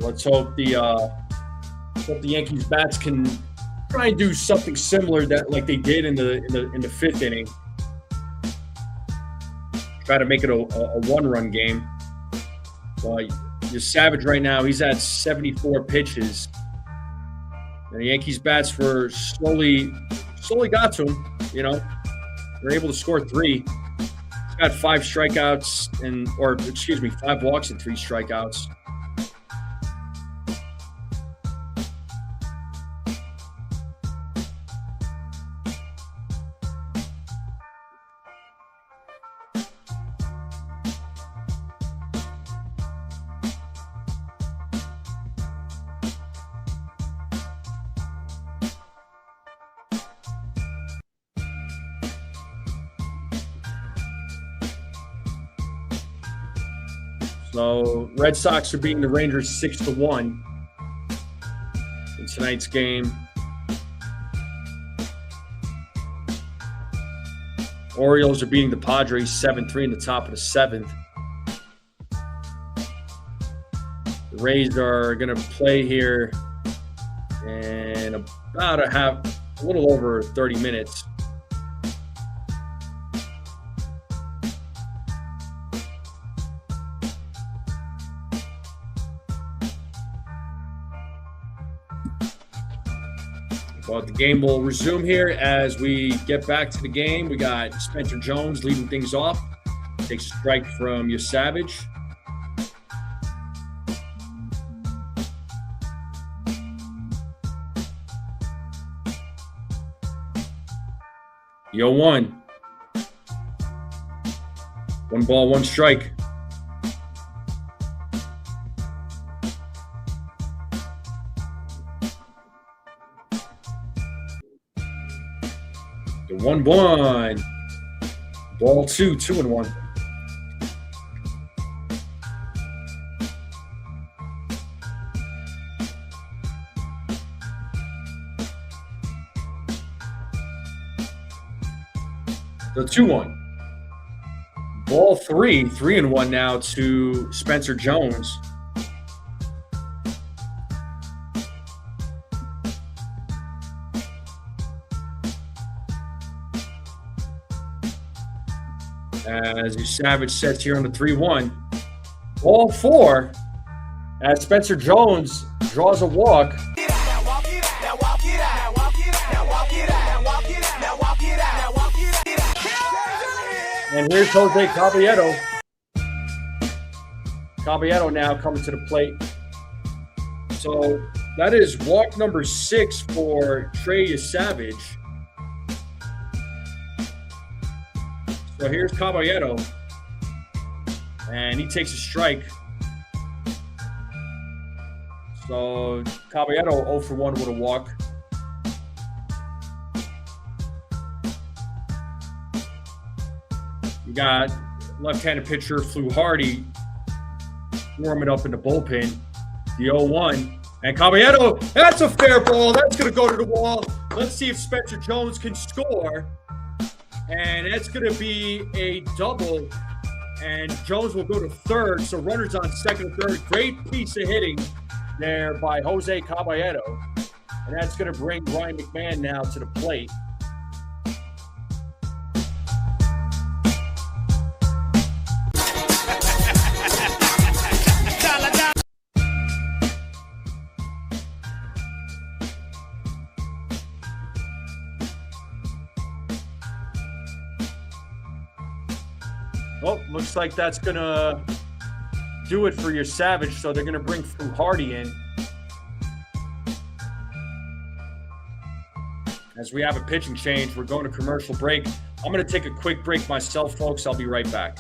Let's hope the Yankees bats can try and do something similar that like they did in the 5th inning. Try to make it a 1-run game. But you're Savage right now. He's at 74 pitches. And the Yankees bats were slowly got to him. You know, they're able to score 3. He's got 5 strikeouts 5 walks and 3 strikeouts. So Red Sox are beating the Rangers 6-1 in tonight's game. Orioles are beating the Padres 7-3 in the top of the 7th. The Rays are going to play here in about a little over 30 minutes. But the game will resume here as we get back to the game. We got Spencer Jones leading things off. Takes a strike from your Savage. Yo, 1. 1 ball, 1 strike. The 1-1. Ball 2, 2-1. The 2-1. Ball 3, 3-1 now to Spencer Jones. As your Savage sets here on the 3-1. Ball 4 as Spencer Jones draws a walk. And here's Jose Caballero. Caballero now coming to the plate. So that is walk number 6 for Trey Savage. So here's Caballero. And he takes a strike. So Caballero 0 for 1 with a walk. You got left-handed pitcher Fluharty warming up in the bullpen. The 0-1. And Caballero, that's a fair ball. That's going to go to the wall. Let's see if Spencer Jones can score. And that's going to be a double. And Jones will go to third. So runners on second and third. Great piece of hitting there by Jose Caballero. And that's going to bring Ryan McMahon now to the plate. Well, looks like that's going to do it for your Savage. So they're going to bring Fluharty in. As we have a pitching change, we're going to commercial break. I'm going to take a quick break myself, folks. I'll be right back.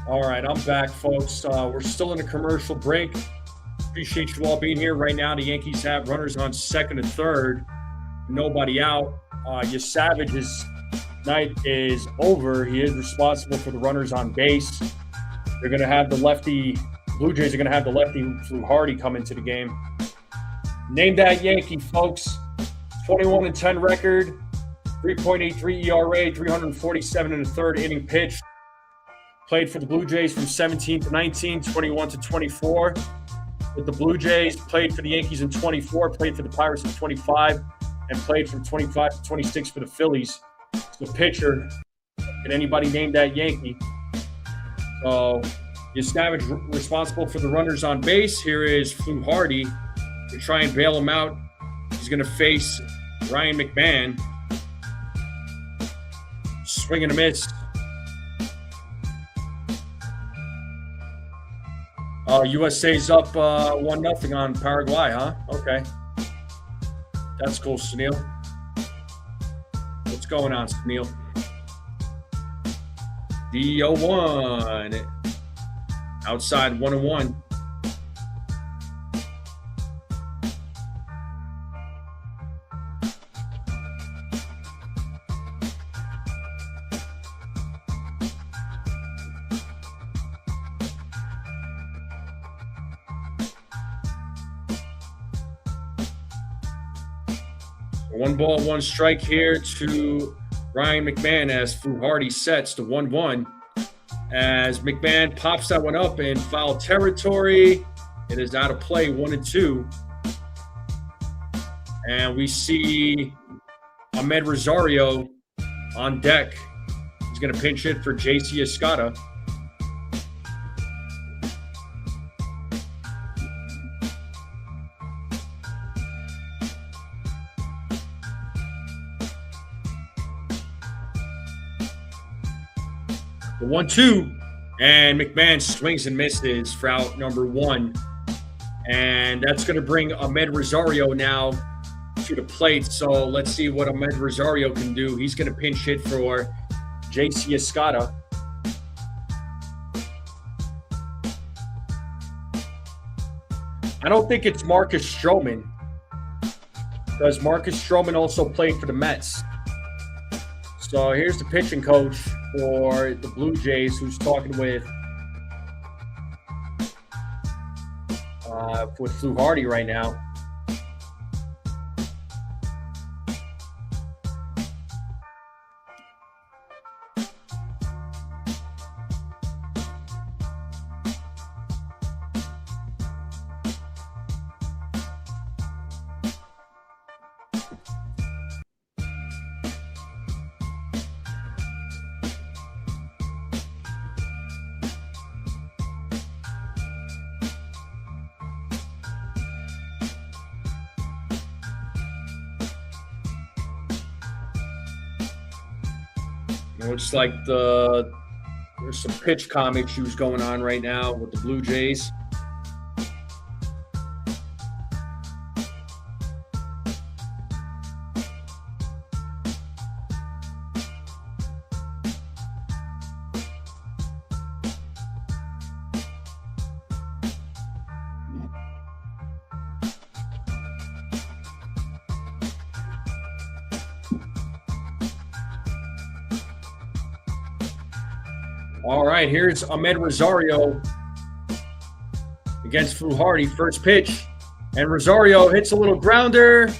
All right, I'm back, folks. We're still in a commercial break. Appreciate you all being here. Right now, the Yankees have runners on second and third. Nobody out. Your Savage's night is over. He is responsible for the runners on base. They're going to have the lefty. Blue Jays are going to have the lefty Fluharty come into the game. Name that Yankee, folks. 21-10 record, 3.83 ERA, 347 in the third inning pitched. Played for the Blue Jays from 17 to 19, 21 to 24. With the Blue Jays, played for the Yankees in 24, played for the Pirates in 25, and played from 25 to 26 for the Phillies. The pitcher, can anybody name that Yankee? So, your Savage responsible for the runners on base. Here is Fluharty to try and bail him out. He's going to face Ryan McMahon. Swing and a miss. USA's up 1-0 on Paraguay, huh? Okay. That's cool, Snell. What's going on, Snell? The 0-1. Outside 1-1. One ball, one strike here to Ryan McMahon as Fluharty sets the 1-1. As McMahon pops that one up in foul territory. It is out of play, 1-2. And we see Ahmed Rosario on deck. He's going to pinch hit for J.C. Escada. The 1-2, and McMahon swings and misses for out number 1. And that's going to bring Ahmed Rosario now to the plate. So let's see what Ahmed Rosario can do. He's going to pinch hit for J.C. Escada. I don't think it's Marcus Stroman, because Marcus Stroman also played for the Mets. So here's the pitching coach for the Blue Jays, who's talking with Flu Hardy right now. It looks like there's some pitch calm issues going on right now with the Blue Jays. All right, here's Ahmed Rosario against Fluharty. First pitch, and Rosario hits a little grounder,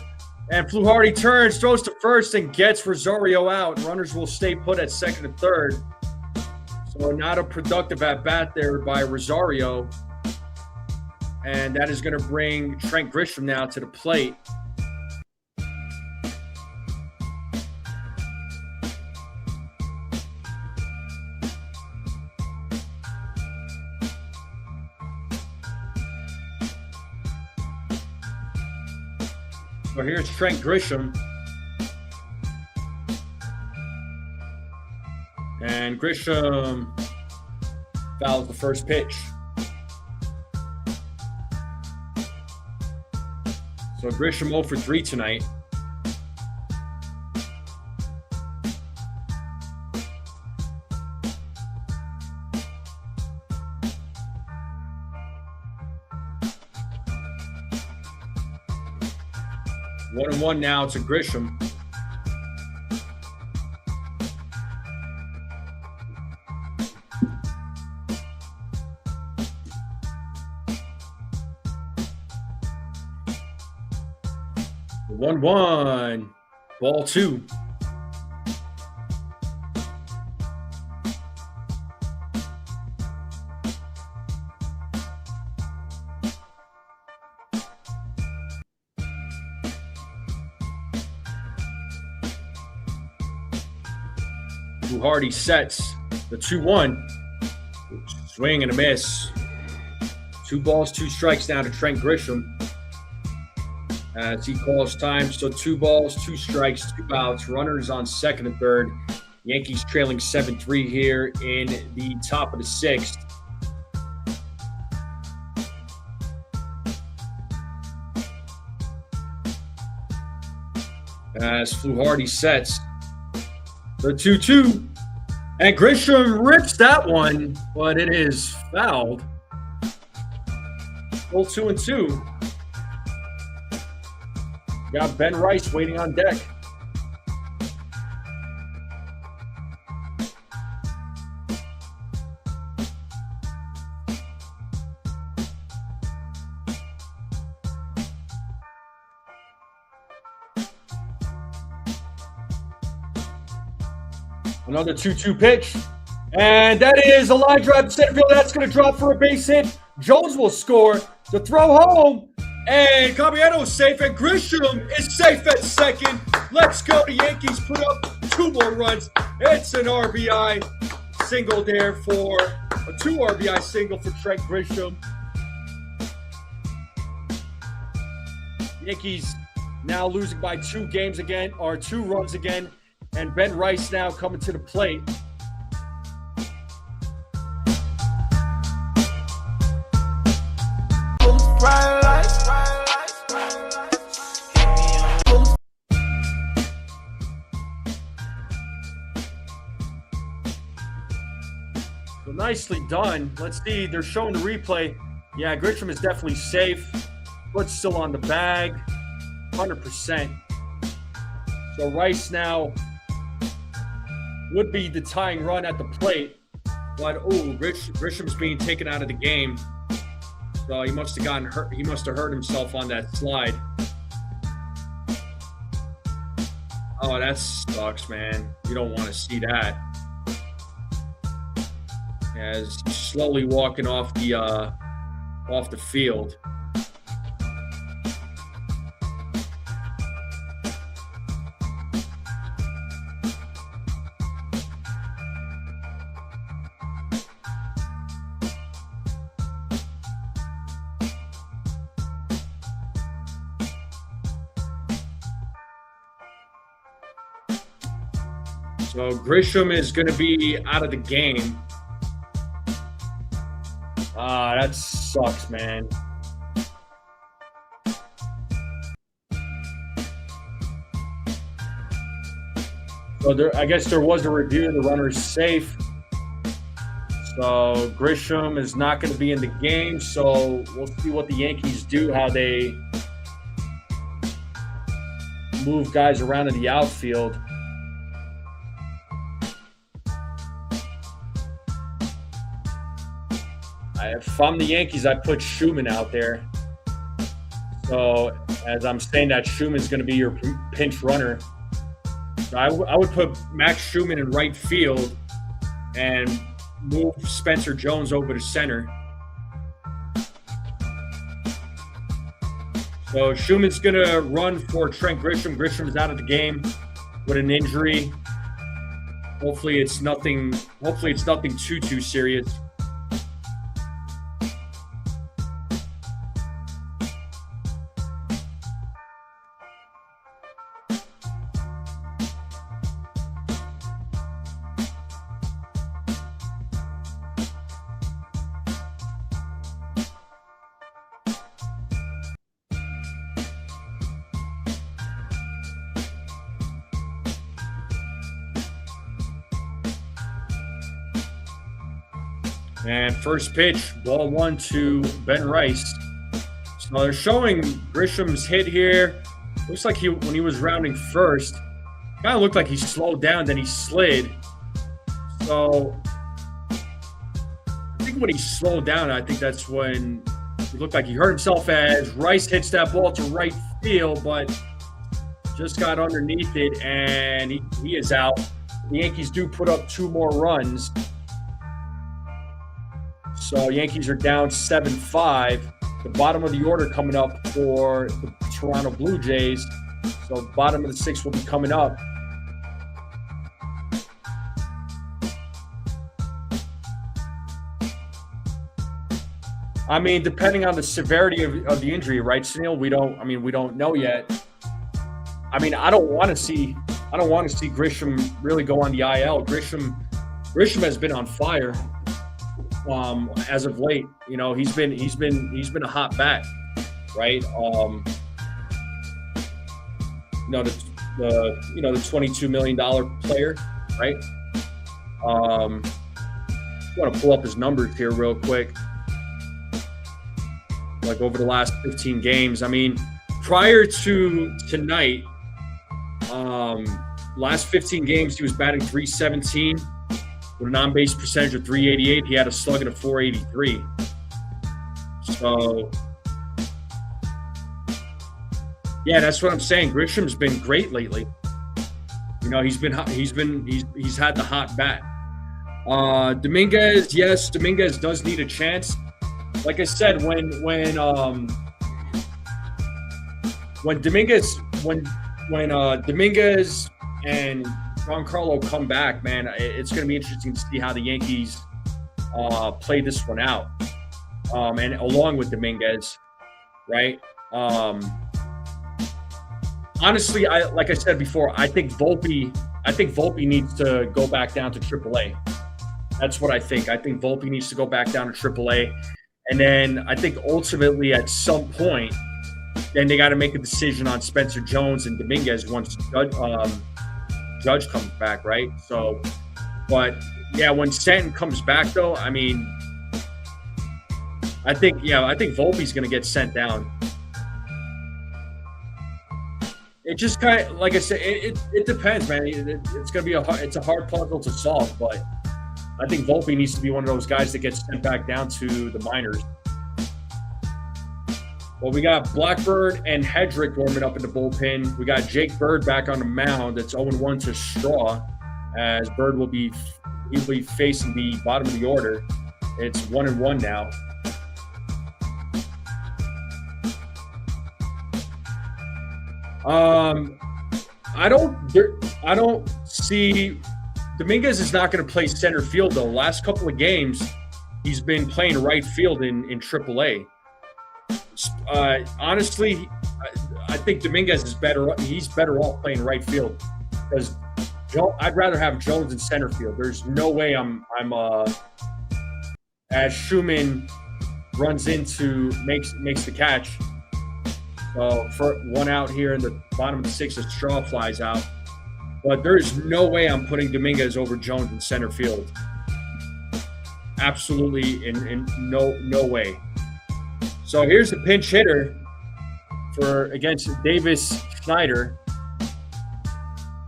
and Fluharty turns, throws to first, and gets Rosario out. Runners will stay put at second and third. So not a productive at-bat there by Rosario. And that is going to bring Trent Grisham now to the plate. So here's Trent Grisham. And Grisham fouls the first pitch. So Grisham 0 for 3 tonight. One and one now to Grisham. The 1-1. Ball 2. Hardy sets the 2-1. Swing and a miss. 2 balls, 2 strikes now to Trent Grisham as he calls time. So 2 balls, 2 strikes, 2 outs. Runners on second and third. Yankees trailing 7-3 here in the top of the 6th. As Fluharty sets the 2-2. And Grisham rips that one, but it is fouled. Full 2-2. Got Ben Rice waiting on deck. Another 2-2 pitch. And that is a line drive to center field. That's going to drop for a base hit. Jones will score. The throw home. And Caballero safe, and Grisham is safe at second. Let's go. The Yankees put up 2 more runs. It's an RBI single there for a 2 RBI single for Trent Grisham. Yankees now losing by 2 games again, or 2 runs again. And Ben Rice now coming to the plate. So nicely done. Let's see. They're showing the replay. Yeah, Grisham is definitely safe. Foot's still on the bag. 100%. So Rice now would be the tying run at the plate. But, Grisham's being taken out of the game. So he must have gotten hurt. He must have hurt himself on that slide. Oh, that sucks, man. You don't want to see that. As he's slowly walking off the field. So Grisham is going to be out of the game. That sucks, man. So I guess there was a review. The runner's safe. So Grisham is not going to be in the game. So we'll see what the Yankees do, how they move guys around in the outfield. If I'm the Yankees, I put Schumann out there. So as I'm saying that Schumann's going to be your pinch runner. So I would put Max Schumann in right field and move Spencer Jones over to center. So Schumann's going to run for Trent Grisham. Grisham's out of the game with an injury. Hopefully it's nothing too serious. And first pitch, ball 1 to Ben Rice. So they're showing Grisham's hit here. Looks like when he was rounding first, kind of looked like he slowed down, then he slid. So I think when he slowed down, I think that's when it looked like he hurt himself as Rice hits that ball to right field, but just got underneath it, and he is out. The Yankees do put up 2 more runs. So Yankees are down 7-5. The bottom of the order coming up for the Toronto Blue Jays. So bottom of the 6th will be coming up. I mean, depending on the severity of the injury, right, Snell? We don't know yet. I mean, I don't want to see Grisham really go on the IL. Grisham has been on fire. As of late, you know, he's been a hot bat, right? The $22 million player, right? I want to pull up his numbers here real quick. Like over the last 15 games. I mean, prior to tonight, last 15 games he was batting .317. With an on-base percentage of .388, he had a slugging of .483. So, yeah, that's what I'm saying. Grisham's been great lately. You know, he's had the hot bat. Dominguez does need a chance. Like I said, when when Dominguez Dominguez and Giancarlo come back, man, it's going to be interesting to see how the Yankees play this one out. And along with Dominguez, right? Honestly, like I said before, I think Volpe needs to go back down to AAA. That's what I think. I think Volpe needs to go back down to AAA. And then I think ultimately at some point, then they got to make a decision on Spencer Jones and Dominguez once Judge comes back, right? So, but yeah, when Stanton comes back, though, I mean, I think Volpe's going to get sent down. It just kind of, like I said, it depends, man. It's going to be it's a hard puzzle to solve, but I think Volpe needs to be one of those guys that gets sent back down to the minors. Well, we got Blackburn and Hedrick warming up in the bullpen. We got Jake Bird back on the mound. It's 0-1 to Straw, as Bird will be facing the bottom of the order. It's 1-1 now. I don't see Dominguez is not going to play center field though. Last couple of games, he's been playing right field in AAA. Honestly, I think Dominguez is better. He's better off playing right field because I'd rather have Jones in center field. There's no way I'm as Schumann runs into makes the catch. For one out here in the bottom of the sixth, as Straw flies out. But there's no way I'm putting Dominguez over Jones in center field. Absolutely, in no way. So here's the pinch hitter against Davis Schneider.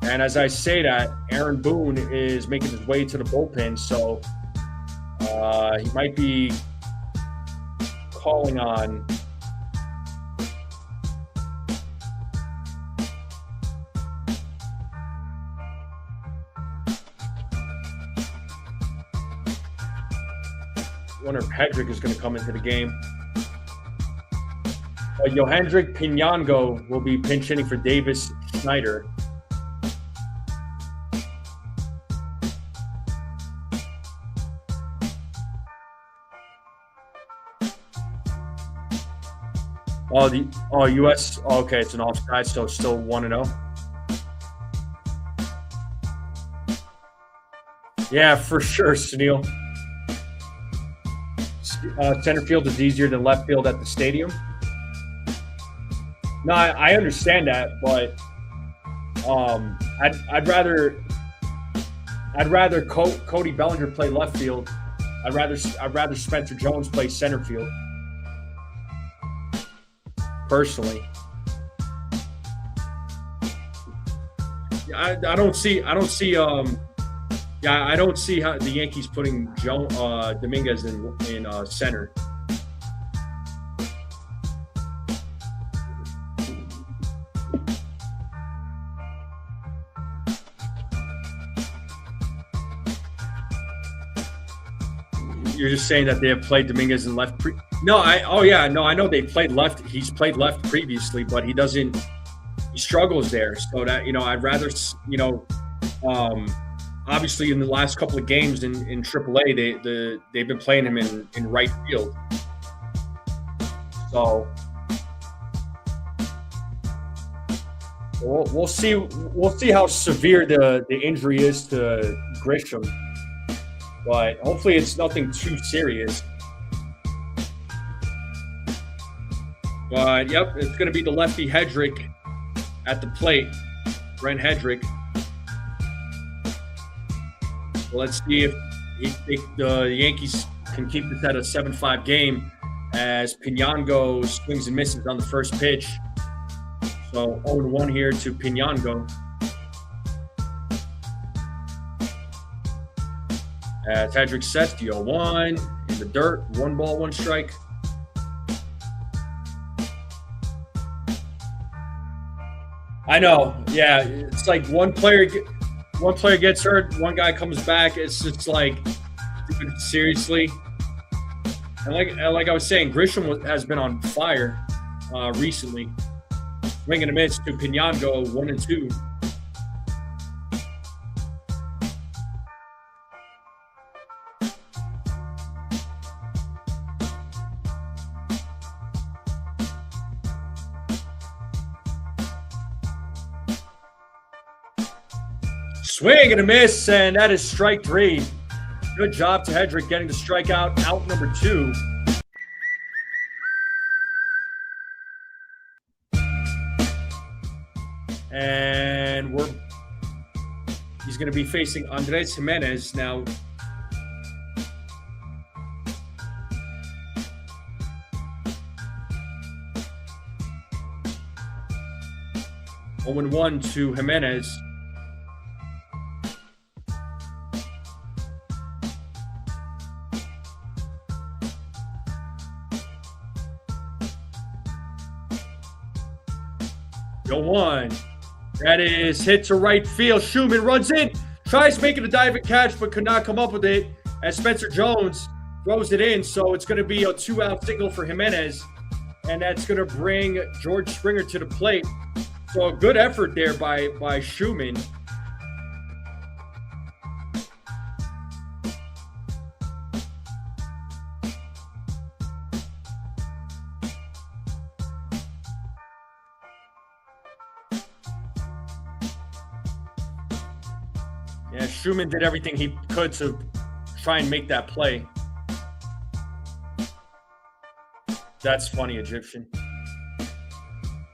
And as I say that, Aaron Boone is making his way to the bullpen, so he might be calling on I wonder if Hedrick is going to come into the game. Yohendrick Pinango will be pinch hitting for Davis Schneider. US. Oh, okay, it's an offside, so still 1-0. Yeah, for sure, Sunil. Center field is easier than left field at the stadium. No, I understand that, but I'd rather Cody Bellinger play left field. I'd rather Spencer Jones play center field. Personally, I don't see how the Yankees putting Dominguez in center. You're just saying that they have played Dominguez in left. I know they played left. He's played left previously, but he struggles there. So that, I'd rather, obviously in the last couple of games in AAA, they've been playing him in right field. So we'll see how severe the injury is to Grisham. But hopefully it's nothing too serious. But, yep, it's going to be the lefty Hedrick at the plate, Brent Hedrick. Well, let's see if the Yankees can keep this at a 7-5 game as Pinango swings and misses on the first pitch. So 0-1 here to Pinango. As Hedrick sets the 0-1 in the dirt, 1 ball, 1 strike. I know, yeah. It's like one player gets hurt, one guy comes back. It's just like, dude, seriously. And like I was saying, Grisham has been on fire recently. Swing and a miss to Pinango, 1-2. Swing and a miss, and that is strike 3. Good job to Hedrick getting the strikeout, out number 2. And he's going to be facing Andres Jimenez now. Oh, 1 to Jimenez. Go 1. That is hit to right field. Schumann runs in, tries making a diving catch, but could not come up with it as Spencer Jones throws it in. So it's going to be a 2-out single for Jimenez, and that's going to bring George Springer to the plate. So a good effort there by Schumann. Yeah, Schumann did everything he could to try and make that play. That's funny, Egyptian.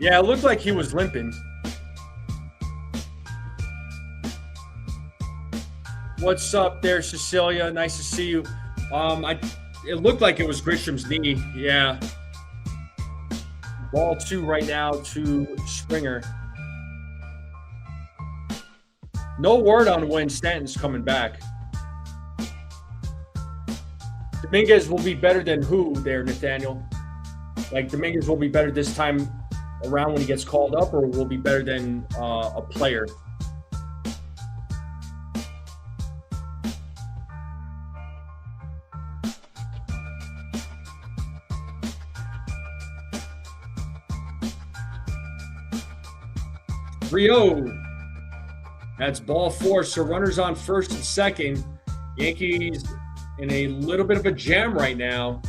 Yeah, it looked like he was limping. What's up there, Cecilia? Nice to see you. It looked like it was Grisham's knee. Yeah. Ball 2 right now to Springer. No word on when Stanton's coming back. Dominguez will be better than who there, Nathaniel? Like, Dominguez will be better this time around when he gets called up, or will be better than a player? Rio. That's ball 4. So runners on first and second. Yankees in a little bit of a jam right now.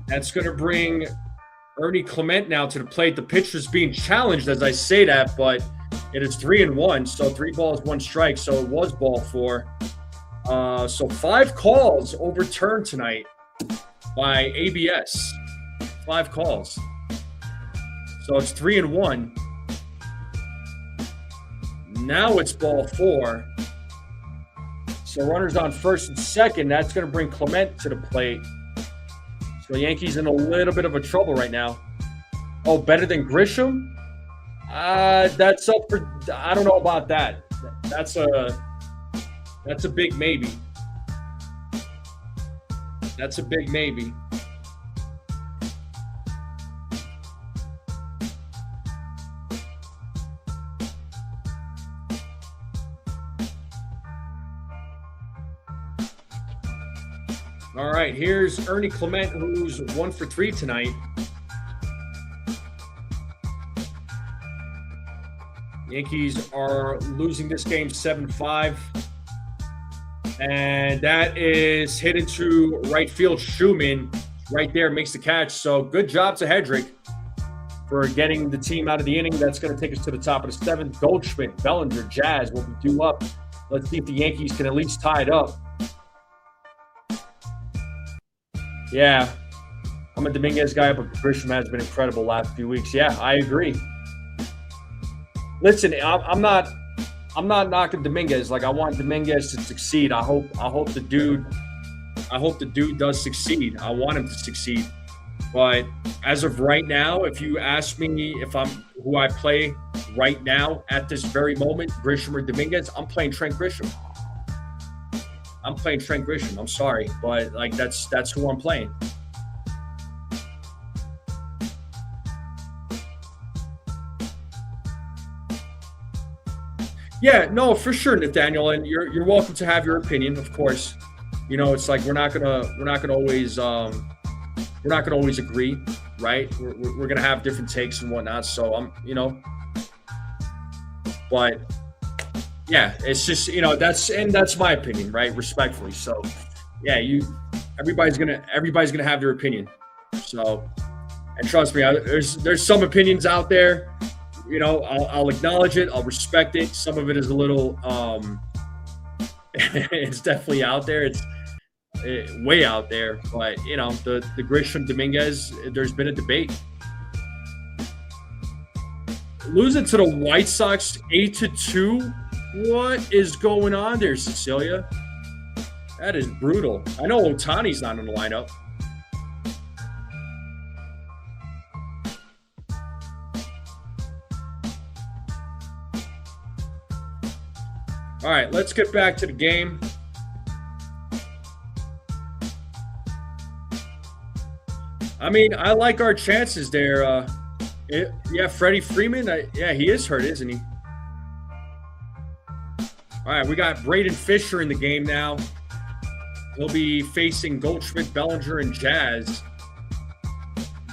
That's going to bring Ernie Clement now to the plate. The pitcher's being challenged as I say that, but it is 3-1. So 3 balls, 1 strike. So it was ball 4. So 5 calls overturned tonight by ABS. 5 calls. So it's 3-1. Now it's ball 4. So runners on first and second. That's going to bring Clement to the plate. So Yankees in a little bit of a trouble right now. Oh, better than Grisham? That's up for. I don't know about that. That's a big maybe. That's a big maybe. All right, here's Ernie Clement, who's 1 for 3 tonight. Yankees are losing this game 7-5. And that is hit into right field. Schumann right there makes the catch. So good job to Hedrick for getting the team out of the inning. That's going to take us to the top of the 7th. Goldschmidt, Bellinger, Jazz will be due up. Let's see if the Yankees can at least tie it up. Yeah, I'm a Dominguez guy, but Grisham has been incredible last few weeks. Yeah, I agree. Listen, I'm not knocking Dominguez. Like, I want Dominguez to succeed. I hope the dude does succeed. I want him to succeed. But as of right now, if you ask me if I'm who I play right now at this very moment, Grisham or Dominguez, I'm playing Trent Grisham. I'm sorry, but like that's who I'm playing. Yeah, no, for sure, Nathaniel, and you're welcome to have your opinion, of course. You know, it's like we're not gonna always we're not going to always agree, right? We're going to have different takes and whatnot. So but yeah, it's just, that's my opinion, right? Respectfully. So yeah, everybody's going to have their opinion. So, and trust me, there's some opinions out there, I'll acknowledge it. I'll respect it. Some of it is a little, it's definitely out there. It's way out there, but the Grisham Dominguez, there's been a debate. Losing to the White Sox 8-2. What is going on there, Cecilia? That is brutal. I know Ohtani's not in the lineup. All right, let's get back to the game. I mean, I like our chances there. Freddie Freeman, he is hurt, isn't he? All right, we got Braden Fisher in the game now. He'll be facing Goldschmidt, Bellinger, and Jazz.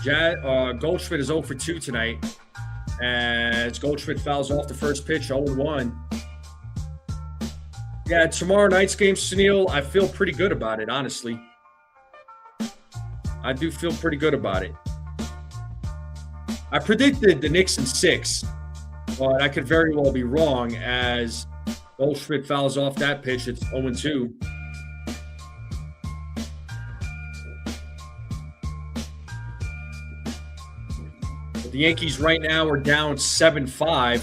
Goldschmidt is 0 for 2 tonight, as Goldschmidt fouls off the first pitch, 0-1. Yeah, tomorrow night's game, Sunil, I feel pretty good about it, honestly. I do feel pretty good about it. I predicted the Knicks in 6, but I could very well be wrong, as Goldschmidt fouls off that pitch. It's 0-2. But the Yankees right now are down 7-5.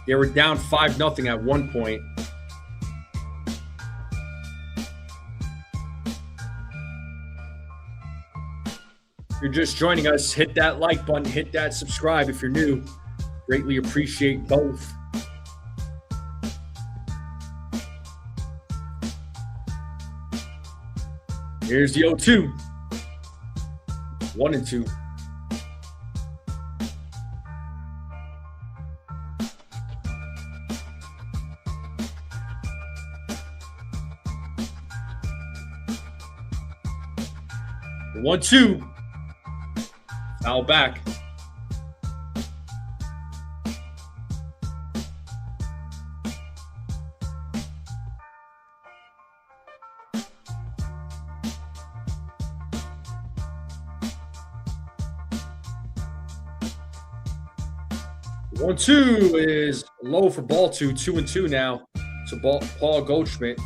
They were down 5-0 at one point. If you're just joining us, hit that like button, hit that subscribe if you're new. Greatly appreciate both. Here's the 0-2. 1-2. The 1-2. Foul back. The 1-2 is low for ball 2. 2-2 now to Paul Goldschmidt.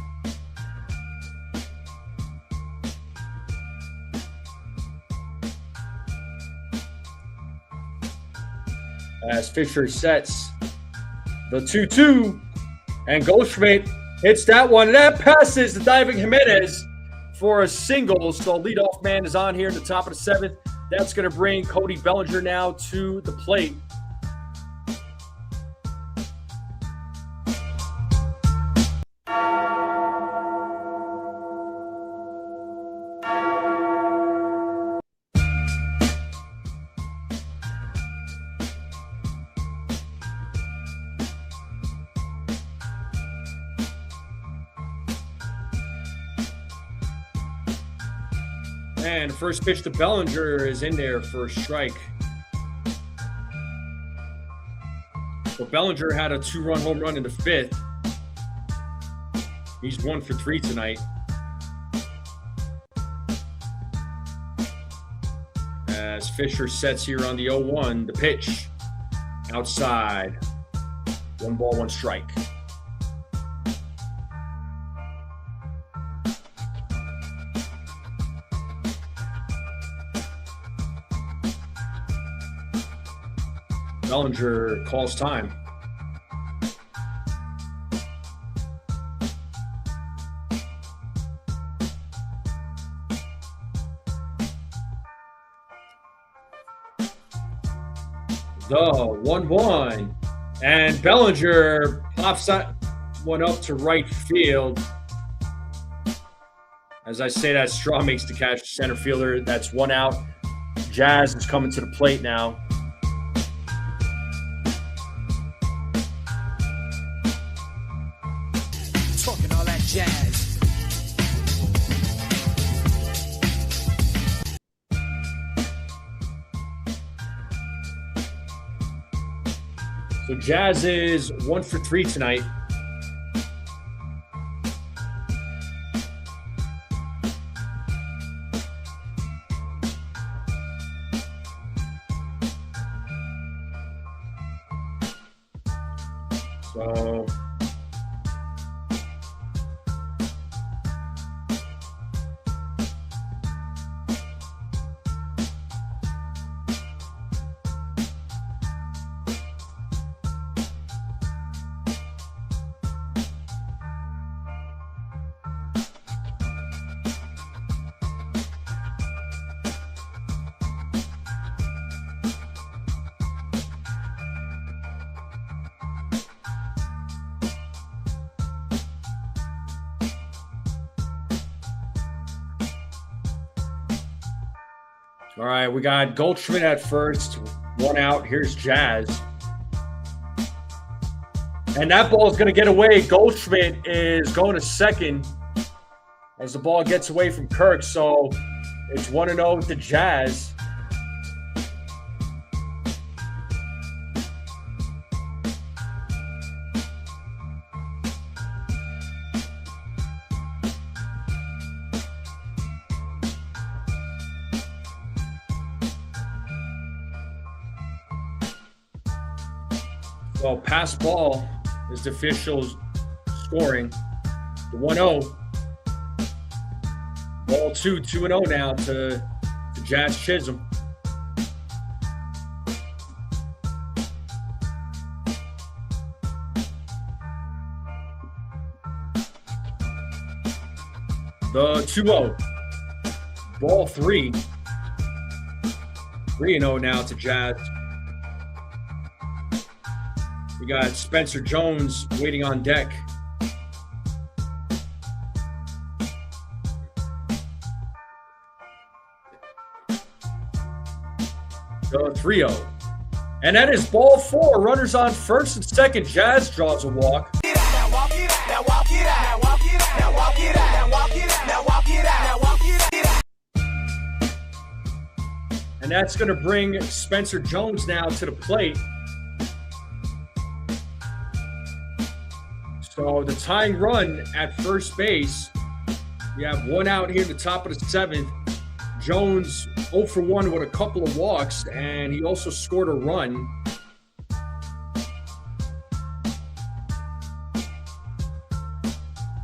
As Fisher sets the 2-2, and Goldschmidt hits that one, and that passes the diving Jimenez for a single. So leadoff man is on here in the top of the 7th. That's going to bring Cody Bellinger now to the plate. And the first pitch to Bellinger is in there for a strike. So Bellinger had a 2-run home run in the 5th. He's 1 for 3 tonight. As Fisher sets here on the 0-1, the pitch outside. 1 ball, 1 strike. Bellinger calls time. The 1-1. And Bellinger pops that one up to right field. As I say that, Straw makes the catch. Center fielder, that's 1 out. Jazz is coming to the plate now. Talking all that jazz. So Jazz is 1 for 3 tonight. So all right, we got Goldschmidt at first, 1 out. Here's Jazz. And that ball is going to get away. Goldschmidt is going to second as the ball gets away from Kirk. So it's 1-0 to Jazz. Well, pass ball is the officials scoring. The 1-0. Ball 2-0 now to Jazz Chisholm. The 2-0. Ball 3. 3-0 now to Jazz. We got Spencer Jones waiting on deck. The 3-0. And that is ball 4. Runners on first and second. Jazz draws a walk. And that's going to bring Spencer Jones now to the plate. So the tying run at first base, we have 1 out here at the top of the 7th. Jones 0 for 1 with a couple of walks, and he also scored a run.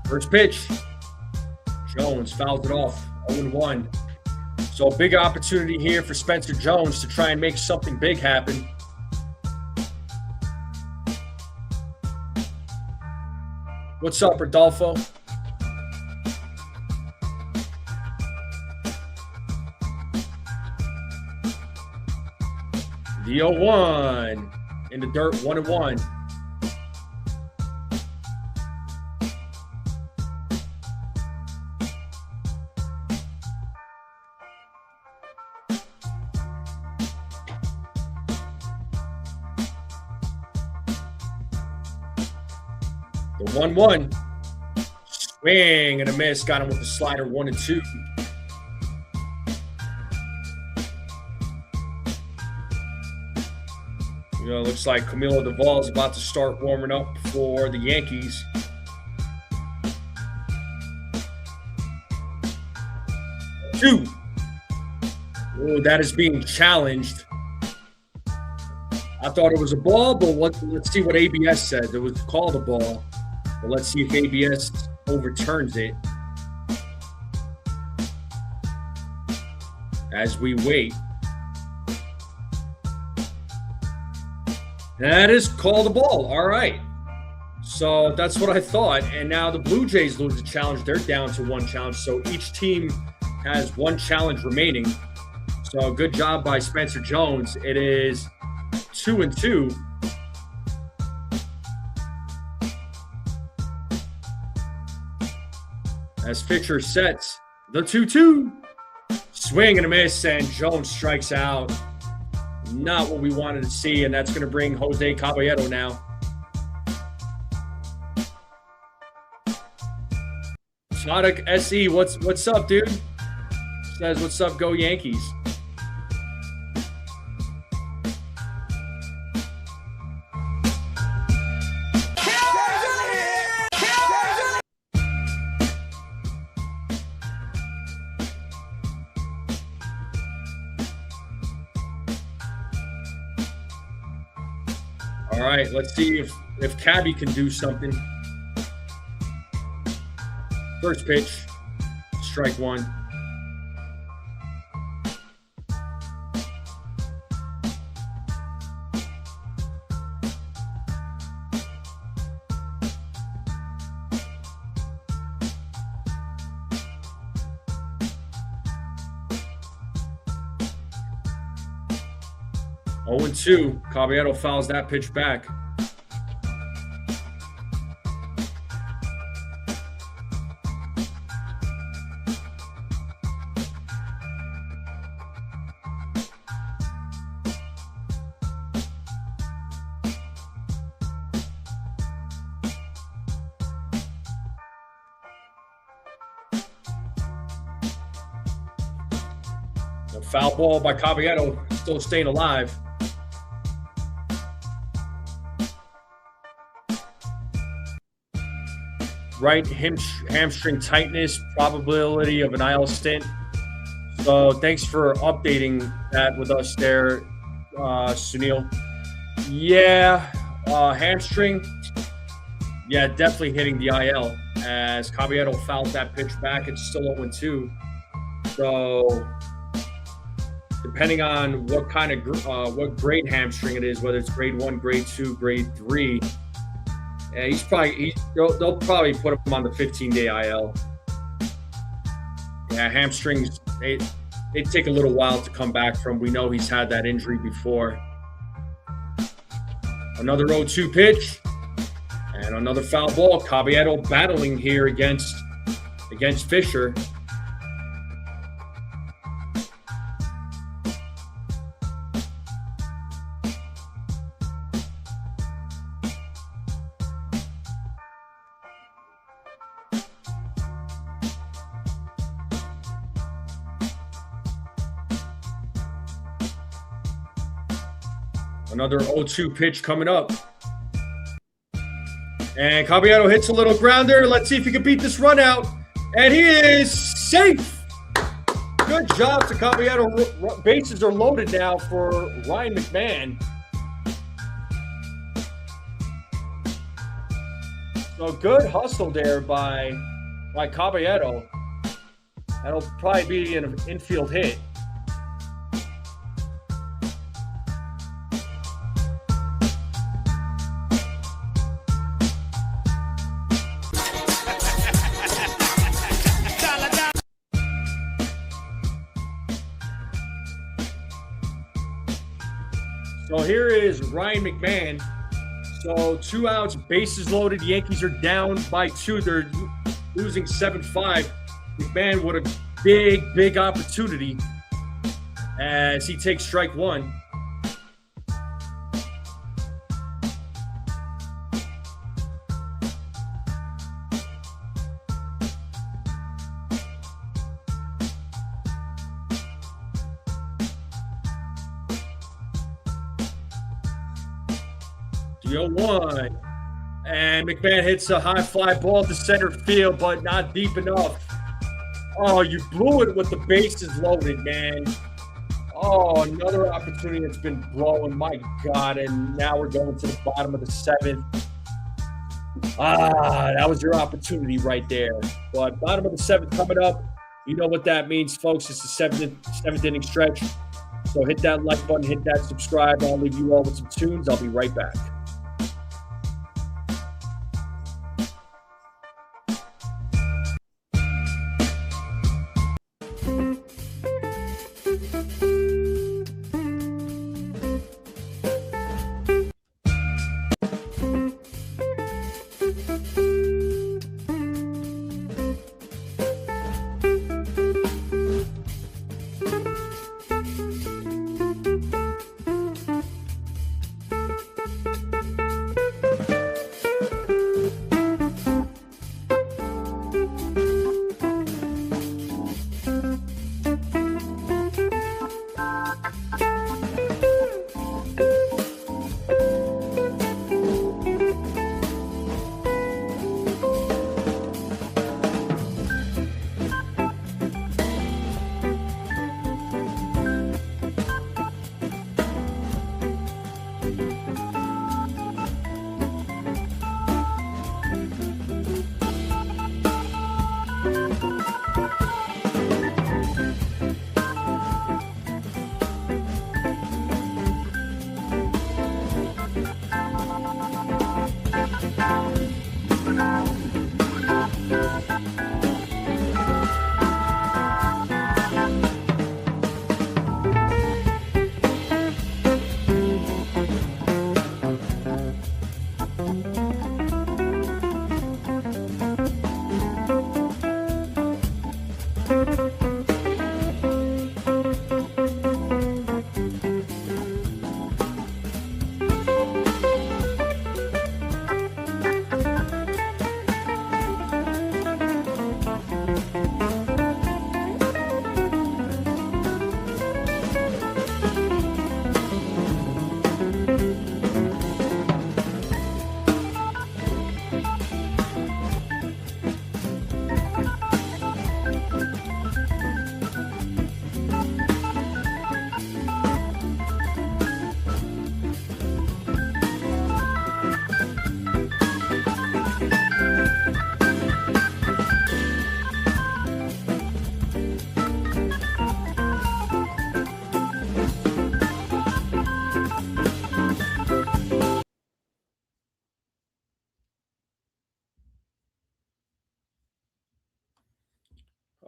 First pitch, Jones fouls it off, 0-1. So a big opportunity here for Spencer Jones to try and make something big happen. What's up, Rodolfo? The 0-1 in the dirt, 1-1. The 1-1. Swing and a miss. Got him with the slider, 1-2. Looks like Camilo Duvall is about to start warming up for the Yankees. Two. Oh, that is being challenged. I thought it was a ball, but let's see what ABS said. It was called a ball. But let's see if ABS overturns it as we wait. That is called a ball. All right. So that's what I thought. And now the Blue Jays lose the challenge. They're down to 1 challenge. So each team has 1 challenge remaining. So good job by Spencer Jones. It is 2-2. As Fisher sets the 2-2. Swing and a miss, and Jones strikes out. Not what we wanted to see, and that's going to bring Jose Caballero now. Sonic SE, what's up, dude? Says, what's up, go Yankees. All right, let's see if Cabby can do something. First pitch, strike one. Oh and 2. Caballero fouls that pitch back. A foul ball by Caballero, still staying alive. Right hamstring tightness, probability of an IL stint. So thanks for updating that with us there, Sunil. Yeah, hamstring. Yeah, definitely hitting the IL as Caballero fouled that pitch back. It's still 0-2. So depending on what kind of what grade hamstring it is, whether it's grade 1, grade 2, grade 3. Yeah, they'll probably put him on the 15-day IL. Yeah, hamstrings, they take a little while to come back from. We know he's had that injury before. Another 0-2 pitch and another foul ball. Caballero battling here against Fisher. Another 0-2 pitch coming up. And Caballero hits a little grounder. Let's see if he can beat this run out. And he is safe. Good job to Caballero. Bases are loaded now for Ryan McMahon. So good hustle there by Caballero. That'll probably be an infield hit. So here is Ryan McMahon. So 2 outs, bases loaded. Yankees are down by 2. They're losing 7-5. McMahon with a big opportunity as he takes strike 1. The 0-1. And McMahon hits a high fly ball to center field, but not deep enough. Oh, you blew it with the bases loaded, man. Oh, another opportunity that's been blown. My God. And now we're going to the bottom of the 7th. That was your opportunity right there. But bottom of the 7th coming up. You know what that means, folks. It's the 7th inning stretch. So hit that like button, hit that subscribe. I'll leave you all with some tunes. I'll be right back.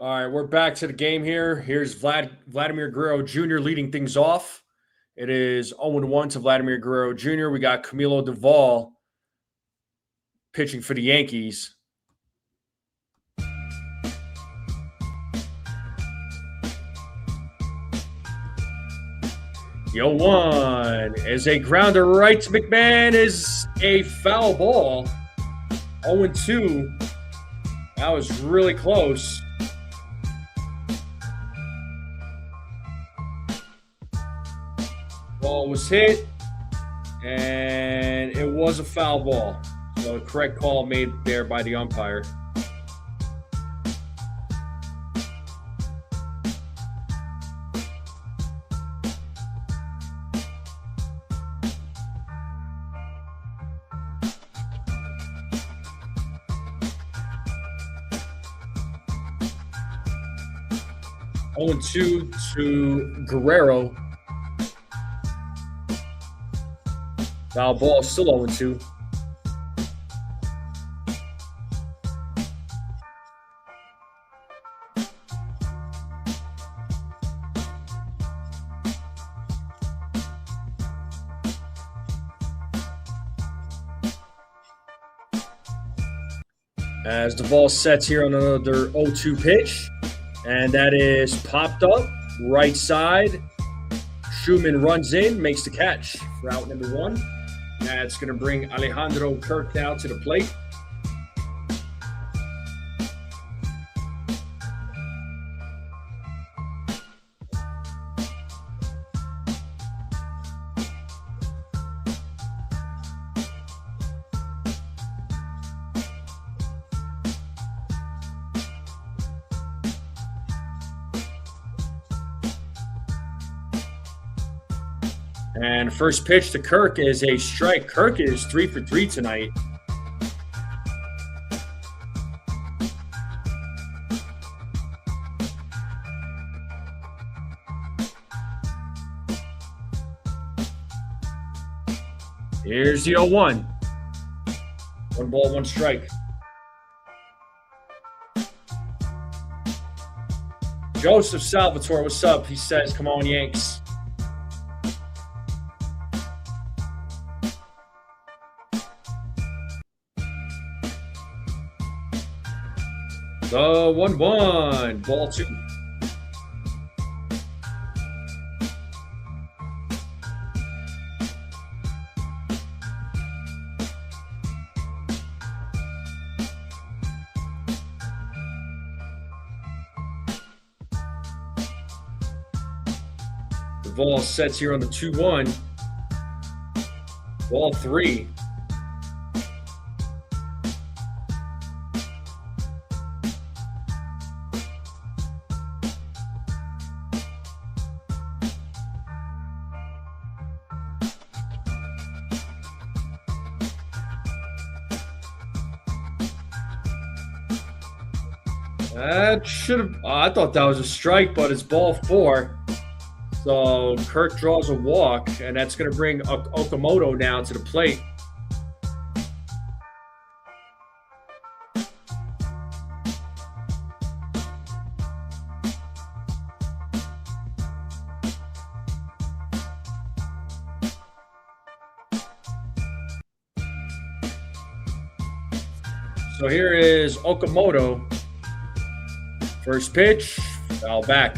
All right, we're back to the game here. Here's Vladimir Guerrero Jr. leading things off. It is 0-1 to Vladimir Guerrero Jr. We got Camilo Duvall pitching for the Yankees. The 0-1 is a grounder right to McMahon, is a foul ball. 0-2. That was really close. Ball was hit, and it was a foul ball. So a correct call made there by the umpire. Oh, 2 to Guerrero. Foul ball, still 0-2. As the ball sets here on another 0-2 pitch, and that is popped up right side. Schumann runs in, makes the catch for out number 1. That's going to bring Alejandro Kirk now to the plate. And first pitch to Kirk is a strike. Kirk is 3 for 3 tonight. Here's the 0-1. 1 ball, 1 strike. Joseph Salvatore, what's up? He says, come on, Yanks. The 1-1, ball 2. The ball sets here on the 2-1. Ball 3. That should have. I thought that was a strike, but it's ball 4. So Kirk draws a walk, and that's going to bring Okamoto now to the plate. So here is Okamoto. First pitch, foul back.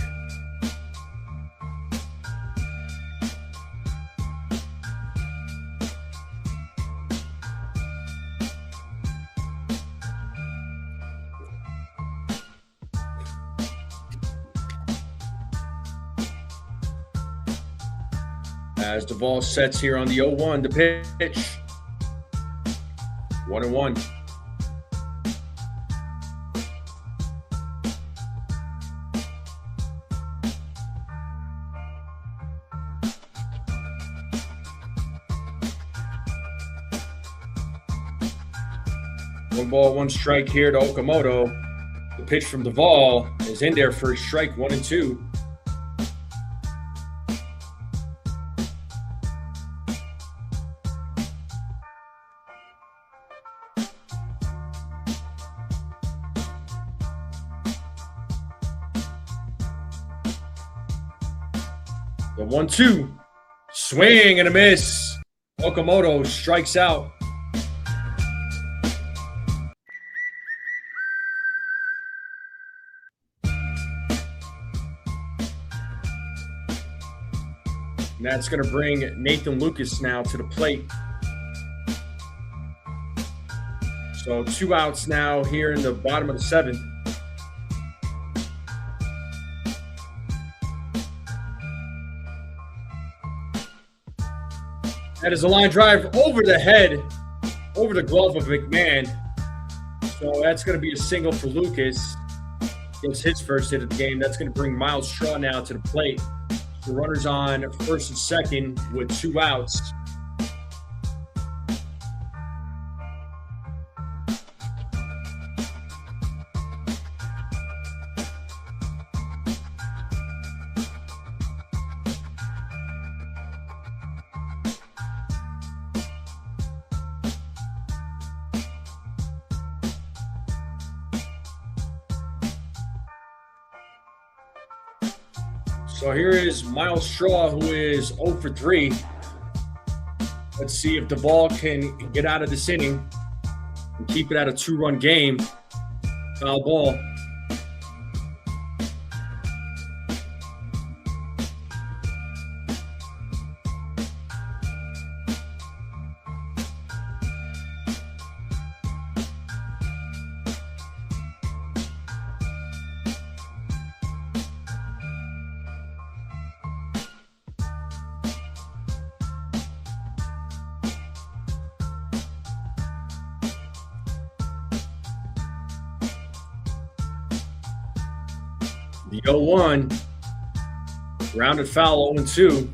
As the ball sets here on the 0-1, the pitch. 1-1. One ball, 1 strike here to Okamoto. The pitch from Duvall is in there for a strike, 1-2. The 1-2. Swing and a miss. Okamoto strikes out. And that's going to bring Nathan Lucas now to the plate. So 2 outs now here in the bottom of the 7th. That is a line drive over the head, over the glove of McMahon. So that's going to be a single for Lucas. Gets his first hit of the game. That's going to bring Miles Straw now to the plate. The runners on first and second with 2 outs. So here is Miles Straw, who is 0 for 3. Let's see if the ball can get out of this inning and keep it at a 2-run game. Foul ball. The 0-1, rounded foul, 0-2.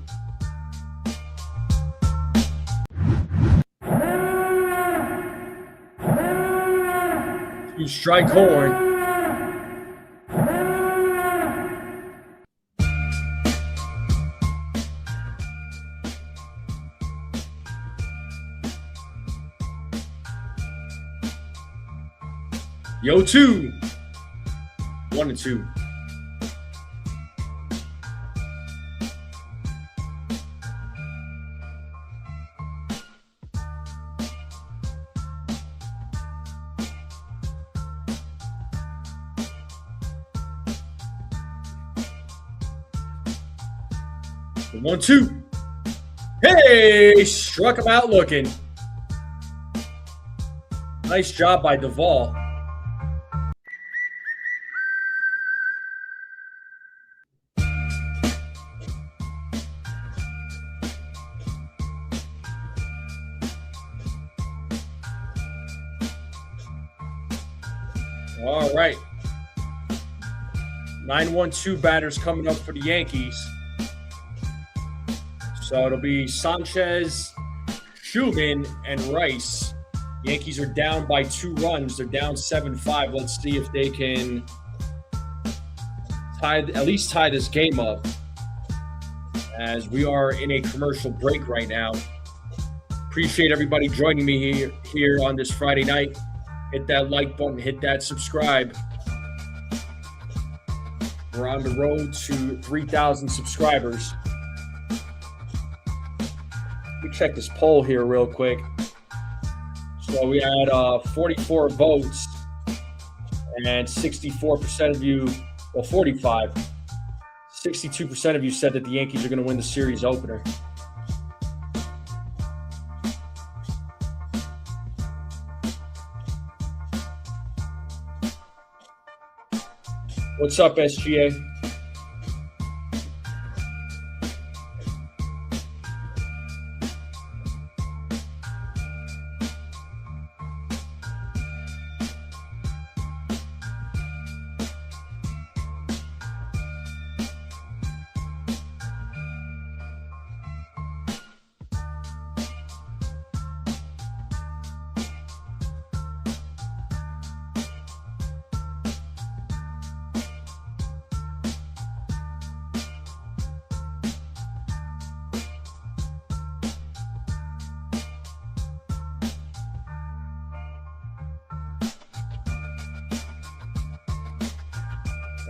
Two-strike horn. The 0-2, 1-2. The 1-2. Hey, struck him out looking. Nice job by Duvall. All right. 9-1-2 batters coming up for the Yankees. So it'll be Sanchez, Schumann, and Rice. Yankees are down by 2 runs. They're down 7-5. Let's see if they can at least tie this game up, as we are in a commercial break right now. Appreciate everybody joining me here on this Friday night. Hit that like button, hit that subscribe. We're on the road to 3,000 subscribers. Let me check this poll here real quick. So we had 44 votes, and 64% of you, well, 45, 62% of you said that the Yankees are going to win the series opener. What's up, SGA?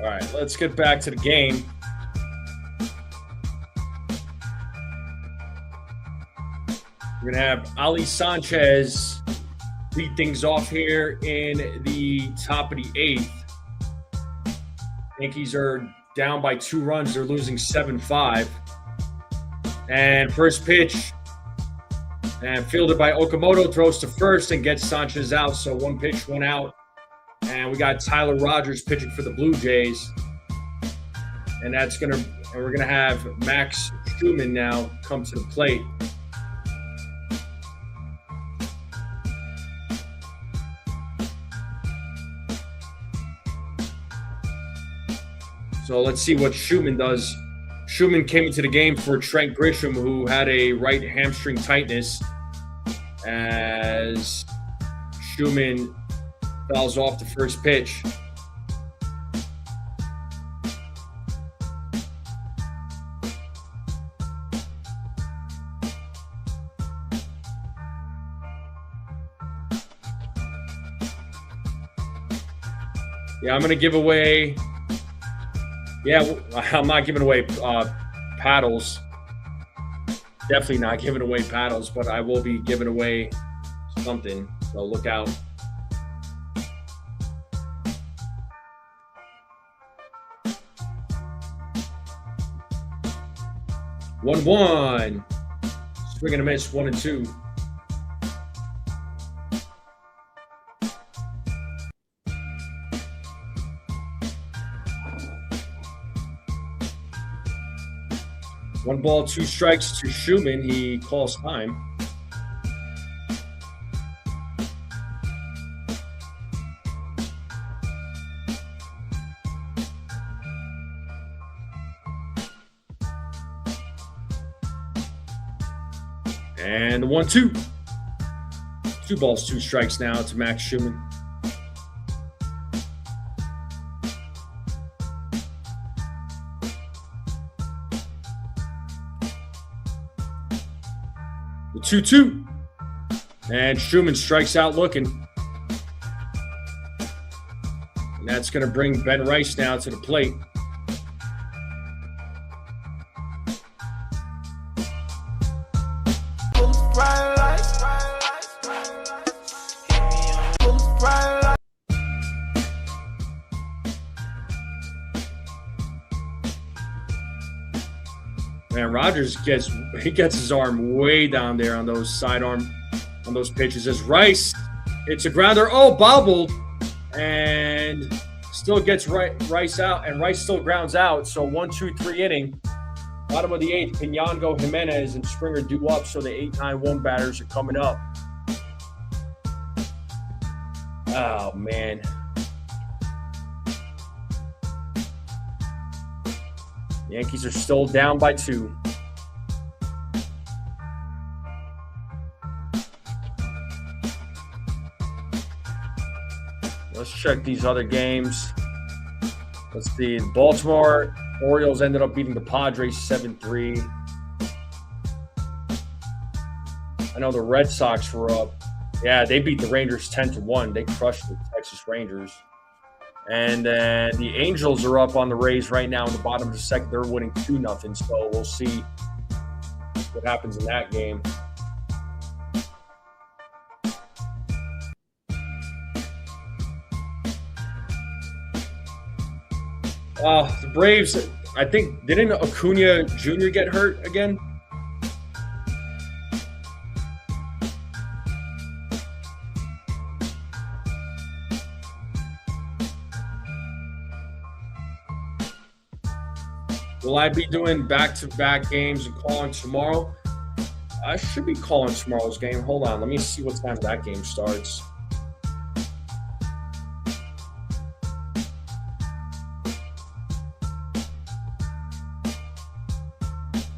All right, let's get back to the game. We're going to have Ali Sanchez lead things off here in the top of the 8th. Yankees are down by 2 runs. They're losing 7-5. And first pitch, and fielded by Okamoto, throws to first and gets Sanchez out. So 1 pitch, 1 out. And we got Tyler Rogers pitching for the Blue Jays. And we're gonna have Max Schumann now come to the plate. So let's see what Schumann does. Schumann came into the game for Trent Grisham, who had a right hamstring tightness, as Schumann fouls off the first pitch. Yeah, I'm going to give away... Yeah, I'm not giving away paddles. Definitely not giving away paddles, but I will be giving away something. So look out. One. Swing and a miss, 1 and 2. One ball, 2 strikes to Schumann. He calls time. And the 1-2. 2 balls, 2 strikes now to Max Schumann. The 2-2. And Schumann strikes out looking. And that's going to bring Ben Rice now to the plate. Man, Rogers gets his arm way down there on those sidearm, on those pitches. As Rice, it's a grounder. Oh, bobbled, and still gets Rice out, and Rice still grounds out. So 1-2-3 inning. Bottom of the 8th, Pinyango, Jimenez, and Springer due up. So the 8-9-1 batters are coming up. Oh man. Yankees are still down by 2. Let's check these other games. Let's see. The Baltimore Orioles ended up beating the Padres 7-3. I know the Red Sox were up. Yeah, they beat the Rangers 10-1. They crushed the Texas Rangers. And then the Angels are up on the Rays right now in the bottom of the 2nd. They're winning 2-0. So we'll see what happens in that game. The Braves, I think, didn't Acuna Jr. get hurt again? Will I be doing back-to-back games and calling tomorrow? I should be calling tomorrow's game. Hold on. Let me see what time that game starts.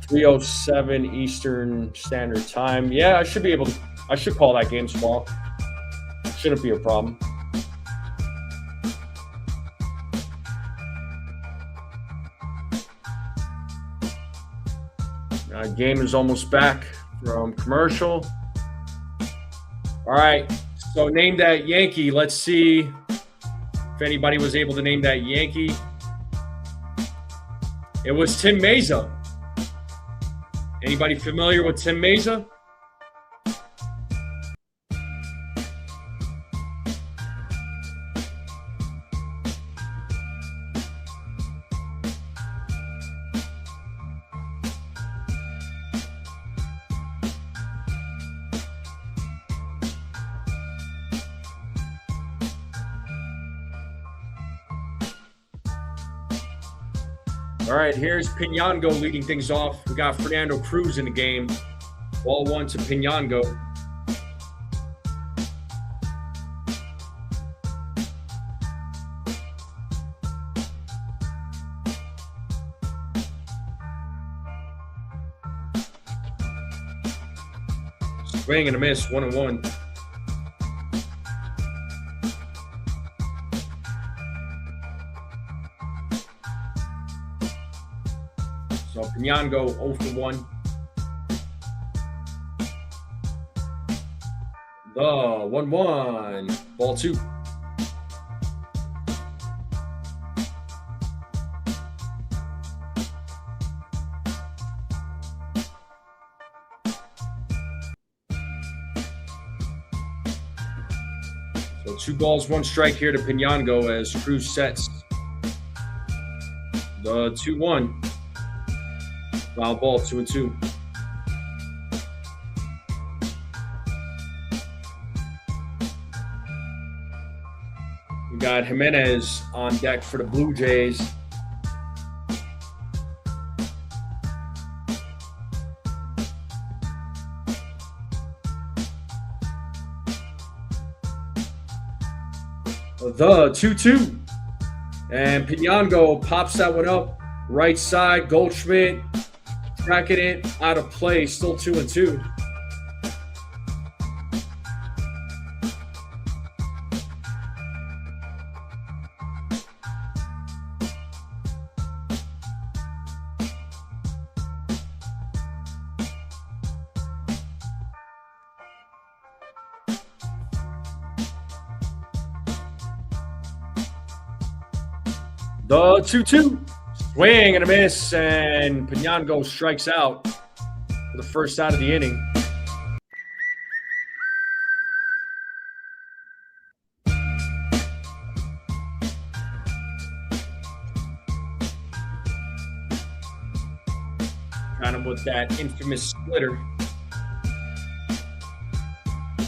(3:07) Eastern Standard Time. Yeah, I should be able to. I should call that game tomorrow. Shouldn't be a problem. Game is almost back from commercial. All right, so name that Yankee. Let's see if anybody was able to name that Yankee. It was Tim Mesa. Anybody familiar with Tim Mesa? All right, here's Pinango leading things off. We got Fernando Cruz in the game. Ball 1 to Pinango. Swing and a miss, 1-1. So Pinango 0 for 1. The 1-1. Ball 2. So 2 balls, 1 strike here to Pinango as Cruz sets the 2-1. Foul ball, 2-2. We got Jimenez on deck for the Blue Jays. The 2-2. And Pinango pops that one up. Right side, Goldschmidt tracking it out of play. Still 2-2. The 2-2. Swing and a miss, and Pinango strikes out for the first out of the inning. Got him with that infamous splitter.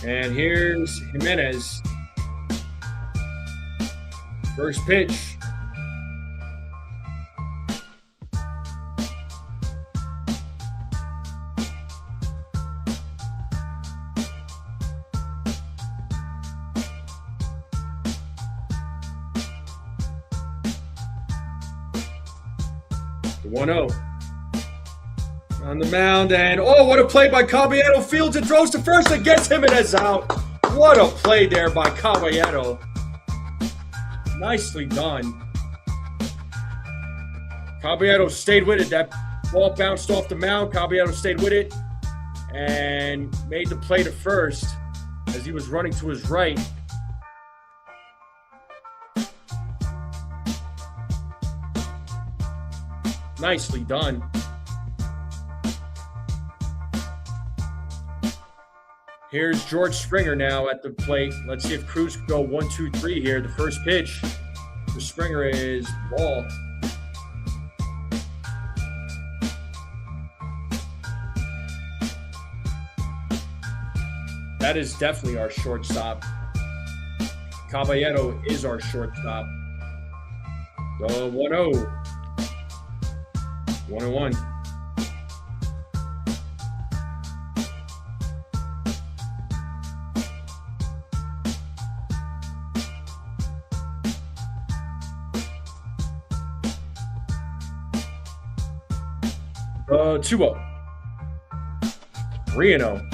And here's Jimenez. First pitch. The 1-0. On the mound, and oh, what a play by Caballero. Fields and throws to first and gets Jimenez out. What a play there by Caballero. Nicely done. Caballero stayed with it. That ball bounced off the mound. Caballero stayed with it and made the play to first as he was running to his right. Nicely done. Here's George Springer now at the plate. Let's see if Cruz can go 1-2-3 here. The first pitch for Springer is ball. That is definitely our shortstop. Caballero is our shortstop. The 1-0. 1-1. The 2-0. 3-0.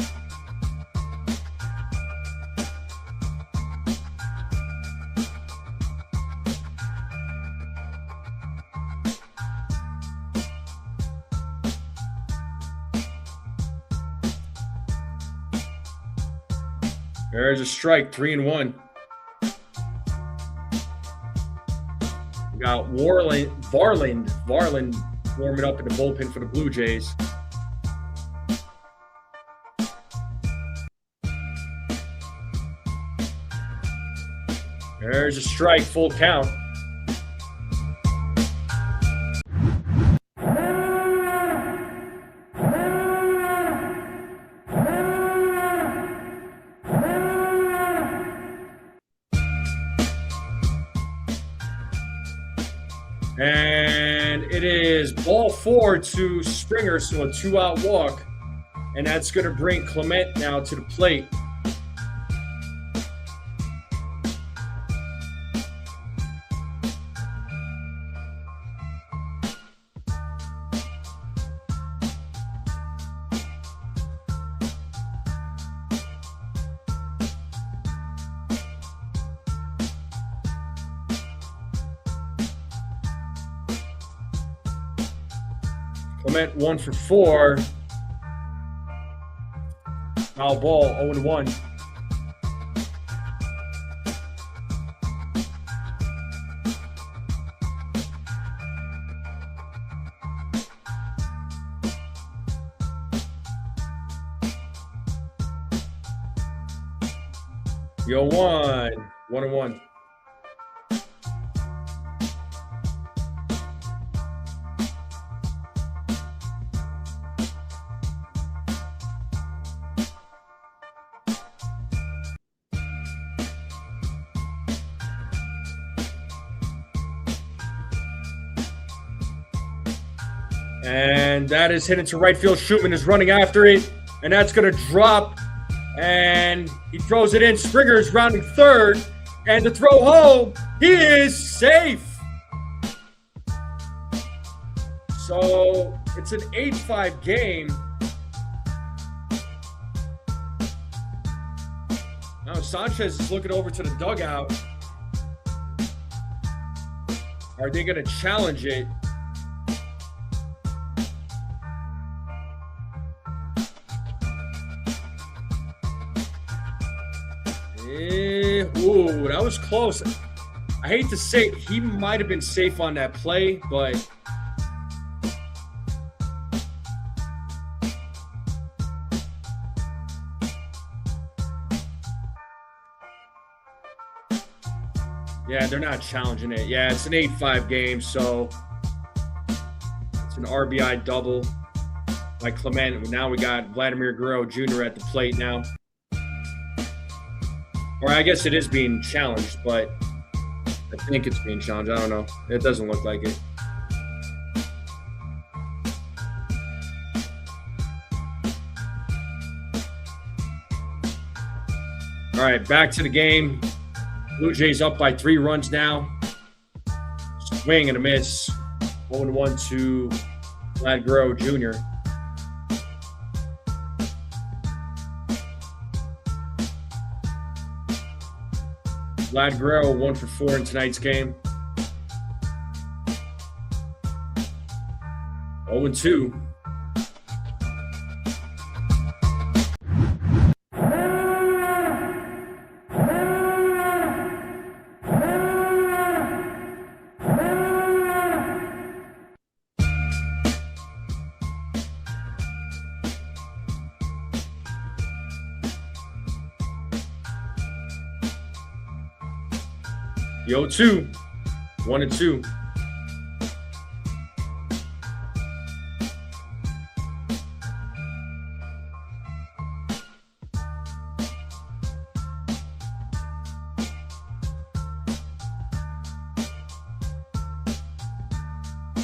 There's a strike, 3-1. We got Varland warming up in the bullpen for the Blue Jays. There's a strike, full count. And It is ball 4 to Springer, so a 2-out walk. And that's going to bring Clement now to the plate. Clement 1 for 4. Foul ball, 0-1. Yo, 1-1. And that is hit into right field. Shootman is running after it, and that's going to drop. And he throws it in. Springer's rounding third, and the throw home. He is safe. So it's an 8-5 game. Now Sanchez is looking over to the dugout. Are they going to challenge it? Ooh, that was close. I hate to say it, he might have been safe on that play, but yeah, they're not challenging it. Yeah, it's an 8-5 game, so it's an RBI double by Clement. Now we got Vladimir Guerrero Jr. at the plate now. Or I guess it is being challenged, but I think it's being challenged. I don't know. It doesn't look like it. All right, back to the game. Blue Jays up by 3 runs now. Swing and a miss. 0-1 to Vlad Guerrero Jr. Vlad Guerrero 1 for 4 in tonight's game. 0-2. Yo, 2, 1-2.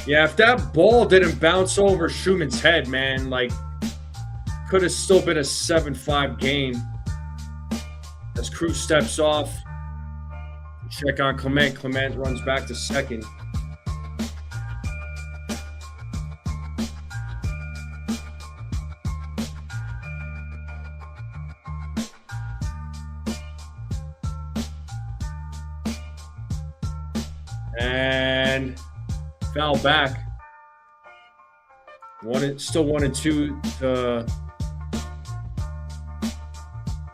Yeah, if that ball didn't bounce over Schuman's head, man, like, could have still been a 7-5 game. As Cruz steps off. Check on Clement. Clement runs back to second. And foul back. Still 1-2 to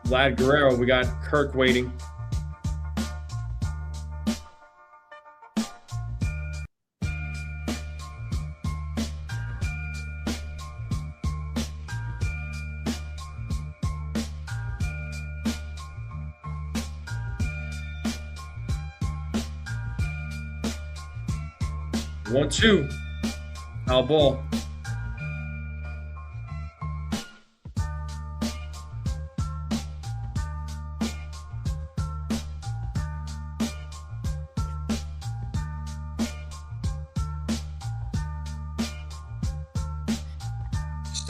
Vlad Guerrero. We got Kirk waiting. One, 2. Foul ball.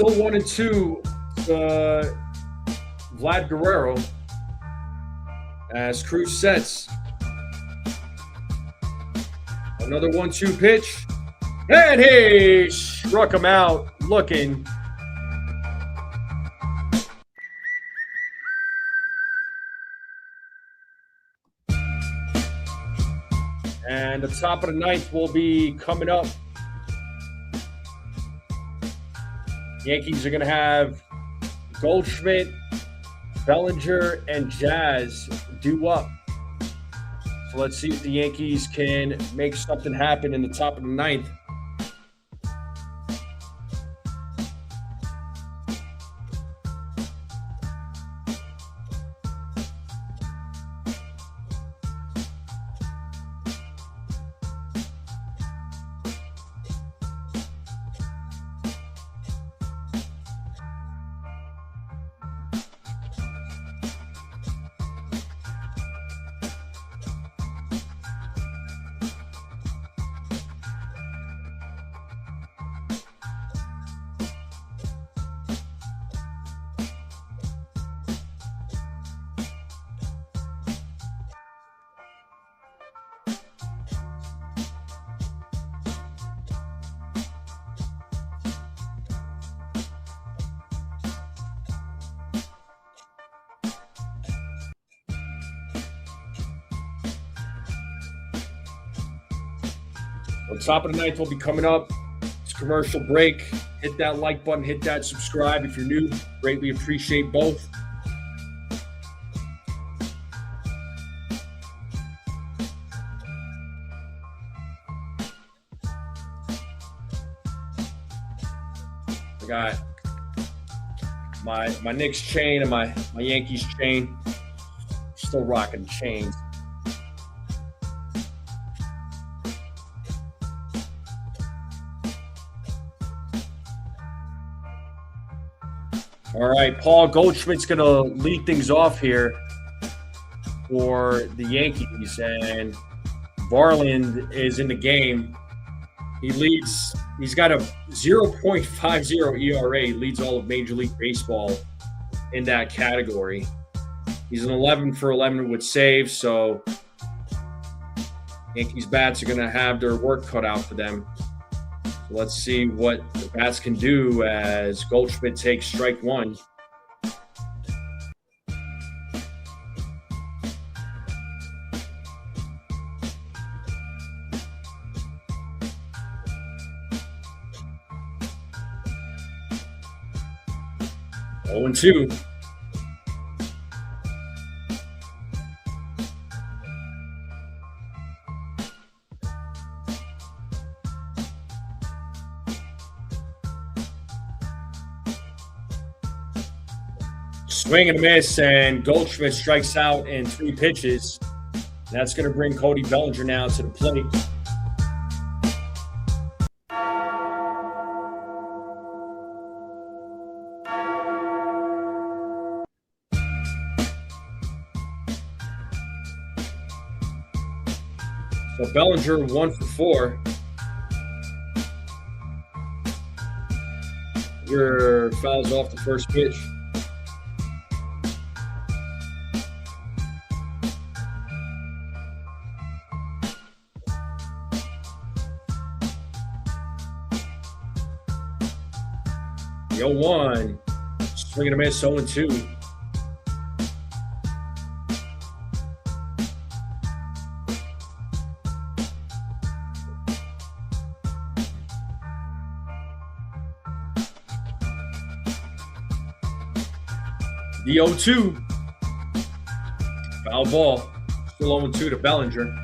Still 1-2. Vlad Guerrero as Cruz sets. Another 1-2 pitch. And he struck him out looking. And the top of the ninth will be coming up. Yankees are going to have Goldschmidt, Bellinger, and Jazz due up. So let's see if the Yankees can make something happen in the top of the ninth. The top of the ninth will be coming up. It's commercial break. Hit that like button, hit that subscribe if you're new. Greatly appreciate both. I got my Knicks chain and my Yankees chain. Still rocking chains. All right, Paul Goldschmidt's going to lead things off here for the Yankees, and Varland is in the game. He leads. He's got a 0.50 ERA. He leads all of Major League Baseball in that category. He's an 11 for 11 with saves, so Yankees bats are going to have their work cut out for them. So let's see what the bats can do as Goldschmidt takes strike one. Oh, and 2. Swing and a miss, and Goldschmidt strikes out in 3 pitches. That's going to bring Cody Bellinger now to the plate. So Bellinger 1 for 4. Your fouls off the first pitch. The 0-1. Swing and a miss, 0-2. The 0-2. Foul ball. Still 0-2 to Bellinger.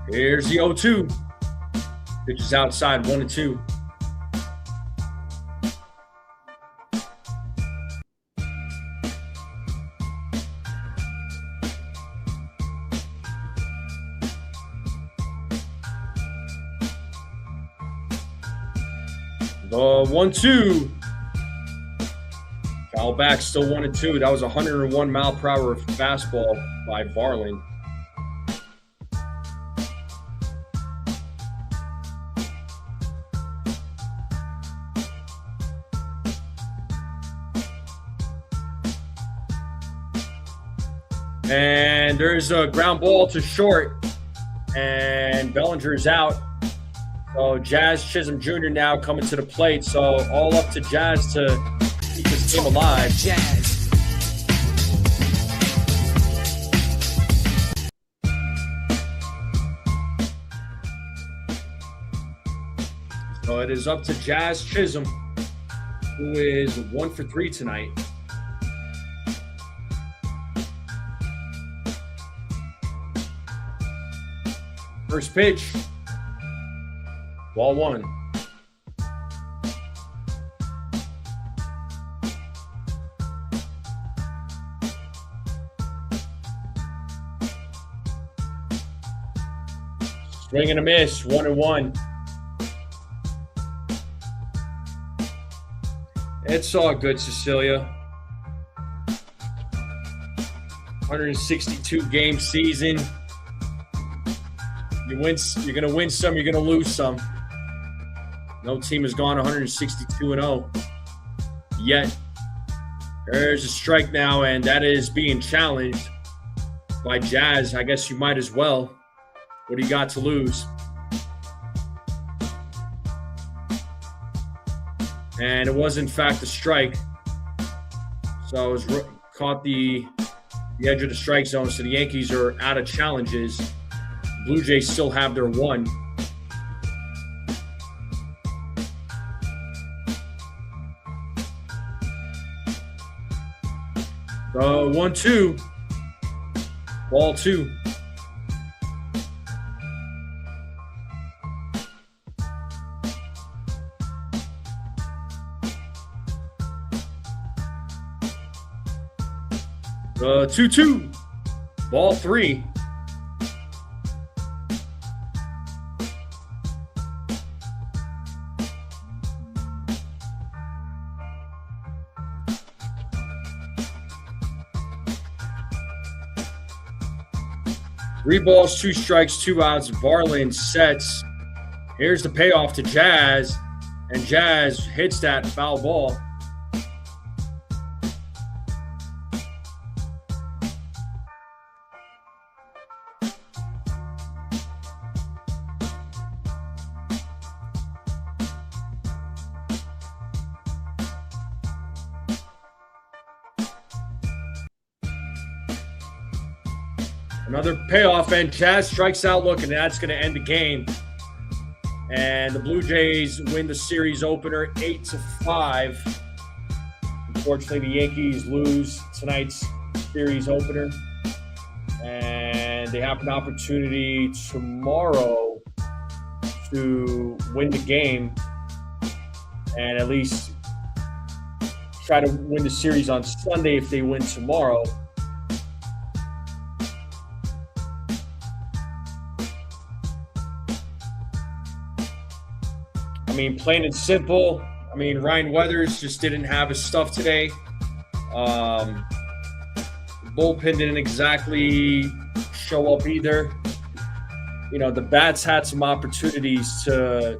Here's the 0-2. Pitch is outside, 1-2. The 1-2. Foul back, still 1-2. That was 101 mile per hour fastball by Varland. And there's a ground ball to short, and Bellinger is out. So Jazz Chisholm Jr. now coming to the plate. So all up to Jazz to keep this game alive. Jazz. So it is up to Jazz Chisholm, who is 1 for 3 tonight. First pitch, ball 1. Swing and a miss, 1-1. It's all good, Cecilia. 162 game season. You win, you're going to win some, you're going to lose some. No team has gone 162-0 yet. There's a strike now, and that is being challenged by Jazz. I guess you might as well. What do you got to lose? And it was, in fact, a strike. So it was caught the edge of the strike zone, so the Yankees are out of challenges. Blue Jays still have their 1. So 1-2. Ball 2. The 2-2. Ball 3. Three balls, 2 strikes, 2 outs. Varland sets. Here's the payoff to Jazz, and Jazz hits that foul ball. Another payoff, and Jazz strikes out looking. That's going to end the game. And the Blue Jays win the series opener 8-5. Unfortunately, the Yankees lose tonight's series opener. And they have an opportunity tomorrow to win the game and at least try to win the series on Sunday if they win tomorrow. I mean, plain and simple. I mean, Ryan Weathers just didn't have his stuff today. The bullpen didn't exactly show up either. You know, the bats had some opportunities to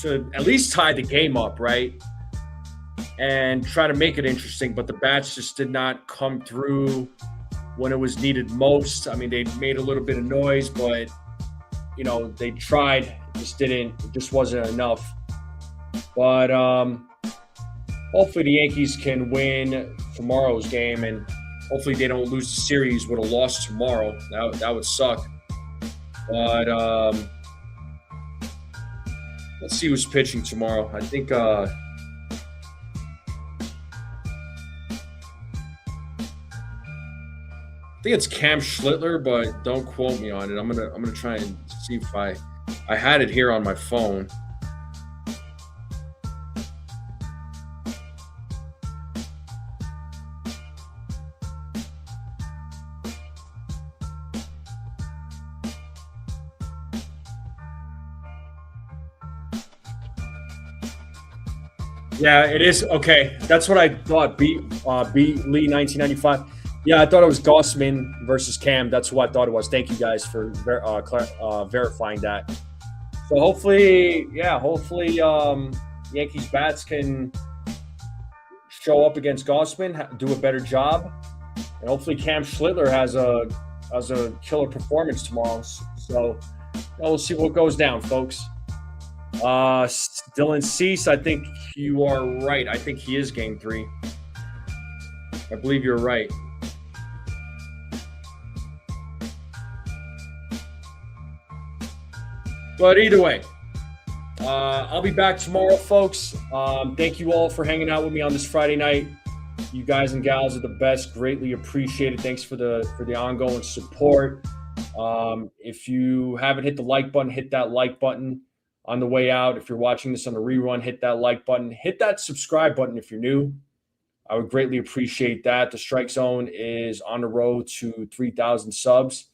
at least tie the game up, right? And try to make it interesting, but the bats just did not come through when it was needed most. I mean, they made a little bit of noise, but, you know, they tried. It just wasn't enough. But hopefully the Yankees can win tomorrow's game, and hopefully they don't lose the series with a loss tomorrow. That would suck. But let's see who's pitching tomorrow. I think it's Cam Schlittler, but don't quote me on it. I'm gonna try and see if I had it here on my phone. Yeah, it is. Okay, that's what I thought. Beat Lee 1995. Yeah, I thought it was Gossman versus Cam. That's what I thought it was. Thank you guys for verifying that. So hopefully, Yankees bats can show up against Gossman, do a better job, and hopefully Cam Schlittler has a killer performance tomorrow. So we'll see what goes down, folks. Dylan Cease, I think you are right. I think he is game 3. I believe you're right. But either way, I'll be back tomorrow, folks. Thank you all for hanging out with me on this Friday night. You guys and gals are the best. Greatly appreciated. Thanks for the ongoing support. If you haven't hit the like button, hit that like button on the way out. If you're watching this on the rerun, hit that like button. Hit that subscribe button if you're new. I would greatly appreciate that. The Strike Zone is on the road to 3,000 subs.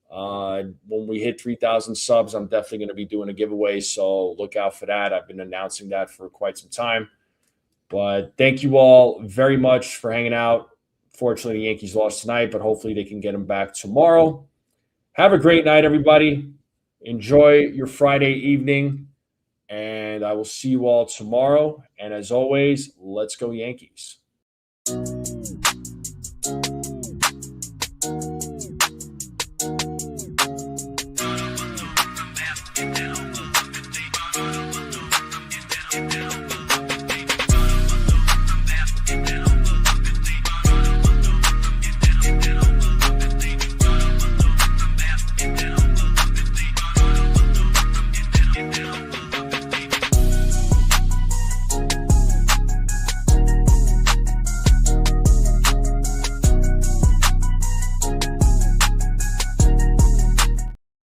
When we hit 3,000 subs, I'm definitely going to be doing a giveaway, so look out for that. I've been announcing that for quite some time. But thank you all very much for hanging out. Fortunately, the Yankees lost tonight, but hopefully they can get them back tomorrow. Have a great night, everybody. Enjoy your Friday evening, and I will see you all tomorrow. And as always, let's go Yankees.